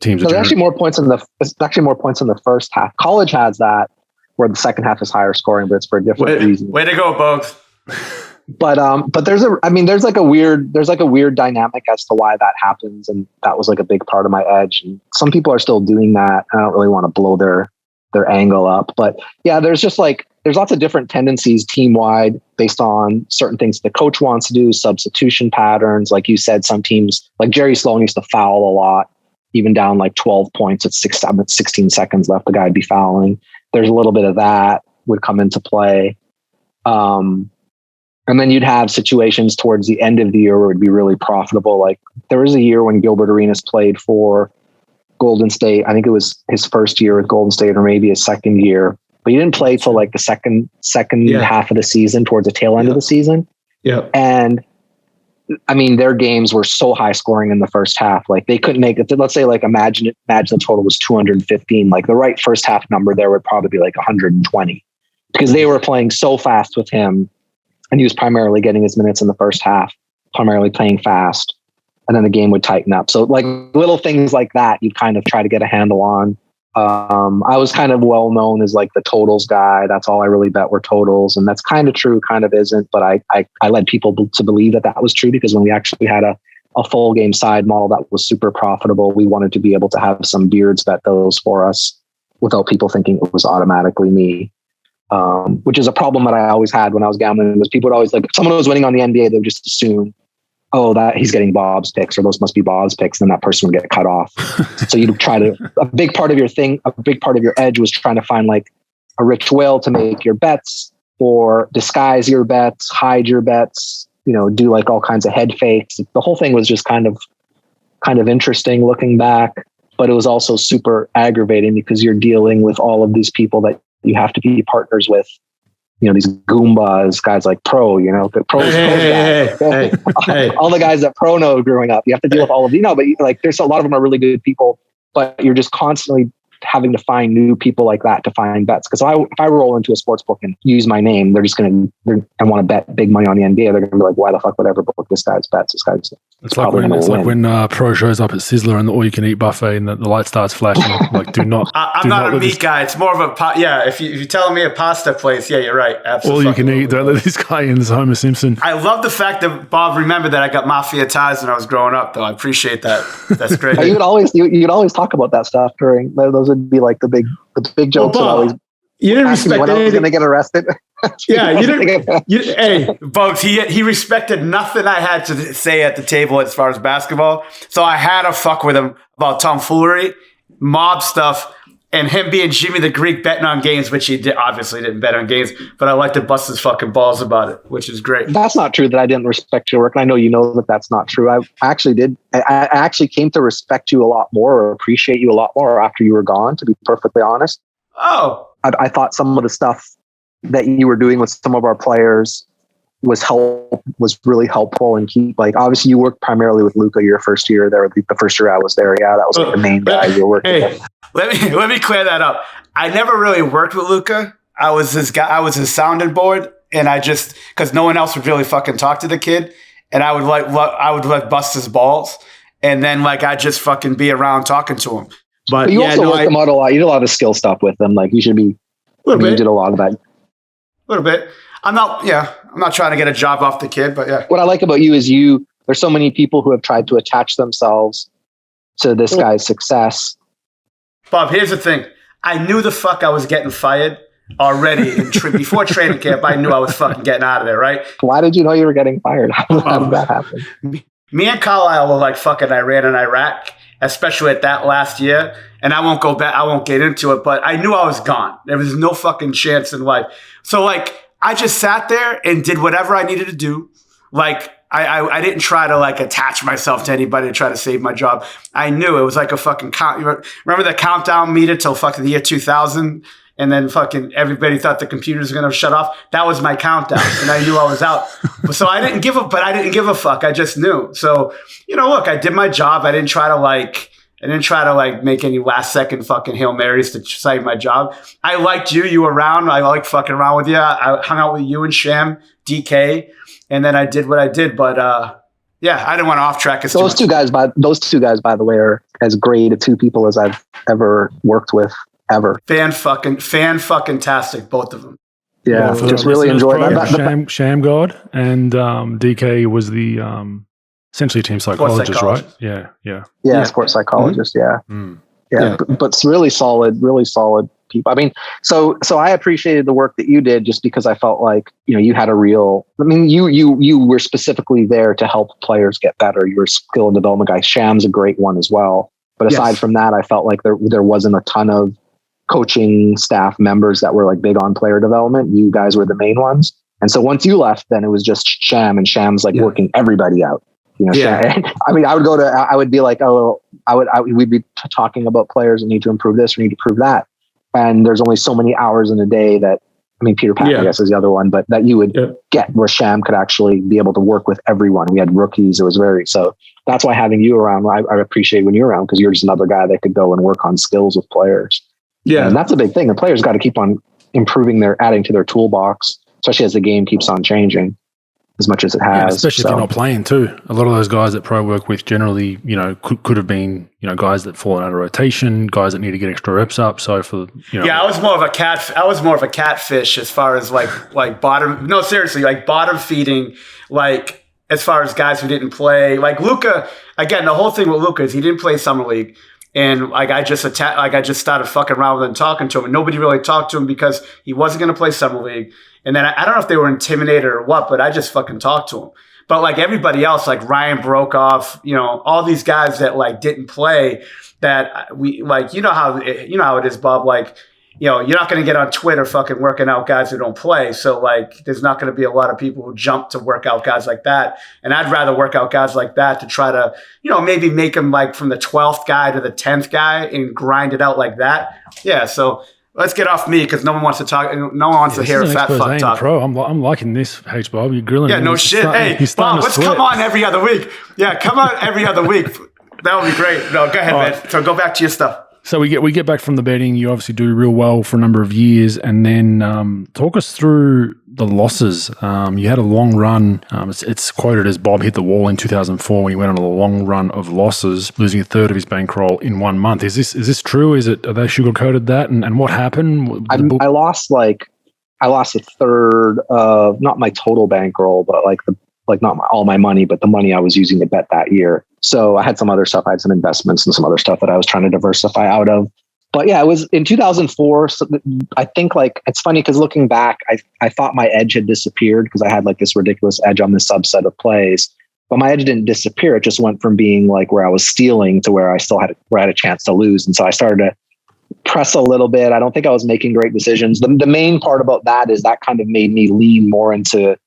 Teams there's actually more points in the first half. College has that, where the second half is higher scoring, but it's for a different reason. Way to go, Bogues. But there's like a weird dynamic as to why that happens, and that was like a big part of my edge. And some people are still doing that. I don't really want to blow their angle up, but yeah, there's just like there's lots of different tendencies team wide based on certain things the coach wants to do, substitution patterns. Like you said, some teams like Jerry Sloan used to foul a lot, even down like 12 points at 16 seconds left, the guy'd be fouling. There's a little bit of that would come into play. And then you'd have situations towards the end of the year where it would be really profitable. Like there was a year when Gilbert Arenas played for Golden State. I think it was his first year with Golden State or maybe his second year, but he didn't play till like the second half of the season, towards the tail end of the season. Yeah. And I mean, their games were so high scoring in the first half. Like they couldn't make it. Let's say like imagine the total was 215. Like the right first half number there would probably be like 120 because they were playing so fast with him. And he was primarily getting his minutes in the first half, primarily playing fast. And then the game would tighten up. So like little things like that, you'd kind of try to get a handle on. I was kind of well known as like the totals guy. That's all I really bet were totals. And that's kind of true, kind of isn't. But I led people to believe that was true because when we actually had a full game side model that was super profitable, we wanted to be able to have some beards bet those for us without people thinking it was automatically me. Which is a problem that I always had when I was gambling, was people would always like, if someone was winning on the NBA, they would just assume, oh, that he's getting Bob's picks or those must be Bob's picks. Then that person would get cut off. So you'd try to, a big part of your edge was trying to find like a rich whale to make your bets or disguise your bets, hide your bets, do like all kinds of head fakes. The whole thing was just kind of interesting looking back, but it was also super aggravating because you're dealing with all of these people that you have to be partners with, these Goombas, guys like Pro, the pros. All the guys that Pro know growing up. You have to deal with all of but like there's a lot of them are really good people, but you're just constantly having to find new people like that to find bets. Because if I roll into a sports book and use my name, they're just going to want to bet big money on the NBA. They're going to be like, why the fuck would I ever book this guy's bets? This guy's it's like when Pro shows up at Sizzler and the all-you-can-eat buffet and the light starts flashing. Like, do not. I'm not a meat guy. It's more of a if you're telling me a pasta place, yeah, you're right. Absolutely. All you can eat. Don't let this guy in as Homer Simpson. I love the fact that Bob remembered that I got mafia ties when I was growing up. Though I appreciate that. That's great. you'd always talk about that stuff during those would be like the big jokes. Well, Bob, you didn't respect when I was going to get arrested. Yeah, you didn't. Hey, Bogues, he respected nothing I had to say at the table as far as basketball. So I had to fuck with him about tomfoolery, mob stuff, and him being Jimmy the Greek betting on games, which he obviously didn't bet on games, but I like to bust his fucking balls about it, which is great. That's not true that I didn't respect your work. And I know you know that that's not true. I actually did. I actually came to respect you a lot more or appreciate you a lot more after you were gone, to be perfectly honest. Oh. I thought some of the stuff that you were doing with some of our players was really helpful and obviously you worked primarily with Luka your first year there. The first year I was there. Yeah. That was like the main guy you were working with. Let me clear that up. I never really worked with Luka. I was his guy. I was his sounding board. And I just, cause no one else would really fucking talk to the kid. And I would bust his balls. And then I just fucking be around talking to him. But you also worked him out a lot. You did a lot of skill stuff with them. Like you should be, you did a lot of that. A little bit. I'm not trying to get a job off the kid, but yeah. What I like about you is there's so many people who have tried to attach themselves to this guy's success. Bob, here's the thing. I knew the fuck I was getting fired already before training camp. I knew I was fucking getting out of there, right? Why did you know you were getting fired? How did that happen? Me and Carlisle were like fucking Iran and Iraq, especially at that last year. And I won't go back. I won't get into it, but I knew I was gone. There was no fucking chance in life. So I just sat there and did whatever I needed to do. I didn't try to attach myself to anybody to try to save my job. I knew it was like a fucking count. Remember the countdown meter till fucking the year 2000? And then fucking everybody thought the computers were going to shut off. That was my countdown. And I knew I was out. So I didn't give a fuck. I just knew. So, look, I did my job. I didn't try to make any last second fucking Hail Marys to save my job. I liked you. You were around. I liked fucking around with you. I hung out with you and Sham, DK. And then I did what I did. But, I didn't want to off track. Those two guys, by the way, are as great a two people as I've ever worked with. Ever. Fan fucking tastic, both of them. Yeah, just really enjoyed that. Sham God and DK was the essentially team psychologist, right? Yeah, sports psychologist. Yeah. Mm. Yeah. But it's really solid people. I mean, so I appreciated the work that you did just because I felt like, you had you were specifically there to help players get better. You were a skill and development guy. Sham's a great one as well. But aside from that, I felt like there wasn't a ton of coaching staff members that were like big on player development. You guys were the main ones. And so once you left, then it was just Sham, and Sham's like working everybody out. Sham, I mean, I would be like, we'd be talking about players that need to improve this or need to improve that. And there's only so many hours in a day that, I mean, Peter Pan, I guess, is the other one, but that you would get where Sham could actually be able to work with everyone. We had rookies. It was so that's why having you around, I appreciate when you're around, because you're just another guy that could go and work on skills with players. Yeah. And that's a big thing. The players got to keep on improving adding to their toolbox, especially as the game keeps on changing as much as it has. Yeah, especially if you're not playing too. A lot of those guys that pro work with generally, could have been, guys that fall out of rotation, guys that need to get extra reps up. So for, Yeah, I was more of a catfish as far as like bottom. No, seriously, like bottom feeding, like as far as guys who didn't play. Like Luka, again, the whole thing with Luka is he didn't play summer league. And like I just started fucking around with him and talking to him, and nobody really talked to him because he wasn't going to play summer league. And then I don't know if they were intimidated or what, but I just fucking talked to him. But like everybody else, like Ryan Brokoff, all these guys that like didn't play, that we like, how it is, Bob. Like, you're not going to get on Twitter fucking working out guys who don't play. So like, there's not going to be a lot of people who jump to work out guys like that. And I'd rather work out guys like that to try to, maybe make them like from the 12th guy to the 10th guy and grind it out like that. Yeah. So let's get off me because no one wants to talk. No one wants to hear a fat fuck talk. Pro, I'm liking this, H Bob. You're grilling. Yeah, no shit. Hey, Bob, let's come on every other week. Yeah, come on every other week. That would be great. No, go ahead, man. So go back to your stuff. So we get back from the betting. You obviously do real well for a number of years, and then talk us through the losses. You had a long run. It's quoted as Bob hit the wall in 2004 when he went on a long run of losses, losing a third of his bankroll in 1 month. Is this true? Are they sugarcoated that? And what happened? I lost a third of not my total bankroll, but not all my money, but the money I was using to bet that year. So I had some other stuff. I had some investments and some other stuff that I was trying to diversify out of. But yeah, it was in 2004. So I think like, it's funny because looking back, I thought my edge had disappeared because I had like this ridiculous edge on this subset of plays, but my edge didn't disappear. It just went from being like where I was stealing to where I had a chance to lose. And so I started to press a little bit. I don't think I was making great decisions. The main part about that is that kind of made me lean more into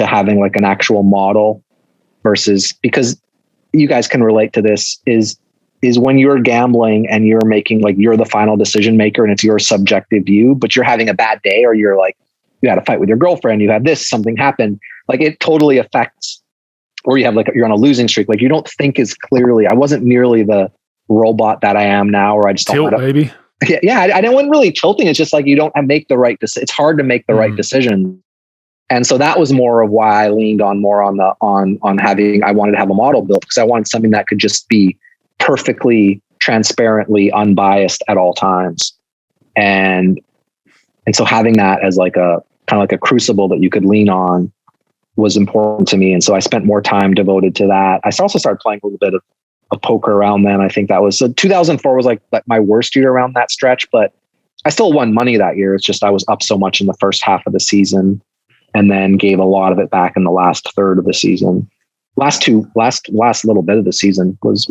having like an actual model versus, because you guys can relate to this, is when you're gambling and you're making like, you're the final decision maker and it's your subjective view, but you're having a bad day, or you're like, you had a fight with your girlfriend, you have something happened, like it totally affects, or you have like, you're on a losing streak. Like you don't think as clearly. I wasn't nearly the robot that I am now, or I just tilt, baby. Yeah. I wasn't really tilting. It's just like, you don't make the right decision. It's hard to make the right decision. And so that was more of why I leaned on having, I wanted to have a model built, because I wanted something that could just be perfectly, transparently unbiased at all times. And so having that as like a kind of like a crucible that you could lean on was important to me. And so I spent more time devoted to that. I also started playing a little bit of poker around then. I think that was, so 2004 was like my worst year around that stretch, but I still won money that year. It's just, I was up so much in the first half of the season, and then gave a lot of it back in the last third of the season. Last little bit of the season was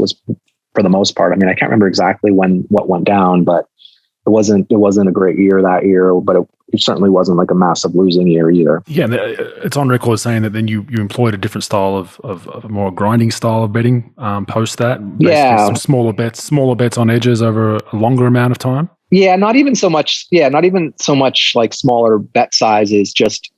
for the most part. I mean, I can't remember exactly what went down, but it wasn't a great year that year, but it certainly wasn't like a massive losing year either. Yeah, it's on record saying that then you employed a different style of a more grinding style of betting post that. Yeah, some smaller bets on edges over a longer amount of time. Yeah, not even so much like smaller bet sizes, just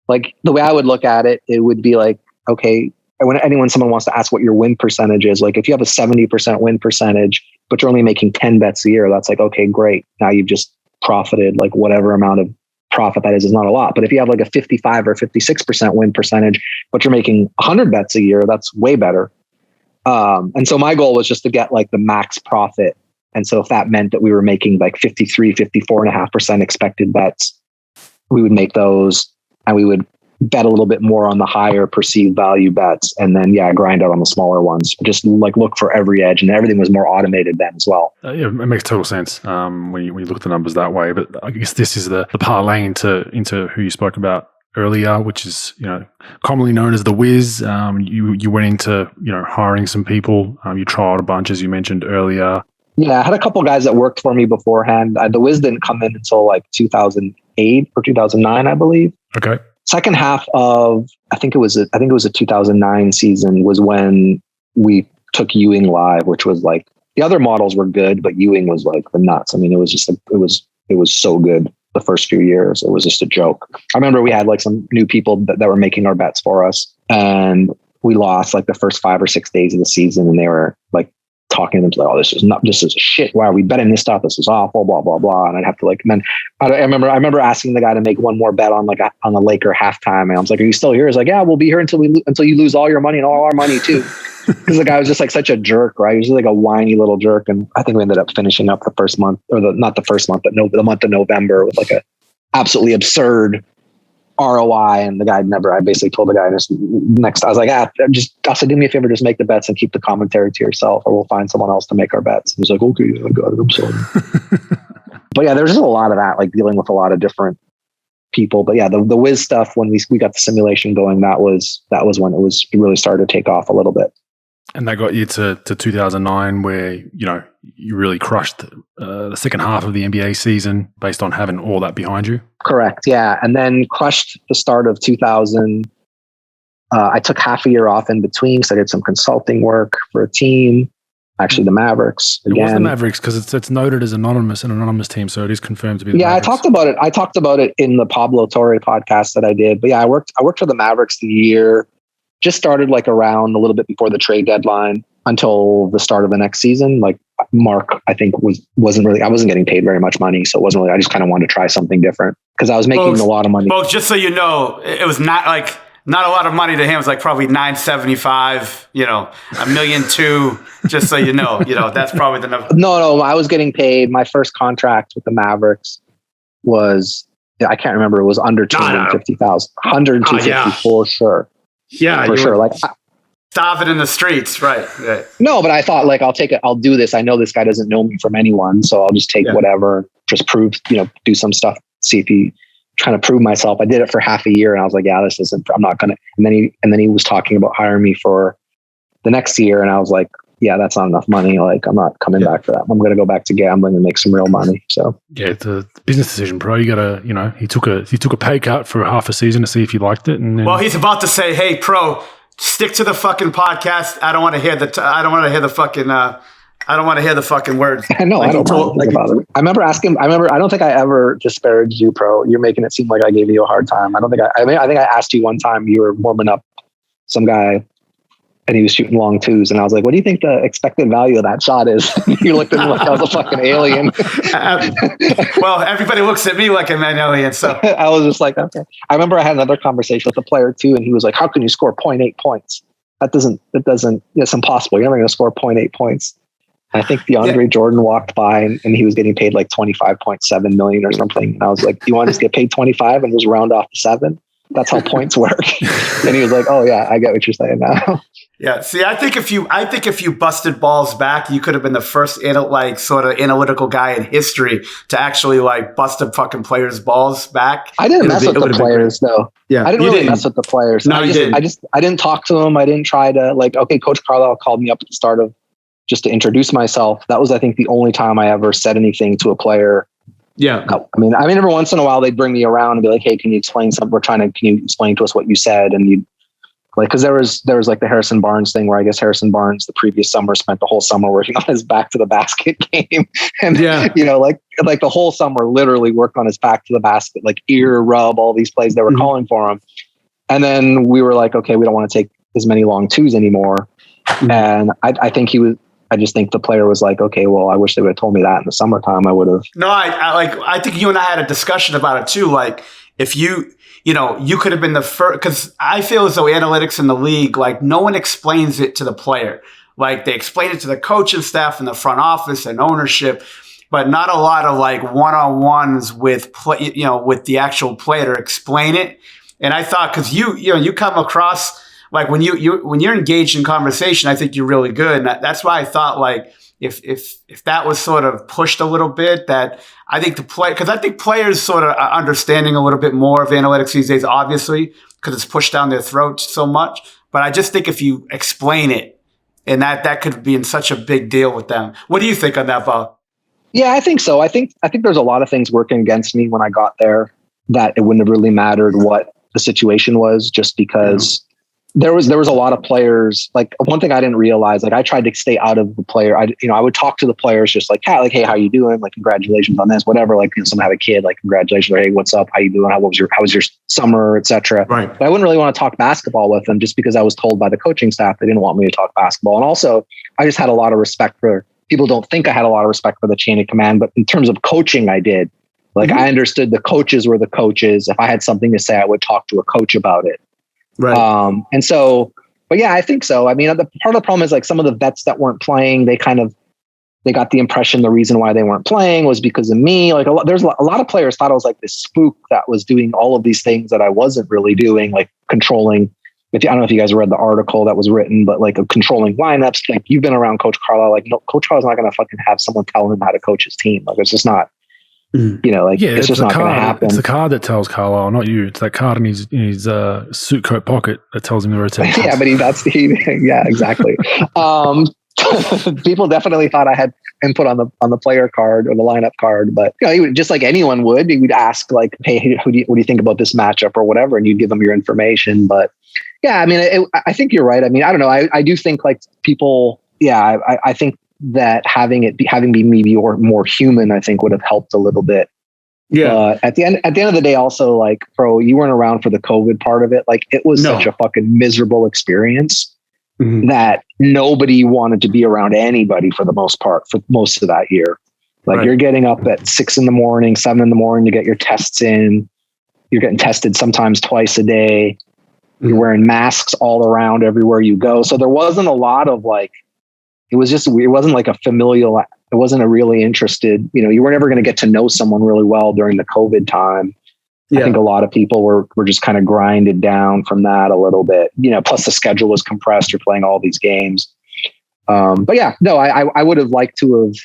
like the way I would look at it, it would be like, okay, when someone wants to ask what your win percentage is, like if you have a 70% win percentage, but you're only making 10 bets a year, that's like, okay, great. Now you've just profited, like whatever amount of profit that is not a lot. But if you have like a 55 or 56% win percentage, but you're making 100 bets a year, that's way better. And so my goal was just to get like the max profit. And so if that meant that we were making like 53, 54.5% expected bets, we would make those. And we would bet a little bit more on the higher perceived value bets, and then grind out on the smaller ones. Just like look for every edge, and everything was more automated then as well. Yeah, it makes total sense when you look at the numbers that way. But I guess this is the parlay into who you spoke about earlier, which is commonly known as the Wiz. You went into hiring some people. You trialed a bunch, as you mentioned earlier. Yeah, I had a couple guys that worked for me beforehand. The Wiz didn't come in until like 2008 or 2009, I believe. Okay. Second half of I think it was a 2009 season was when we took Ewing live, which was like the other models were good, but Ewing was like the nuts. I mean, it was just it was so good the first few years. It was just a joke. I remember we had like some new people that were making our bets for us, and we lost like the first 5 or 6 days of the season, and they were like talking to them like, "Oh, this is shit. Why are we betting this stuff? This is awful, blah, blah, blah." And I'd have to like, and then I remember asking the guy to make one more bet on on the Laker halftime. And I was like, "Are you still here?" He's like, "Yeah, we'll be here until you lose all your money and all our money too." Because the guy was just like such a jerk, right? He was just like a whiny little jerk. And I think we ended up finishing up the first month, or not the first month, but the month of November with like a absolutely absurd ROI. And the guy I basically told the guy next, I was like, I said, do me a favor, just make the bets and keep the commentary to yourself, or we'll find someone else to make our bets. And he was like, okay, I got it, I'm sorry. But yeah, there's just a lot of that, like dealing with a lot of different people. But yeah, the Wiz stuff, when we got the simulation going, that was when it really started to take off a little bit. And that got you to 2009, where you really crushed the second half of the NBA season based on having all that behind you. Correct, yeah, and then crushed the start of 2000. I took half a year off in between because I did some consulting work for a team. Actually, the Mavericks again. It was the Mavericks because it's noted as an anonymous team, so it is confirmed to be the Mavericks. I talked about it in the Pablo Torre podcast that I did. But yeah, I worked for the Mavericks the year. Just started like around a little bit before the trade deadline until the start of the next season. Like Mark, I think I wasn't getting paid very much money. So it wasn't really, I just kind of wanted to try something different because I was making a lot of money. Well, just so you know, it was not a lot of money to him. It was like probably $975, $1.2 million, just so you know, that's probably the number. No, I was getting paid. My first contract with the Mavericks was, I can't remember. It was under 250,000, 150 for sure. Yeah, for sure. Like starving in the streets, right? No, but I thought like I'll do this. I know this guy doesn't know me from anyone, so I'll just take whatever, just prove, do some stuff, see if he trying to prove myself. I did it for half a year, and I was like, yeah, this isn't. I'm not gonna. And then he was talking about hiring me for the next year, and I was like, yeah, that's not enough money. Like I'm not coming back for that. I'm going to go back to gambling and make some real money. So yeah, it's a business decision, bro. You gotta, he took a pay cut for half a season to see if you liked it. And then, well, he's about to say, hey, pro, stick to the fucking podcast. I don't want to hear the fucking words. I know. I don't about it. I remember asking. I don't think I ever disparaged you, pro. You're making it seem like I gave you a hard time. I think I asked you one time. You were warming up some guy, and he was shooting long twos, and I was like, "What do you think the expected value of that shot is?" You looked at me like I was a fucking alien. Well, everybody looks at me like I'm an alien, so I was just like, okay. I remember I had another conversation with a player too, and he was like, "How can you score 0.8 points? That doesn't. It's impossible. You're never going to score 0.8 points." I think DeAndre Jordan walked by and he was getting paid like $25.7 million or something. And I was like, "Do you want to just get paid 25 and just round off to 7? That's how points work." And he was like, "Oh yeah, I get what you're saying now." Yeah. See, I think if you busted balls back, you could have been the first sort of analytical guy in history to actually like bust a fucking player's balls back. I didn't mess with the players though. Yeah. I didn't really mess with the players. No, you didn't. I didn't talk to them. I didn't try to okay, Coach Carlisle called me up at the start of just to introduce myself. That was, I think, the only time I ever said anything to a player. Yeah. No, I mean, every once in a while they'd bring me around and be like, "Hey, can you explain something? Can you explain to us what you said?" And you'd like, cause there was like the Harrison Barnes thing where I guess Harrison Barnes the previous summer spent the whole summer working on his back to the basket game. And, like the whole summer literally worked on his back to the basket, like ear rub, all these plays they were calling for him. And then we were like, okay, we don't want to take as many long twos anymore. And I just think the player was like, okay, well, I wish they would have told me that in the summertime. I would have. No, I think you and I had a discussion about it too. Like if you could have been the first, because I feel as though analytics in the league, like no one explains it to the player. Like they explain it to the coaching staff and the front office and ownership, but not a lot of like one-on-ones with with the actual player to explain it. And I thought, because you come across like when you're engaged in conversation, I think you're really good. And that's why I thought like if that was sort of pushed a little bit, that I think because I think players sort of are understanding a little bit more of analytics these days, obviously, because it's pushed down their throats so much. But I just think if you explain it, and that could be in such a big deal with them. What do you think on that, Bob? Yeah, I think so. I think there's a lot of things working against me when I got there, that it wouldn't have really mattered what the situation was, just because there was a lot of players. Like, one thing I didn't realize, like, I tried to stay out of the player. I would talk to the players just like, hey, how you doing? Like, congratulations on this, whatever. Like, someone had a kid, like, congratulations. Or, hey, what's up? How you doing? How was your summer, etc. Right. But I wouldn't really want to talk basketball with them, just because I was told by the coaching staff they didn't want me to talk basketball. And also, I just had a lot of respect for. People don't think I had a lot of respect for the chain of command, but in terms of coaching, I did. Like, I understood the coaches were the coaches. If I had something to say, I would talk to a coach about it. Right. And so, but yeah, I think so. I mean, part of the problem is, like, some of the vets that weren't playing, they got the impression the reason why they weren't playing was because of me. Like, there's a lot of players thought I was like this spook that was doing all of these things that I wasn't really doing, like controlling. I don't know if you guys read the article that was written, but like controlling lineups. Like, you've been around Coach Carlisle. Like, no, Coach Carlisle's not going to fucking have someone tell him how to coach his team. Like, it's just not. It's just not going to happen. It's the card that tells Carlisle, not you. It's that card in his suit coat pocket that tells him the rotation. Yeah, but yeah, exactly. People definitely thought I had input on the player card or the lineup card, but he would, just like anyone would, he would ask like, hey, what do you think about this matchup or whatever, and you'd give them your information. But yeah, I mean, I think you're right. I mean, I don't know. I do think like people. Yeah, I think that having me maybe more human, I think would have helped a little bit. Yeah. But at the end of the day, also, like, bro, you weren't around for the COVID part of it. Like, it was such a fucking miserable experience that nobody wanted to be around anybody for the most part for most of that year. Like, you're getting up at 6 a.m, 7 a.m. to get your tests in. You're getting tested sometimes twice a day. You're wearing masks all around everywhere you go. So there wasn't a lot of like, it was just weird. It wasn't like a familial, it wasn't a really interested, you were never going to get to know someone really well during the COVID time. Yeah. I think a lot of people were just kind of grinded down from that a little bit, plus the schedule was compressed. You're playing all these games. But yeah, no, I would have liked to have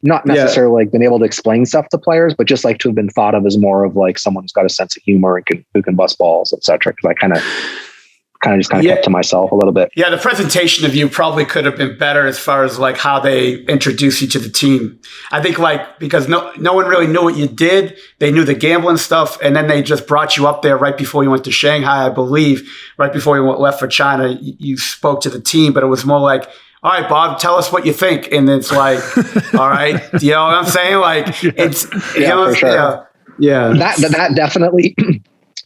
not necessarily like been able to explain stuff to players, but just like to have been thought of as more of like someone who's got a sense of humor and who can bust balls, etc. Because I kind of kept to myself a little bit. Yeah, the presentation of you probably could have been better as far as like how they introduce you to the team. I think like because no one really knew what you did. They knew the gambling stuff, and then they just brought you up there right before you went to Shanghai, I leve, right before you left for China. You spoke to the team, but it was more like, all right, Bob, tell us what you think. And it's like, all right, you know what I'm saying? Like, it's, for sure. Yeah. That definitely,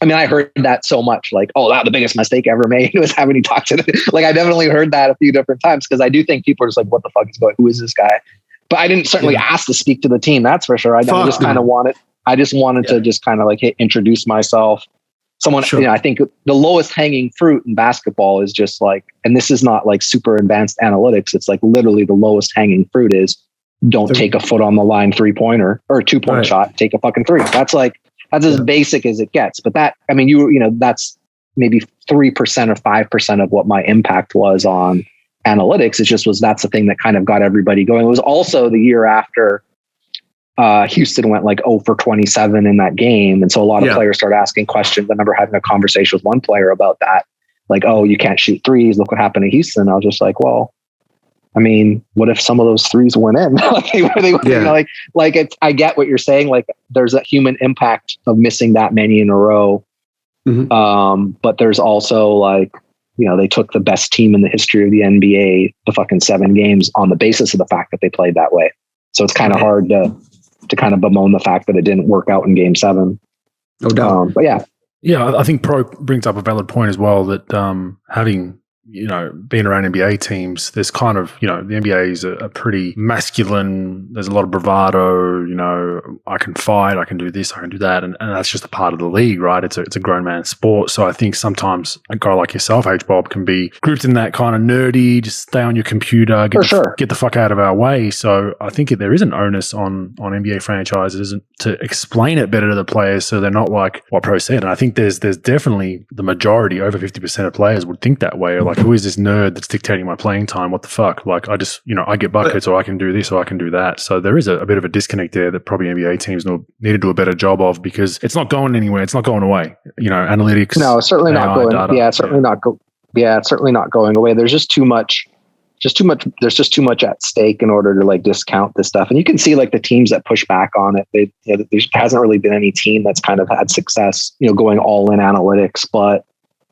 I mean, I heard that so much, like, oh, wow, the biggest mistake ever made was having you talk to them. Like, I definitely heard that a few different times, because I do think people are just like, what the fuck is going on? Who is this guy? But I didn't certainly ask to speak to the team. That's for sure. I just kind of wanted to just kind of like introduce myself. Someone, I think the lowest hanging fruit in basketball is just like, and this is not like super advanced analytics. It's like literally the lowest hanging fruit is don't take a foot on the line 3-pointer or 2-point shot, take a fucking 3. That's as basic as it gets. But that, I mean, that's maybe 3% or 5% of what my impact was on analytics. That's the thing that kind of got everybody going. It was also the year after Houston went like 0 for 27 in that game. And so a lot of players started asking questions. I remember having a conversation with one player about that. Like, oh, you can't shoot threes. Look what happened to Houston. I was just like, well, I mean, what if some of those threes went in? I get what you're saying. Like, there's a human impact of missing that many in a row. But there's also like, they took the best team in the history of the NBA to fucking 7 games on the basis of the fact that they played that way. So it's kind of hard to kind of bemoan the fact that it didn't work out in game 7. No doubt. But yeah. Yeah, I think Pro brings up a valid point as well, that having being around NBA teams, there's kind of, the NBA is a pretty masculine, there's a lot of bravado, I can fight, I can do this, I can do that. And that's just a part of the league, right? It's a grown man sport. So I think sometimes a guy like yourself, H-Bob, can be grouped in that kind of nerdy, just stay on your computer, get the fuck out of our way. So I think there is an onus on NBA franchises to explain it better to the players so they're not like what Pro said. And I think there's definitely the majority, over 50% of players would think that way. Or like, who is this nerd that's dictating my playing time? What the fuck? Like, I just, I get buckets, or I can do this, or I can do that. So there is a bit of a disconnect there that probably NBA teams need to do a better job of, because it's not going anywhere. It's not going away. Analytics. No, it's certainly not going. Data, it's certainly not going away. There's just too much. There's just too much at stake in order to like discount this stuff. And you can see like the teams that push back on it. There hasn't really been any team that's kind of had success, going all in analytics. But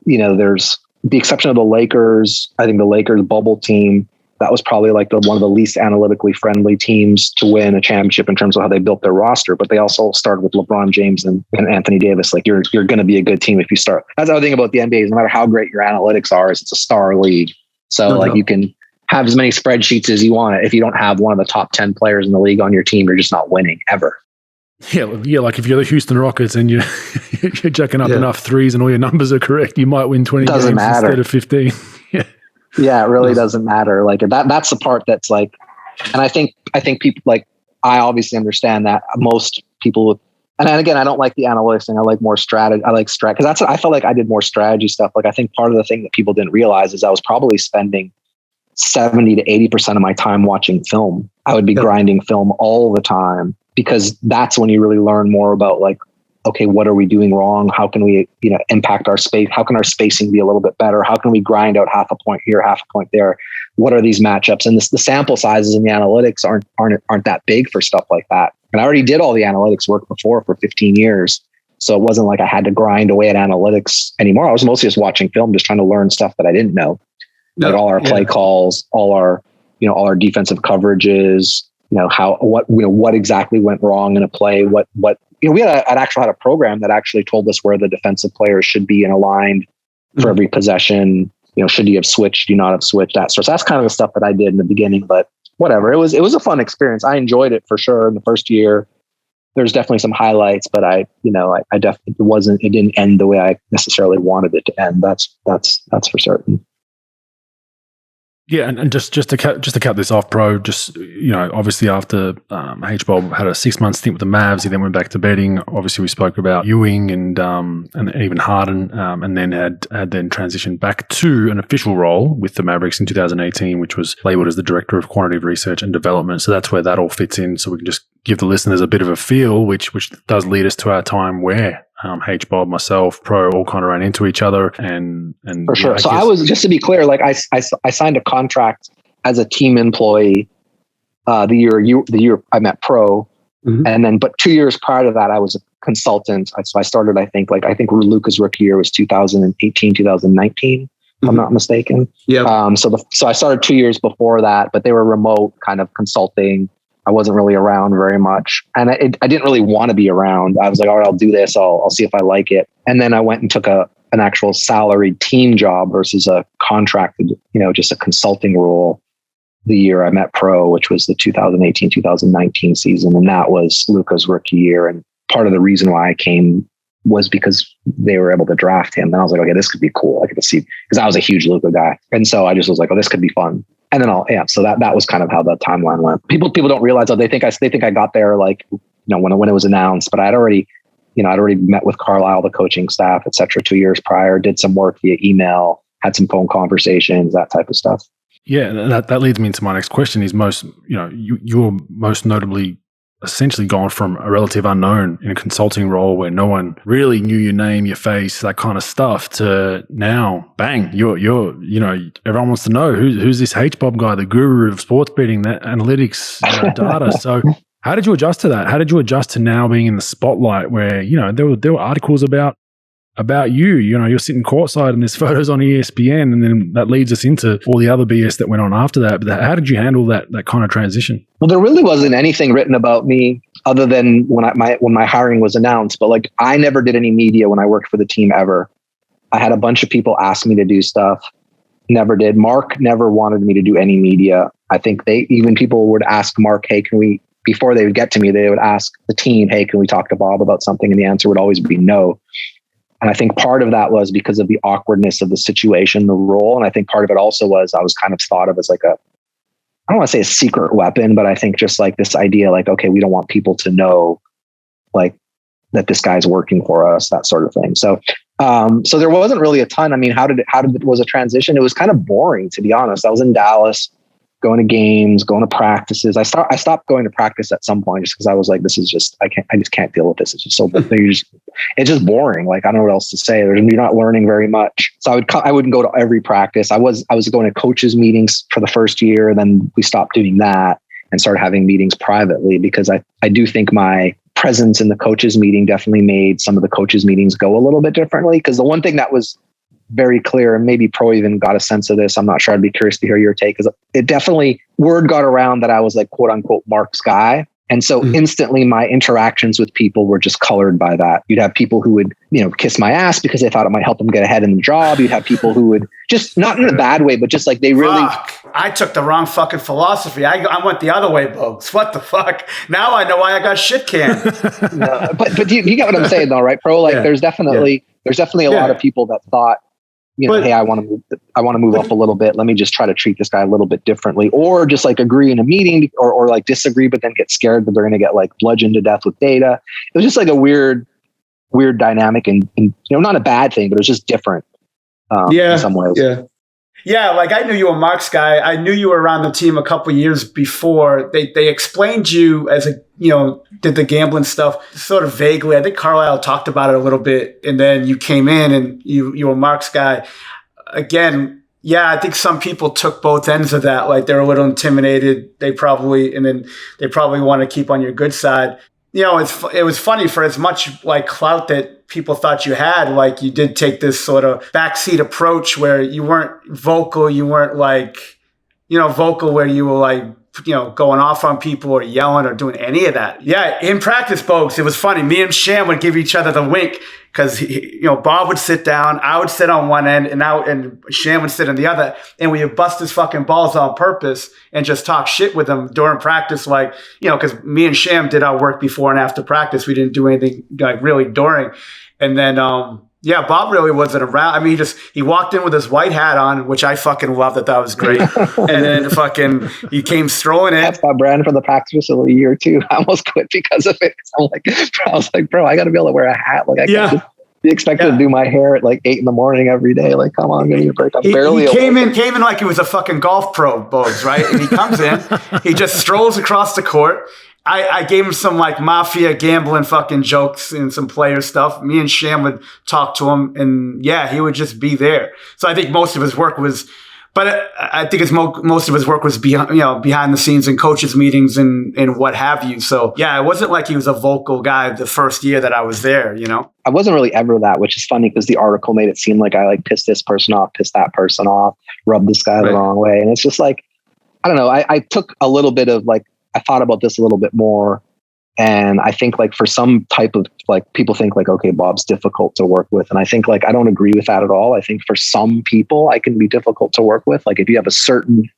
there's the exception of the Lakers. I think the Lakers bubble team, that was probably like one of the least analytically friendly teams to win a championship in terms of how they built their roster. But they also started with LeBron James and Anthony Davis. Like you're going to be a good team if you start. That's the other thing about the NBA is no matter how great your analytics are, it's a star league. So you can have as many spreadsheets as you want. If you don't have one of the top 10 players in the league on your team, you're just not winning ever. Yeah. Like if you're the Houston Rockets and you're jacking up enough threes and all your numbers are correct, you might win 20 games instead of 15. Yeah, it really doesn't matter. Like that's the part that's like, and I think people like, I obviously understand that most people, and again, I don't like the analytics thing. I like more strategy. I like strat, because I felt like I did more strategy stuff. Like I think part of the thing that people didn't realize is I was probably spending 70 to 80% of my time watching film. I would be grinding film all the time, because that's when you really learn more about like, okay, what are we doing wrong? How can we, impact our space? How can our spacing be a little bit better? How can we grind out half a point here, half a point there? What are these matchups? And the sample sizes and the analytics aren't that big for stuff like that. And I already did all the analytics work before for 15 years. So it wasn't like I had to grind away at analytics anymore. I was mostly just watching film, just trying to learn stuff that I didn't know. Like all our play calls, all our defensive coverages, what exactly went wrong in a play, we had a program that actually told us where the defensive players should be in a line for every possession. Should you have switched? Do you not have switched? That sort. So that's kind of the stuff that I did in the beginning. But whatever, it was a fun experience. I enjoyed it for sure in the first year. There's definitely some highlights, but I definitely it didn't end the way I necessarily wanted it to end. That's for certain. Yeah, and just to cut this off, Pro, obviously after H-Bob had a 6-month stint with the Mavs, he then went back to betting. Obviously, we spoke about Ewing and even Harden, and then had then transitioned back to an official role with the Mavericks in 2018, which was labeled as the Director of Quantitative Research and Development. So that's where that all fits in. So we can just give the listeners a bit of a feel, which does lead us to our time where H-Bob, myself, Pro all kind of ran into each other, and for sure. I was, just to be clear, like I signed a contract as a team employee the year I met Pro, and then but 2 years prior to that I was a consultant. So I started I think Luka's rookie year was 2018, 2019. If I'm not mistaken. Yeah. So I started 2 years before that, but they were remote kind of consulting. I wasn't really around very much, and I didn't really want to be around. I was like, all right, I'll do this. I'll see if I like it. And then I went and took an actual salaried team job versus a contracted, just a consulting role the year I met Pro, which was the 2018-2019 season. And that was Luka's rookie year. And part of the reason why I came was because they were able to draft him. And I was like, okay, this could be cool. I could see, because I was a huge Luka guy. And so I just was like, oh, this could be fun. And then so that was kind of how the timeline went. People don't realize that they think I got there like, when it was announced, but I'd already met with Carlisle, the coaching staff, et cetera, 2 years prior, did some work via email, had some phone conversations, that type of stuff. Yeah. And that leads me into my next question is you're most notably essentially gone from a relative unknown in a consulting role where no one really knew your name, your face, that kind of stuff, to now, bang, you're everyone wants to know who's this H-Bob guy, the guru of sports betting, that analytics data. So how did you adjust to that? How did you adjust to now being in the spotlight where, there were articles about you, you're sitting courtside and there's photos on ESPN, and then that leads us into all the other BS that went on after that. But how did you handle that kind of transition? Well, there really wasn't anything written about me other than when my hiring was announced. But like, I never did any media when I worked for the team ever. I had a bunch of people ask me to do stuff. never did. Mark never wanted me to do any media. I think people would ask Mark, hey, before they would get to me, they would ask the team, hey, can we talk to Bob about something? And the answer would always be no. And I think part of that was because of the awkwardness of the situation, the role. And I think part of it also was I was kind of thought of as like I don't want to say a secret weapon, but I think just like this idea, like, okay, we don't want people to know like that this guy's working for us, that sort of thing. So there wasn't really a ton. I mean, was a transition? It was kind of boring, to be honest. I was in Dallas, going to games, going to practices. I stopped going to practice at some point just because I was like, this is just, I just can't deal with this. It's just so, it's just boring. Like, I don't know what else to say. You're not learning very much. So I wouldn't go to every practice. I was going to coaches meetings for the first year. And then we stopped doing that and started having meetings privately, because I do think my presence in the coaches meeting definitely made some of the coaches meetings go a little bit differently. Because the one thing that was very clear, and maybe Pro even got a sense of this, I'm not sure, I'd be curious to hear your take, is it definitely, word got around that I was like, quote unquote, Mark's guy. And so instantly my interactions with people were just colored by that. You'd have people who would, kiss my ass because they thought it might help them get ahead in the job. You'd have people who would just, not in a bad way, but just like they really... Fuck. I took the wrong fucking philosophy. I went the other way, Bogues. What the fuck? Now I know why I got shit canned. No, but you get what I'm saying though, right, Pro? Like there's definitely a lot of people that thought, hey, I want to move up a little bit. Let me just try to treat this guy a little bit differently, or just like agree in a meeting, or like disagree, but then get scared that they're going to get like bludgeoned to death with data. It was just like a weird dynamic, and not a bad thing, but it was just different. In some ways. Yeah, like I knew you were Mark's guy. I knew you were around the team a couple of years before. They explained you as did the gambling stuff sort of vaguely. I think Carlisle talked about it a little bit, and then you came in and you were Mark's guy. Again, yeah, I think some people took both ends of that. Like they're a little intimidated. They probably want to keep on your good side. It was funny, for as much like clout that people thought you had, like you did take this sort of backseat approach where you weren't vocal. You weren't like, vocal where you were like, going off on people or yelling or doing any of that. Yeah. In practice, Bogues, it was funny. Me and Sham would give each other the wink because, Bob would sit down, I would sit on one end and Sham would sit on the other, and we would bust his fucking balls on purpose and just talk shit with him during practice. Like, because me and Sham did our work before and after practice. We didn't do anything like really during. And then, Bob really wasn't around. I mean, he walked in with his white hat on, which I fucking loved. That was great. And then he came strolling in. That's my brand for the practice facility year too. I almost quit because of it. I was like, bro, I got to be able to wear a hat. Like I can't just be expected to do my hair at like 8 a.m. every day. Like, come on, give me a break. I'm barely. He came in like he was a fucking golf pro, Bogues, right? And he comes in, he just strolls across the court. I gave him some like mafia gambling fucking jokes and some player stuff. Me and Sham would talk to him, and he would just be there. So I think most of his work was, but I think most of his work was behind the scenes in coaches meetings and what have you. So it wasn't like he was a vocal guy the first year that I was there. I wasn't really ever that, which is funny because the article made it seem like I like pissed this person off, pissed that person off, rubbed this guy the wrong way, and it's just like, I don't know. I took a little bit of like, I thought about this a little bit more. And I think like for some type of like, people think like, okay, Bob's difficult to work with. And I think like, I don't agree with that at all. I think for some people I can be difficult to work with. Like if you have a certain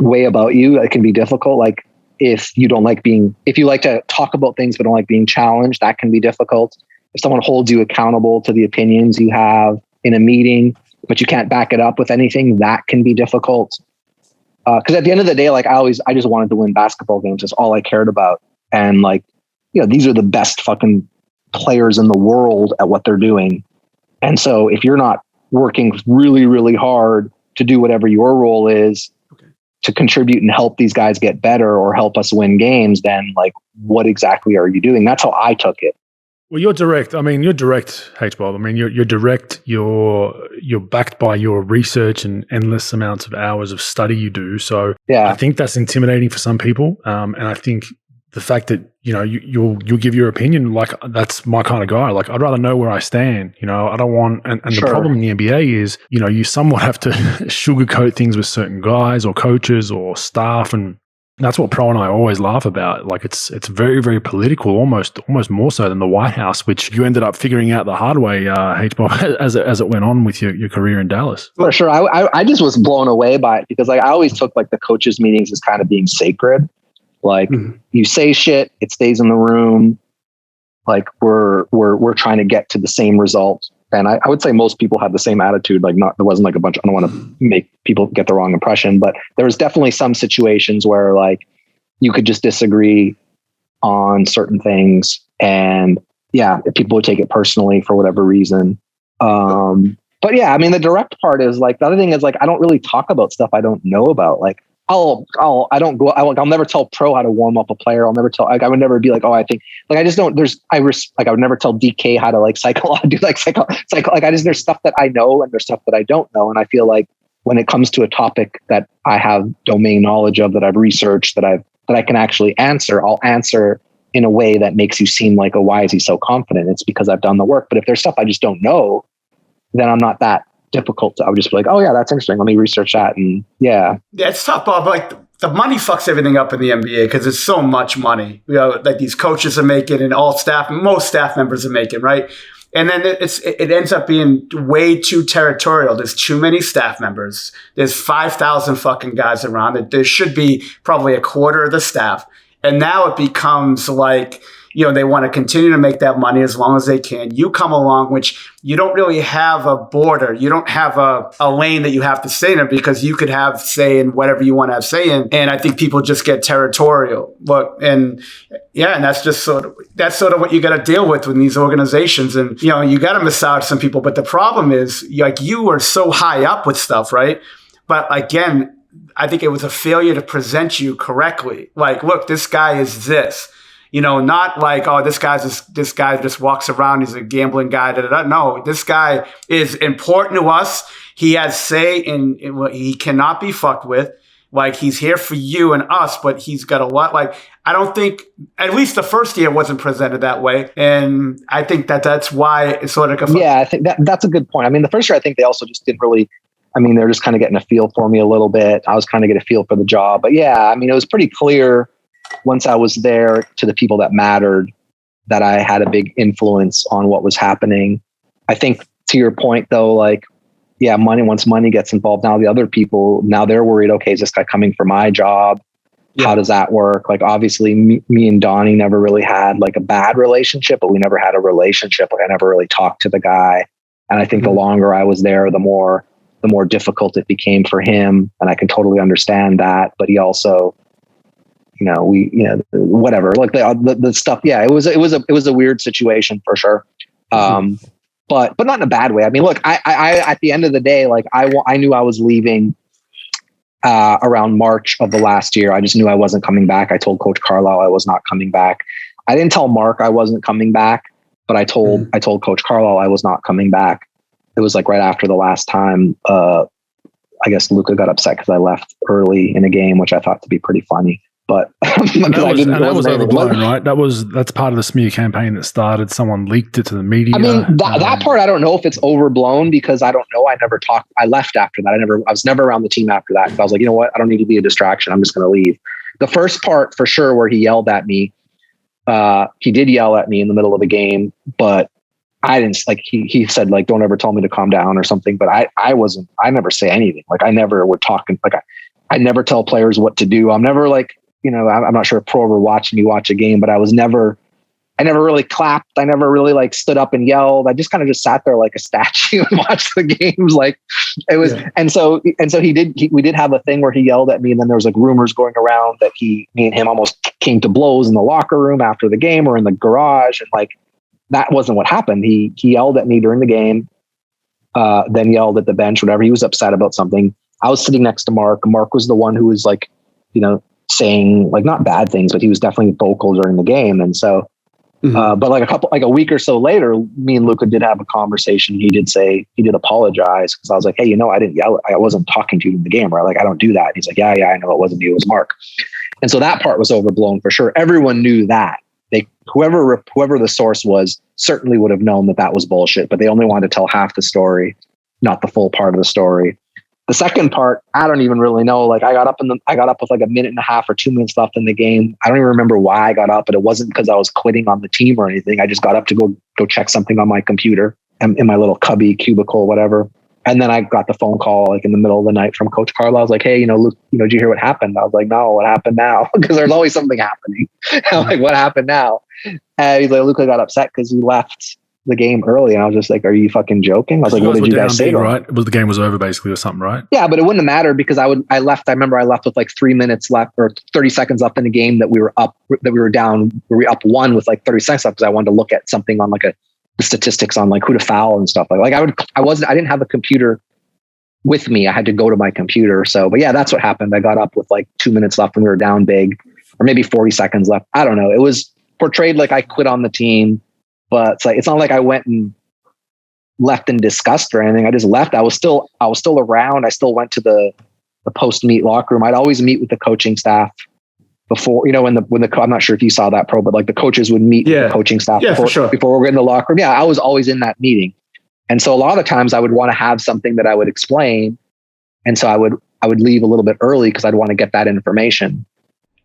way about you, it can be difficult. Like if you like to talk about things, but don't like being challenged, that can be difficult. If someone holds you accountable to the opinions you have in a meeting, but you can't back it up with anything, that can be difficult. Because at the end of the day, like I just wanted to win basketball games. That's all I cared about. And like, these are the best fucking players in the world at what they're doing. And so if you're not working really, really hard to do whatever your role is to contribute and help these guys get better or help us win games, then like, what exactly are you doing? That's how I took it. Well, you're direct. I mean, you're direct, H-Bob. I mean, you're direct. You're backed by your research and endless amounts of hours of study you do. So I think that's intimidating for some people. And I think the fact that, you'll give your opinion, like that's my kind of guy. Like I'd rather know where I stand. I don't want, and the problem in the NBA is, you somewhat have to sugarcoat things with certain guys or coaches or staff. And That's what Pro and I always laugh about. Like it's very, very political, almost more so than the White House, which you ended up figuring out the hard way, H-Bob, as it went on with your career in Dallas. For sure. I just was blown away by it because like I always took like the coaches meetings as kind of being sacred. Like you say shit, it stays in the room. Like we're trying to get to the same result. And I would say most people had the same attitude. Like there wasn't like a bunch, I don't want to make people get the wrong impression, but there was definitely some situations where like you could just disagree on certain things. And yeah, people would take it personally for whatever reason. But yeah, I mean, the direct part is like, the other thing is like, I don't really talk about stuff I don't know about. Like I'll never tell Pro how to warm up a player. I'll never tell, like, I would never be like, oh, I think like, I just don't, I would never tell DK how to like there's stuff that I know and there's stuff that I don't know. And I feel like when it comes to a topic that I have domain knowledge of, that I've researched, that I can actually answer, I'll answer in a way that makes you seem like, oh, why is he so confident? It's because I've done the work. But if there's stuff I just don't know, then I'm not that difficult. I would just be like, oh yeah, that's interesting. Let me research that. And yeah, it's tough, Bob. Like the money fucks everything up in the NBA because it's so much money. You know, like these coaches are making, and most staff members are making, right? And then it ends up being way too territorial. There's too many staff members. There's 5,000 fucking guys around. There should be probably a quarter of the staff. And now it becomes like, you know, they want to continue to make that money as long as they can. You come along, which you don't really have a border. You don't have a lane that you have to stay in because you could have say in whatever you want to have say in. And I think people just get territorial. Look, and yeah, and that's sort of what you got to deal with in these organizations. And, you know, you got to massage some people. But the problem is, like, you are so high up with stuff, right? But again, I think it was a failure to present you correctly. Like, look, this guy is this. You know, not like, oh, this guy just walks around. He's a gambling guy. No, this guy is important to us. He has say in what he cannot be fucked with. Like, he's here for you and us, but he's got a lot. Like, I don't think, at least the first year wasn't presented that way. And I think that's why it's sort of. Yeah, I think that's a good point. I mean, the first year, I think they also just didn't really, I mean, they're just kind of getting a feel for me a little bit. I was kind of getting a feel for the job. But yeah, I mean, it was pretty clear once I was there to the people that mattered that I had a big influence on what was happening. I think to your point though, like, yeah, once money gets involved, now the other people, now they're worried, okay, is this guy coming for my job? Yeah. How does that work? Like, obviously me and Donnie never really had like a bad relationship, but we never had a relationship. Like, I never really talked to the guy. And I think the longer I was there, the more difficult it became for him. And I can totally understand that. But he also, whatever, like the stuff. Yeah, it was a weird situation for sure. But not in a bad way. I mean, look, I at the end of the day, like I knew I was leaving around March of the last year. I just knew I wasn't coming back. I told Coach Carlisle I was not coming back. I didn't tell Mark I wasn't coming back, but I told Coach Carlisle I was not coming back. It was like right after the last time. I guess Luka got upset because I left early in a game, which I thought to be pretty funny. But that was overblown, right? That's part of the smear campaign that started. Someone leaked it to the media. I mean, that part, I don't know if it's overblown because I don't know. I never talked. I left after that. I was never around the team after that. I was like, you know what? I don't need to be a distraction. I'm just going to leave. The first part for sure, where he yelled at me, he did yell at me in the middle of the game, but I didn't like. He said like, "Don't ever tell me to calm down" or something. But I wasn't. I never say anything. Like, I never would talk. Like, I never tell players what to do. I'm never like. I'm not sure if Pro ever watched me watch a game, but I never really clapped. I never really like stood up and yelled. I just kind of just sat there like a statue and watched the games. Like it was, yeah. And so we did have a thing where he yelled at me, and then there was like rumors going around that me and him almost came to blows in the locker room after the game or in the garage. And like, that wasn't what happened. He yelled at me during the game, then yelled at the bench, whatever. He was upset about something. I was sitting next to Mark. Mark was the one who was like, saying like not bad things, but he was definitely vocal during the game. And so, but like a week or so later, me and Luka did have a conversation. He did apologize because I was like, hey, I didn't yell. I wasn't talking to you in the game, right? Like, I don't do that. And he's like, yeah, I know it wasn't you, it was Mark. And so that part was overblown for sure. Everyone knew that. Whoever the source was certainly would have known that was bullshit, but they only wanted to tell half the story, not the full part of the story. The second part, I don't even really know. Like I got up with like a minute and a half or 2 minutes left in the game. I don't even remember why I got up, but it wasn't because I was quitting on the team or anything. I just got up to go check something on my computer in my little cubby cubicle, whatever. And then I got the phone call like in the middle of the night from Coach Carlisle. I was like, hey, Luke, did you hear what happened? I was like, no, what happened now? Because there's always something happening. I'm like, what happened now? And he's like, Luke, I got upset because you left the game early. And I was just like, are you fucking joking? I was like, what did you guys say? Right? It was the game was over basically or something, right? Yeah, but it wouldn't have mattered because I remember I left with like 3 minutes left or 30 seconds left in the game that we were up one with like 30 seconds left because I wanted to look at something on like the statistics on like who to foul and stuff I didn't have a computer with me. I had to go to my computer. So, but yeah, that's what happened. I got up with like 2 minutes left and we were down big, or maybe 40 seconds left. I don't know. It was portrayed like I quit on the team. But it's not like I went and left in disgust or anything. I just left. I was still around. I still went to the post-meet locker room. I'd always meet with the coaching staff before, I'm not sure if you saw that, Pro, but like the coaches would meet with the coaching staff before we're in the locker room. Yeah, I was always in that meeting. And so a lot of the times I would want to have something that I would explain. And so I would leave a little bit early because I'd want to get that information.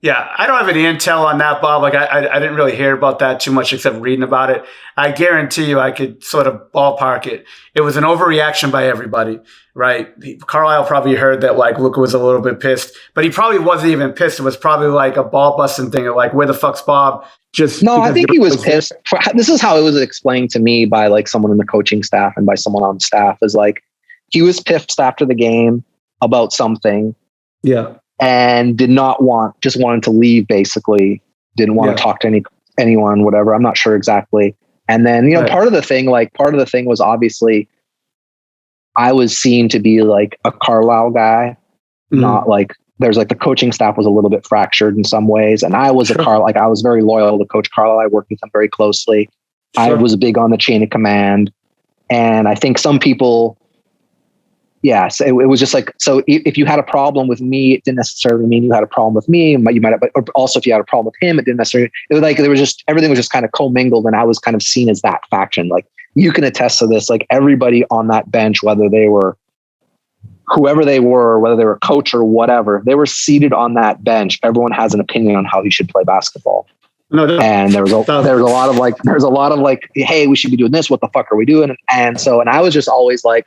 Yeah, I don't have any intel on that, Bob. Like I didn't really hear about that too much except reading about it. I guarantee you I could sort of ballpark it. It was an overreaction by everybody, right? Carlisle probably heard that like Luka was a little bit pissed, but he probably wasn't even pissed. It was probably like a ball busting thing of like, where the fuck's Bob? I think he was pissed. This is how it was explained to me by like someone in the coaching staff and by someone on staff is like, he was pissed after the game about something. Yeah. And just wanted to leave, basically. Didn't want to talk to anyone, whatever. I'm not sure exactly. And then, part of the thing was obviously I was seen to be like a Carlisle guy, not like there's like the coaching staff was a little bit fractured in some ways. And I was I was very loyal to Coach Carlisle. I worked with him very closely. Sure. I was big on the chain of command. And I think some people, so it was just like, so if you had a problem with me, it didn't necessarily mean you had a problem with me. You might have, or also if you had a problem with him, it didn't necessarily, it was like, everything was just kind of commingled and I was kind of seen as that faction. Like you can attest to this, like everybody on that bench, whether they were whoever they were, whether they were a coach or whatever, they were seated on that bench. Everyone has an opinion on how he should play basketball. And there was a lot of like, hey, we should be doing this. What the fuck are we doing? And I was just always like,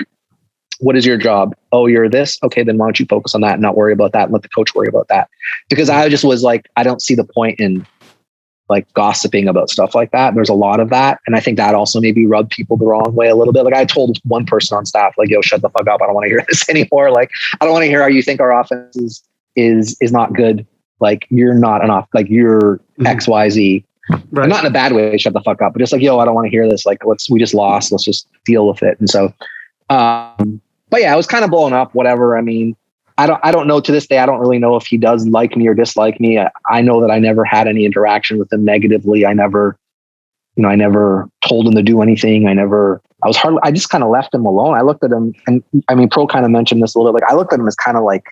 what is your job? Oh, you're this? Okay, then why don't you focus on that and not worry about that and let the coach worry about that? Because I just was like, I don't see the point in like gossiping about stuff like that. There's a lot of that. And I think that also maybe rubbed people the wrong way a little bit. Like I told one person on staff, like, yo, shut the fuck up. I don't want to hear this anymore. Like, I don't want to hear how you think our offense is not good. Like you're not enough. Like you're XYZ. Right. Not in a bad way, shut the fuck up, but just like, yo, I don't want to hear this. Like we just lost. Let's just deal with it. And so, but yeah, I was kind of blown up, whatever. I mean, I don't know to this day. I don't really know if he does like me or dislike me. I know that I never had any interaction with him negatively. I never told him to do anything. I just kind of left him alone. I looked at him and I mean, Pro kind of mentioned this a little bit. Like I looked at him as kind of like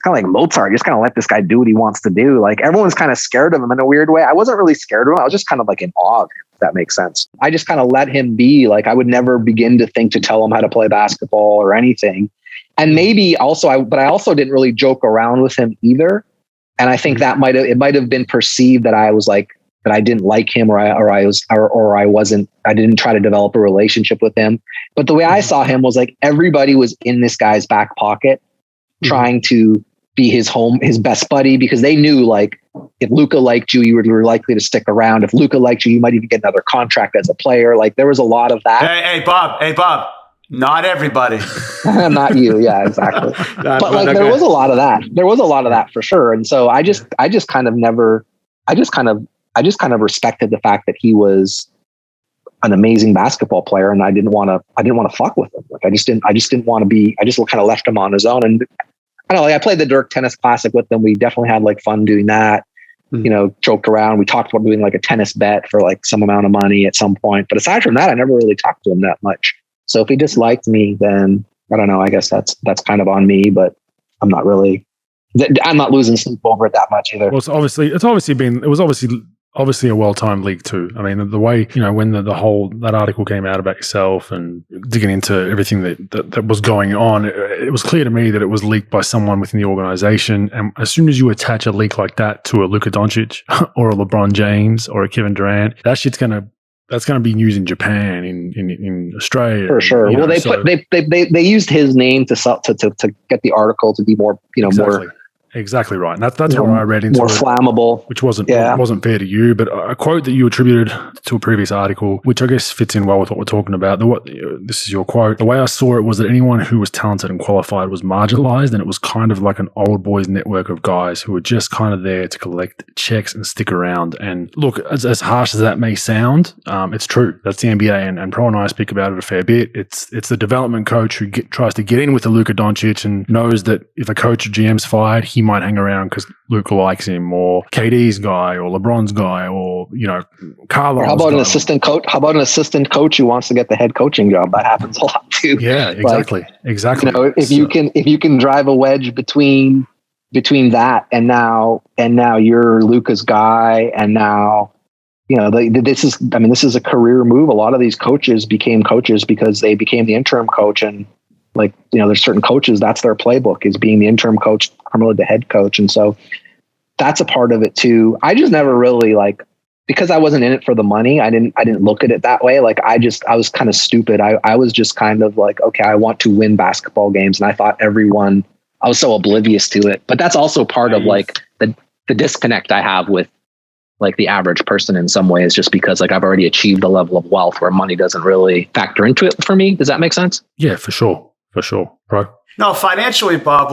Mozart, just kind of let this guy do what he wants to do. Like everyone's kind of scared of him in a weird way. I wasn't really scared of him. I was just kind of like in awe of him, if that makes sense. I just kind of let him be. Like I would never begin to think to tell him how to play basketball or anything. And maybe also, but I also didn't really joke around with him either. And I think that it might have been perceived that I was like, that I didn't like him I didn't try to develop a relationship with him. But the way I saw him was like everybody was in this guy's back pocket trying to be his best buddy, because they knew like if Luka liked you, you were likely to stick around. If Luka liked you, you might even get another contract as a player. Like there was a lot of that. Hey, Bob. Not everybody. Not you. Yeah, exactly. But like there was a lot of that. There was a lot of that for sure. And so I just kind of respected the fact that he was an amazing basketball player, and I didn't want to fuck with him. Like I just didn't want to be. I just kind of left him on his own. And I don't know. Like I played the Dirk Tennis Classic with them. We definitely had like fun doing that. Joked around. We talked about doing like a tennis bet for like some amount of money at some point. But aside from that, I never really talked to him that much. So if he disliked me, then I don't know. I guess that's kind of on me. But I'm not losing sleep over it that much either. Well, it was obviously obviously a well-timed leak too. I mean, the way, when the whole, that article came out about yourself and digging into everything that was going on, it was clear to me that it was leaked by someone within the organization. And as soon as you attach a leak like that to a Luka Doncic or a LeBron James or a Kevin Durant, that's going to be news in Japan, in Australia. For sure. Well, they used his name to get the article to be more, exactly. more. Exactly right. And that's what I read into more it, flammable, which wasn't fair to you. But a quote that you attributed to a previous article, which I guess fits in well with what we're talking about. This is your quote. The way I saw it was that anyone who was talented and qualified was marginalized, and it was kind of like an old boys network of guys who were just kind of there to collect checks and stick around. And look, as harsh as that may sound, it's true. That's the NBA, and Pro and I speak about it a fair bit. It's the development coach who tries to get in with the Luka Doncic and knows that if a coach or GM's fired, he might hang around because Luka likes him, or KD's guy, or LeBron's guy, or Carlos. Or how about guy. an assistant coach? How about an assistant coach who wants to get the head coaching job? That happens a lot too. Yeah, exactly, exactly. If you can drive a wedge between that and now you're Luka's guy, and now this is a career move. A lot of these coaches became coaches because they became the interim coach, and there's certain coaches, that's their playbook, is being the interim coach, primarily the head coach. And so that's a part of it too. I just never really because I wasn't in it for the money. I didn't look at it that way. I was kind of stupid. I was just kind of like, okay, I want to win basketball games. And I thought I was so oblivious to it, but that's also part of the disconnect I have with the average person in some ways, just because I've already achieved a level of wealth where money doesn't really factor into it for me. Does that make sense? Yeah, for sure. For sure, bro. No, financially, Bob,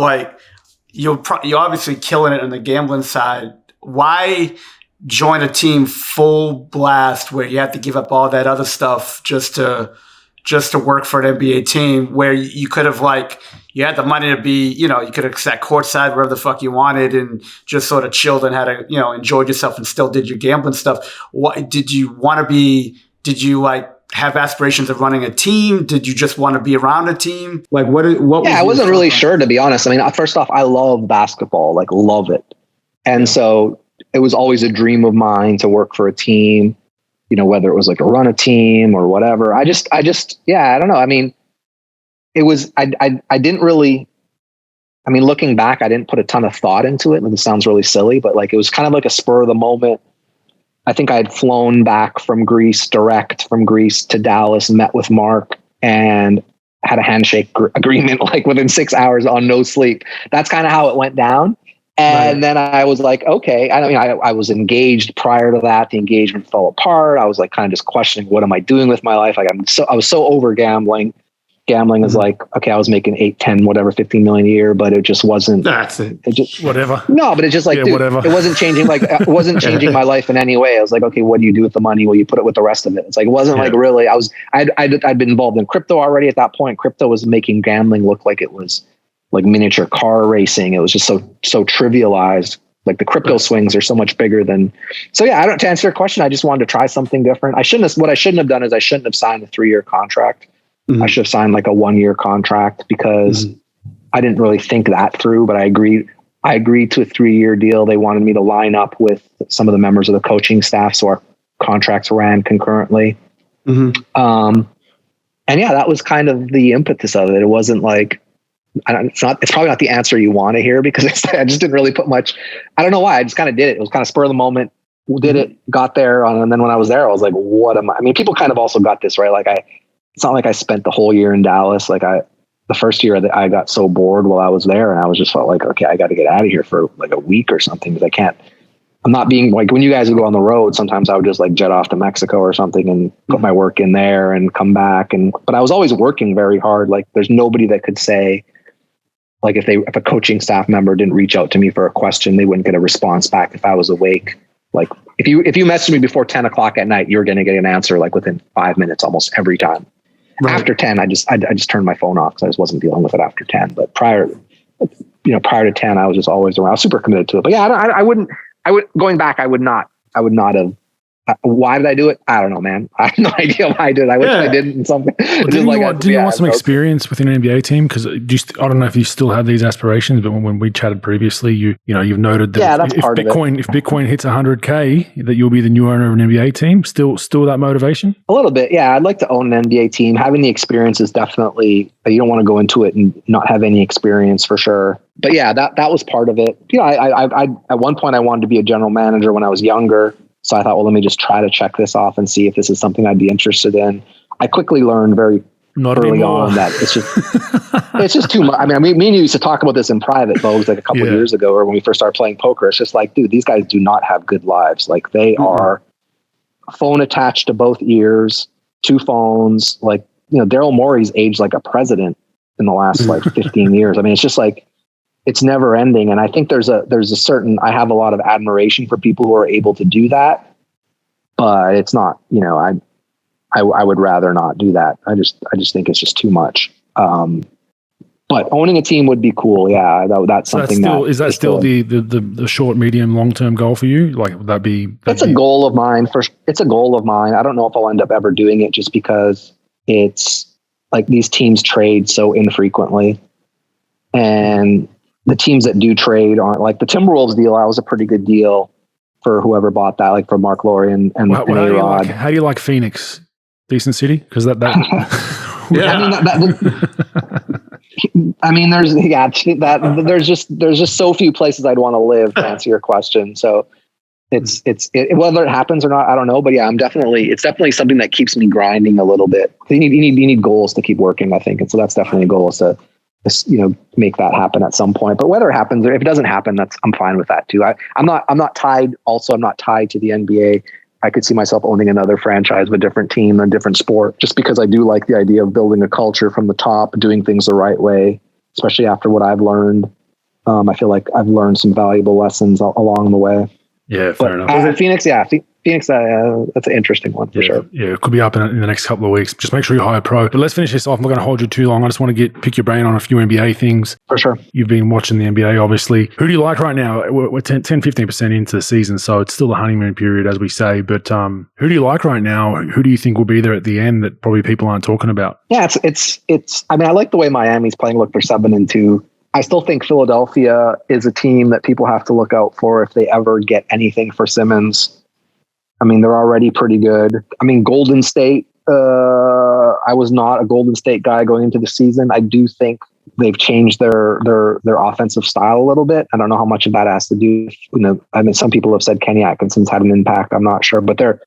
you're obviously killing it on the gambling side. Why join a team full blast where you have to give up all that other stuff just to work for an NBA team where you could have you had the money to be, you could have sat courtside wherever the fuck you wanted and just sort of chilled and had enjoyed yourself and still did your gambling stuff. What did you want to be? Did you have aspirations of running a team? Did you just want to be around a team? What? Yeah, I wasn't really sure, to be honest. I mean, first off, I love basketball, love it. And so it was always a dream of mine to work for a team, whether it was a run a team or whatever. I don't know. I mean, it was, I didn't really, looking back, I didn't put a ton of thought into it. And it sounds really silly, but it was kind of a spur of the moment. I think I had flown back from Greece to Dallas, met with Mark, and had a handshake agreement within 6 hours on no sleep. That's kind of how it went down. And then I was like, okay. I was engaged prior to that. The engagement fell apart. I was kind of just questioning, what am I doing with my life? I was so over gambling. Gambling is okay, I was making 8, 10, whatever, 15 million a year, but it just wasn't. That's it. Whatever. No, but it's just dude, whatever. It wasn't changing. It wasn't changing my life in any way. I was like, okay, what do you do with the money? Well, you put it with the rest of it. It's it wasn't really. I'd been involved in crypto already at that point. Crypto was making gambling look like it was miniature car racing. It was just so trivialized. The crypto swings are so much bigger than. So yeah, to answer your question, I just wanted to try something different. What I shouldn't have done is I shouldn't have signed a 3-year contract. Mm-hmm. I should have signed a 1-year contract because I didn't really think that through, but I agreed to a 3-year deal. They wanted me to line up with some of the members of the coaching staff, so our contracts ran concurrently. Mm-hmm. And yeah, that was kind of the impetus of it. It wasn't it's probably not the answer you want to hear, because I just didn't really put much. I don't know why. I just kind of did it. It was kind of spur of the moment. Did it, got there, and then when I was there, I was like, what am I? People kind of also got this, right? It's not like I spent the whole year in Dallas. The first year that I got so bored while I was there, and I was just felt okay, I got to get out of here for a week or something, because I'm not being when you guys would go on the road, sometimes I would just jet off to Mexico or something and put my work in there and come back. But I was always working very hard. There's nobody that could say, if a coaching staff member didn't reach out to me for a question, they wouldn't get a response back if I was awake. If you messaged me before 10 o'clock at night, you're going to get an answer within 5 minutes almost every time. Right. After 10, I just turned my phone off because I just wasn't dealing with it after 10. But prior to 10, I was just always around. I was super committed to it. But yeah, I would going back, I would not have Why did I do it? I don't know, man. I have no idea why I did it. I wish I didn't. Something. Well, didn't you want some experience within an NBA team? Because I don't know if you still have these aspirations, but when we chatted previously, you've noted that that's if part of Bitcoin if Bitcoin hits 100K, that you'll be the new owner of an NBA team. Still that motivation? A little bit, yeah. I'd like to own an NBA team. Having the experience is definitely, you don't want to go into it and not have any experience for sure. But yeah, that was part of it. I at one point I wanted to be a general manager when I was younger. So I thought, well, let me just try to check this off and see if this is something I'd be interested in. I quickly learned very early on that it's just too much. I mean, me and you used to talk about this in private, Bogues, like a couple of years ago, or when we first started playing poker. It's just like, dude, these guys do not have good lives. Like they are phone attached to both ears, 2 phones. Like, Daryl Morey's aged like a president in the last 15 years. I mean, it's just like, it's never ending. And I think there's a certain, I have a lot of admiration for people who are able to do that, but it's not, I would rather not do that. I just think it's just too much. But owning a team would be cool. Yeah. That's something is that still the short, medium, long-term goal for you? Like, would that be? It's a goal of mine. It's a goal of mine. I don't know if I'll end up ever doing it just because it's like these teams trade so infrequently, and the teams that do trade aren't like the Timberwolves deal. That was a pretty good deal for whoever bought that, like for Mark Laurie and A-Rod. How do you like Phoenix? Decent city? Because that I mean, there's just so few places I'd want to live, to answer your question. So it's whether it happens or not, I don't know. But yeah, it's definitely something that keeps me grinding a little bit. You need goals to keep working, I think, and so that's definitely a goal, is to make that happen at some point. But whether it happens or if it doesn't happen, I'm fine with that too. I'm not tied. Also, I'm not tied to the NBA. I could see myself owning another franchise with a different team, a different sport, just because I do like the idea of building a culture from the top, doing things the right way, especially after what I've learned. I feel like I've learned some valuable lessons along the way. Yeah, fair enough. Phoenix, Phoenix, that's an interesting one for sure. Yeah, it could be up in the next couple of weeks. Just make sure you hire pro. But let's finish this off. I'm not going to hold you too long. I just want to pick your brain on a few NBA things. For sure. You've been watching the NBA, obviously. Who do you like right now? We're 10-15% into the season, so it's still the honeymoon period, as we say. But who do you like right now? Who do you think will be there at the end that probably people aren't talking about? Yeah, it's. I mean, I like the way Miami's playing. Look, they're 7-2. I still think Philadelphia is a team that people have to look out for if they ever get anything for Simmons. I mean, they're already pretty good. I mean, Golden State, I was not a Golden State guy going into the season. I do think they've changed their offensive style a little bit. I don't know how much of that has to do with, I mean, some people have said Kenny Atkinson's had an impact. I'm not sure, but they're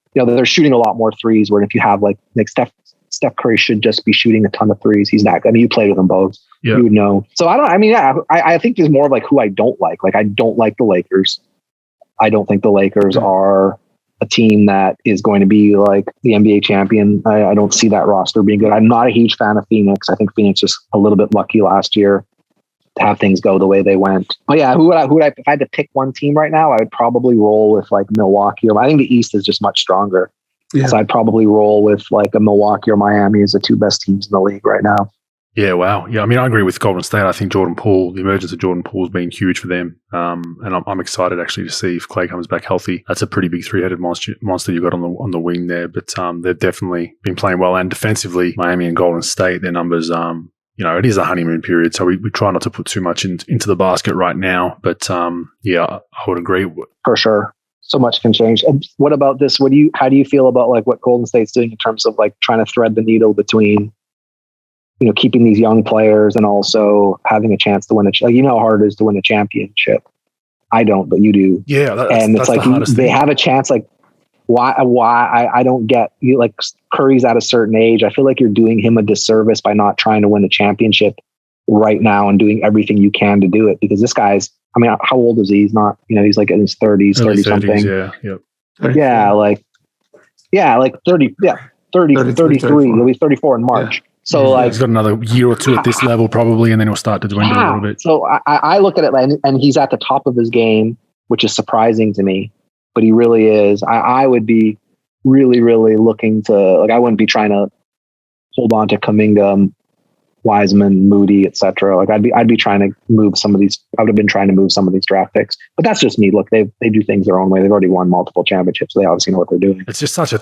shooting a lot more threes, where if you have like Steph Curry should just be shooting a ton of threes. He's that. I mean, you played with them both. Yeah. You would know. So I think there's more of like who I don't like. Like, I don't like the Lakers. I don't think the Lakers are a team that is going to be like the NBA champion. I don't see that roster being good. I'm not a huge fan of Phoenix. I think Phoenix was a little bit lucky last year to have things go the way they went. But yeah, who would I, if I had to pick one team right now, I would probably roll with like Milwaukee. I think the East is just much stronger. Yeah. So I'd probably roll with like a Milwaukee or Miami as the 2 best teams in the league right now. Yeah, wow. Yeah, I mean, I agree with Golden State. I think the emergence of Jordan Poole has been huge for them. And I'm excited actually to see if Clay comes back healthy. That's a pretty big 3-headed monster you got on the wing there. But they've definitely been playing well. And defensively, Miami and Golden State, their numbers, it is a honeymoon period. So we try not to put too much into the basket right now. But yeah, I would agree. For sure. So much can change. And what about this? How do you feel about like what Golden State's doing in terms of like trying to thread the needle between, keeping these young players and also having a chance to win how hard it is to win a championship. I don't, but you do. Yeah. And it's like they have a chance. Like why I don't get like Curry's at a certain age. I feel like you're doing him a disservice by not trying to win a championship right now and doing everything you can to do it, because this guy's, I mean, how old is he? He's not, he's like in his 30s, 30 something. Yeah. Yep. Yeah. Like 30, 33. He'll be 34 in March. Yeah. So he's got another year or two at this level probably, and then he'll start to dwindle a little bit. So I look at it and he's at the top of his game, which is surprising to me, but he really is. I would be really, really looking to, like, I wouldn't be trying to hold on to Kuminga Wiseman, Moody, etc. Like I'd be trying to move some of these. I would have been trying to move some of these draft picks, but that's just me. Look, they do things their own way. They've already won multiple championships. So they obviously know what they're doing. It's just it's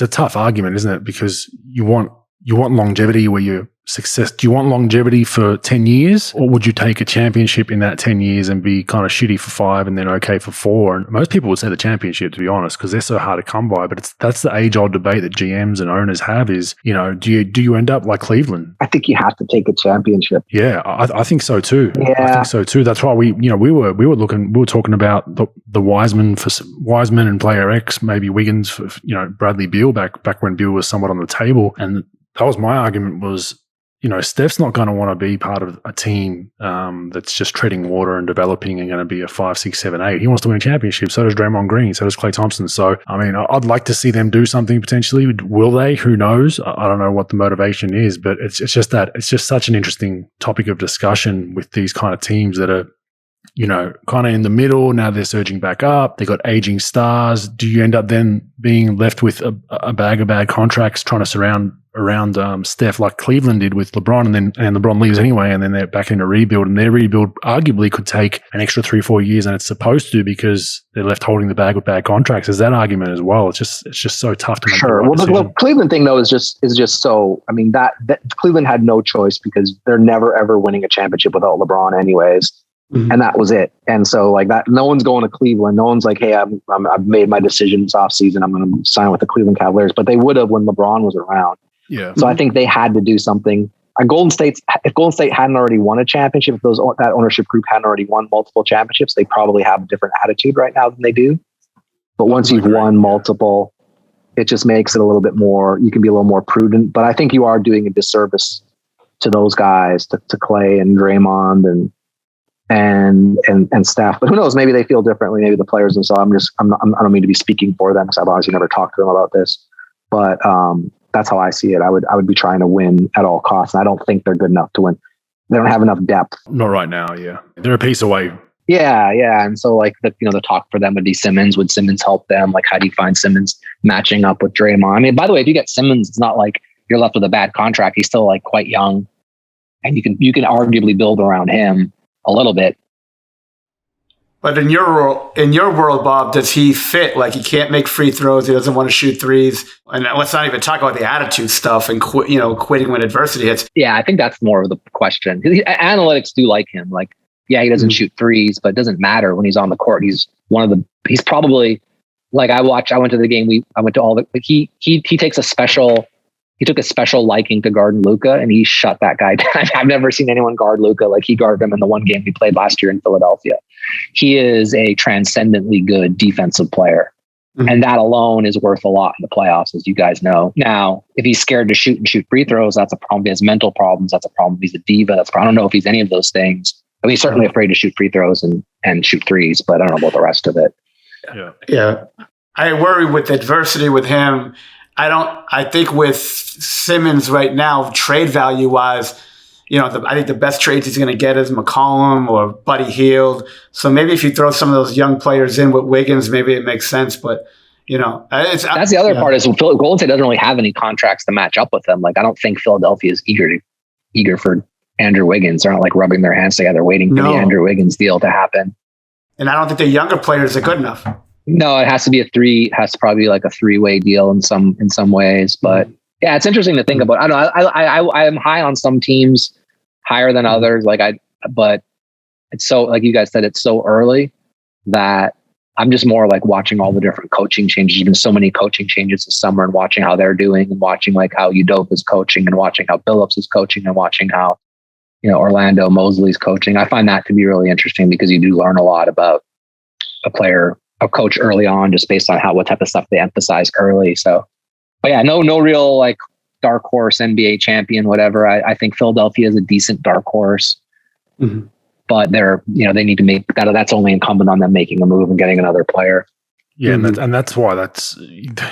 a tough argument, isn't it? Because you want longevity where you success. Do you want longevity for 10 years, or would you take a championship in that 10 years and be kind of shitty for 5 and then okay for 4? And most people would say the championship, to be honest, because they're so hard to come by. But that's the age-old debate that GMs and owners have is, do you end up like Cleveland? I think you have to take a championship. Yeah, I think so too. Yeah. I think so too. That's why we were talking about the Wiseman and player X, maybe Wiggins for Bradley Beal back when Beal was somewhat on the table, and that was my argument was, Steph's not going to want to be part of a team that's just treading water and developing and going to be a 5, 6, 7, 8. He wants to win a championship. So does Draymond Green. So does Klay Thompson. So, I mean, I'd like to see them do something potentially. Will they? Who knows? I don't know what the motivation is, but it's just such an interesting topic of discussion with these kind of teams that are, kind of in the middle. Now they're surging back up. They got aging stars. Do you end up then being left with a bag of bad contracts trying to surround around Steph like Cleveland did with LeBron, and LeBron leaves anyway, and then they're back in a rebuild, and their rebuild arguably could take an extra 3-4 years, and it's supposed to because they're left holding the bag with bad contracts. There's that argument as well. It's just so tough to make. Sure. Well, the Cleveland thing though is just so. I mean that Cleveland had no choice because they're never ever winning a championship without LeBron, anyways. Mm-hmm. And that was it. And so like that, no one's going to Cleveland. No one's like, hey, I've made my decision this offseason. I'm going to sign with the Cleveland Cavaliers. But they would have when LeBron was around. Yeah. So I think they had to do something. If Golden State hadn't already won a championship, if that ownership group hadn't already won multiple championships, they probably have a different attitude right now than they do. But once you've won multiple, it just makes it a little bit more, you can be a little more prudent. But I think you are doing a disservice to those guys, to Klay and Draymond and Steph. But who knows? Maybe they feel differently. Maybe the players themselves. I don't mean to be speaking for them because I've obviously never talked to them about this. But that's how I see it. I would be trying to win at all costs. And I don't think they're good enough to win. They don't have enough depth. Not right now. Yeah, they're a piece away. Yeah. And so like the talk for them would be Simmons. Would Simmons help them? Like how do you find Simmons matching up with Draymond? I mean, by the way, if you get Simmons, it's not like you're left with a bad contract. He's still like quite young, and you can arguably build around him a little bit. But in your world, Bob, does he fit? Like he can't make free throws. He doesn't want to shoot threes. And let's not even talk about the attitude stuff and quitting when adversity hits. Yeah, I think that's more of the question. Analytics do like him. Like, yeah, he doesn't shoot threes, but it doesn't matter when he's on the court. He's probably like I went to the game. I went to all the, like he takes a special. He took a special liking to guarding Luka, and he shut that guy down. I've never seen anyone guard Luka like he guarded him in the one game we played last year in Philadelphia. He is a transcendently good defensive player. Mm-hmm. And that alone is worth a lot in the playoffs, as you guys know. Now, if he's scared to shoot free throws, that's a problem. He has mental problems. That's a problem. He's a diva. I don't know if he's any of those things. I mean, he's certainly afraid to shoot free throws and shoot threes, but I don't know about the rest of it. Yeah. I worry with adversity with him. I think with Simmons right now, trade value wise, I think the best trades he's going to get is McCollum or Buddy Hield. So maybe if you throw some of those young players in with Wiggins, maybe it makes sense. But, that's the other part is Golden State doesn't really have any contracts to match up with them. Like, I don't think Philadelphia is eager for Andrew Wiggins. They're not like rubbing their hands together, waiting for the Andrew Wiggins deal to happen. And I don't think the younger players are good enough. No, it has to be it has to probably be like a 3-way deal in some ways. But yeah, it's interesting to think about. I don't know. I am high on some teams, higher than others. But it's so, like you guys said, it's so early that I'm just more like watching all the different coaching changes. There's been so many coaching changes this summer, and watching how they're doing, and watching like how Udoka is coaching, and watching how Billups is coaching, and watching how, Orlando Mosley's coaching. I find that to be really interesting because you do learn a lot about a coach early on, just based on what type of stuff they emphasize early. So, but yeah, no real like dark horse NBA champion, whatever. I think Philadelphia is a decent dark horse, but they need to make that. That's only incumbent on them making a move and getting another player. Yeah, and that's why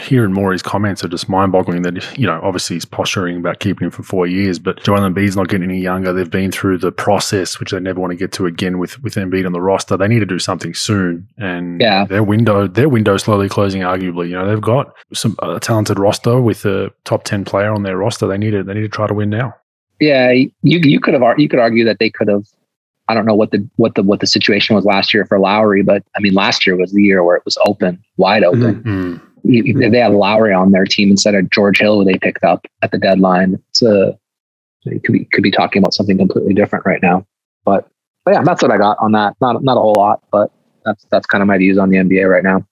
hearing more of his comments are just mind-boggling. That obviously he's posturing about keeping him for 4 years, but Joel Embiid's not getting any younger. They've been through the process, which they never want to get to again with Embiid on the roster. They need to do something soon, and their window slowly closing. Arguably, they've got a talented roster with a top 10 player on their roster. They need to try to win now. Yeah, you could argue that they could have. I don't know what the situation was last year for Lowry, but I mean, last year was the year where it was wide open. If they had Lowry on their team instead of George Hill, who they picked up at the deadline, you could be talking about something completely different right now. But yeah, that's what I got on that. Not a whole lot, but that's kind of my views on the NBA right now.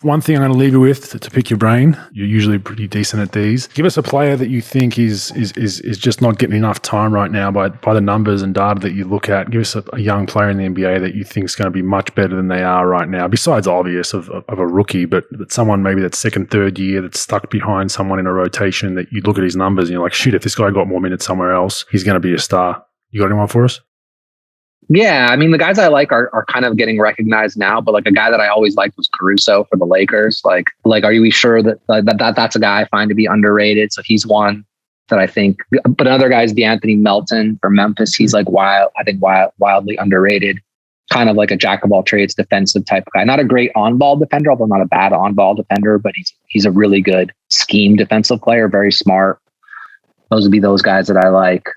One thing I'm going to leave you with to pick your brain. You're usually pretty decent at these. Give us a player that you think is just not getting enough time right now by the numbers and data that you look at. Give us a young player in the NBA that you think is going to be much better than they are right now. Besides obvious of a rookie, but someone maybe that's second, third year that's stuck behind someone in a rotation that you look at his numbers and you're like, shit, if this guy got more minutes somewhere else, he's going to be a star. You got anyone for us? Yeah, I mean, the guys I like are kind of getting recognized now, but like a guy that I always liked was Caruso for the Lakers. Like, are you sure that that's a guy I find to be underrated? So he's one that I think. But another guy is DeAnthony Melton for Memphis. He's like wildly underrated. Kind of like a jack of all trades defensive type of guy. Not a great on-ball defender, although not a bad on-ball defender, but he's a really good scheme defensive player, very smart. Those would be those guys that I like.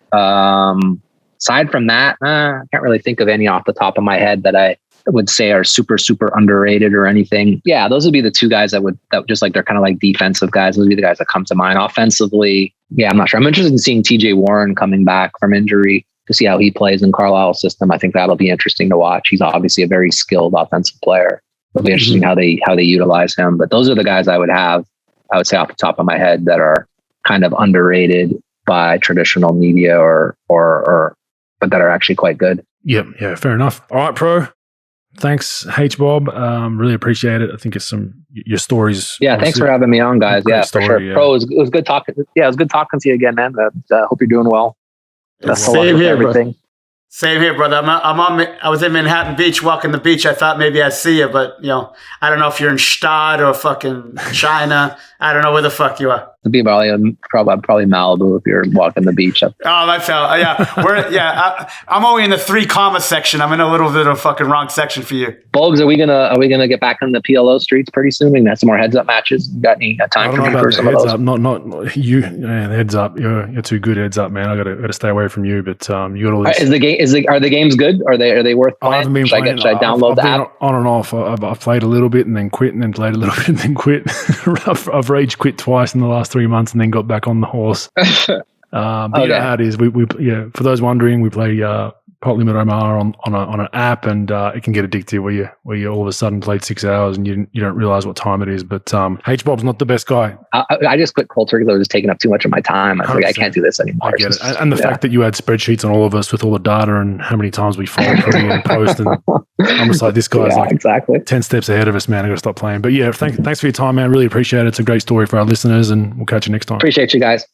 Aside from that, I can't really think of any off the top of my head that I would say are super, super underrated or anything. Yeah, those would be the two guys that just like, they're kind of like defensive guys. Those would be the guys that come to mind. Offensively, yeah, I'm not sure. I'm interested in seeing TJ Warren coming back from injury to see how he plays in Carlisle's system. I think that'll be interesting to watch. He's obviously a very skilled offensive player. It'll be interesting how they utilize him. But those are the guys I would say off the top of my head that are kind of underrated by traditional media or but that are actually quite good. Yep. Yeah, fair enough. All right, Pro. Thanks, H-Bob. Really appreciate it. I think it's your stories. Yeah, thanks for having me on, guys. Yeah, story, for sure. Yeah. Pro, it was good talking. Yeah, it was good talking to you again, man. Hope you're doing well. Same here, everything. Same here, brother. I was in Manhattan Beach, walking the beach. I thought maybe I'd see you, but I don't know if you're in Stad or fucking China. I don't know where the fuck you are. It'd be probably Malibu if you're walking the beach. Oh, that's how. Yeah, I'm only in the 3 comma section. I'm in a little bit of fucking wrong section for you. Bogues, are we gonna get back on the PLO streets pretty soon? We can have some more heads up matches. You got any time for me for some of those? Up, not you. Yeah, heads up. You're too good. Heads up, man. I gotta stay away from you. But you got all this. Are the games good? Are they worth playing? I haven't been playing. Should I download the app? On and off. I've played a little bit and then quit, and then played a little bit and then quit. I've rage quit twice in the last 3 months, and then got back on the horse. But you know how it is. We for those wondering, we play Pot Limit Omar on an app, and it can get addictive where you all of a sudden played 6 hours and you don't realize what time it is. But H-Bob's not the best guy. I just quit cold turkey because it was taking up too much of my time. I was like, I can't do this anymore. I get it. And the fact that you had spreadsheets on all of us with all the data and how many times we followed and post, and I'm just like, this guy's exactly 10 steps ahead of us, man. I got to stop playing. But yeah, thanks for your time, man. Really appreciate it. It's a great story for our listeners, and we'll catch you next time. Appreciate you guys.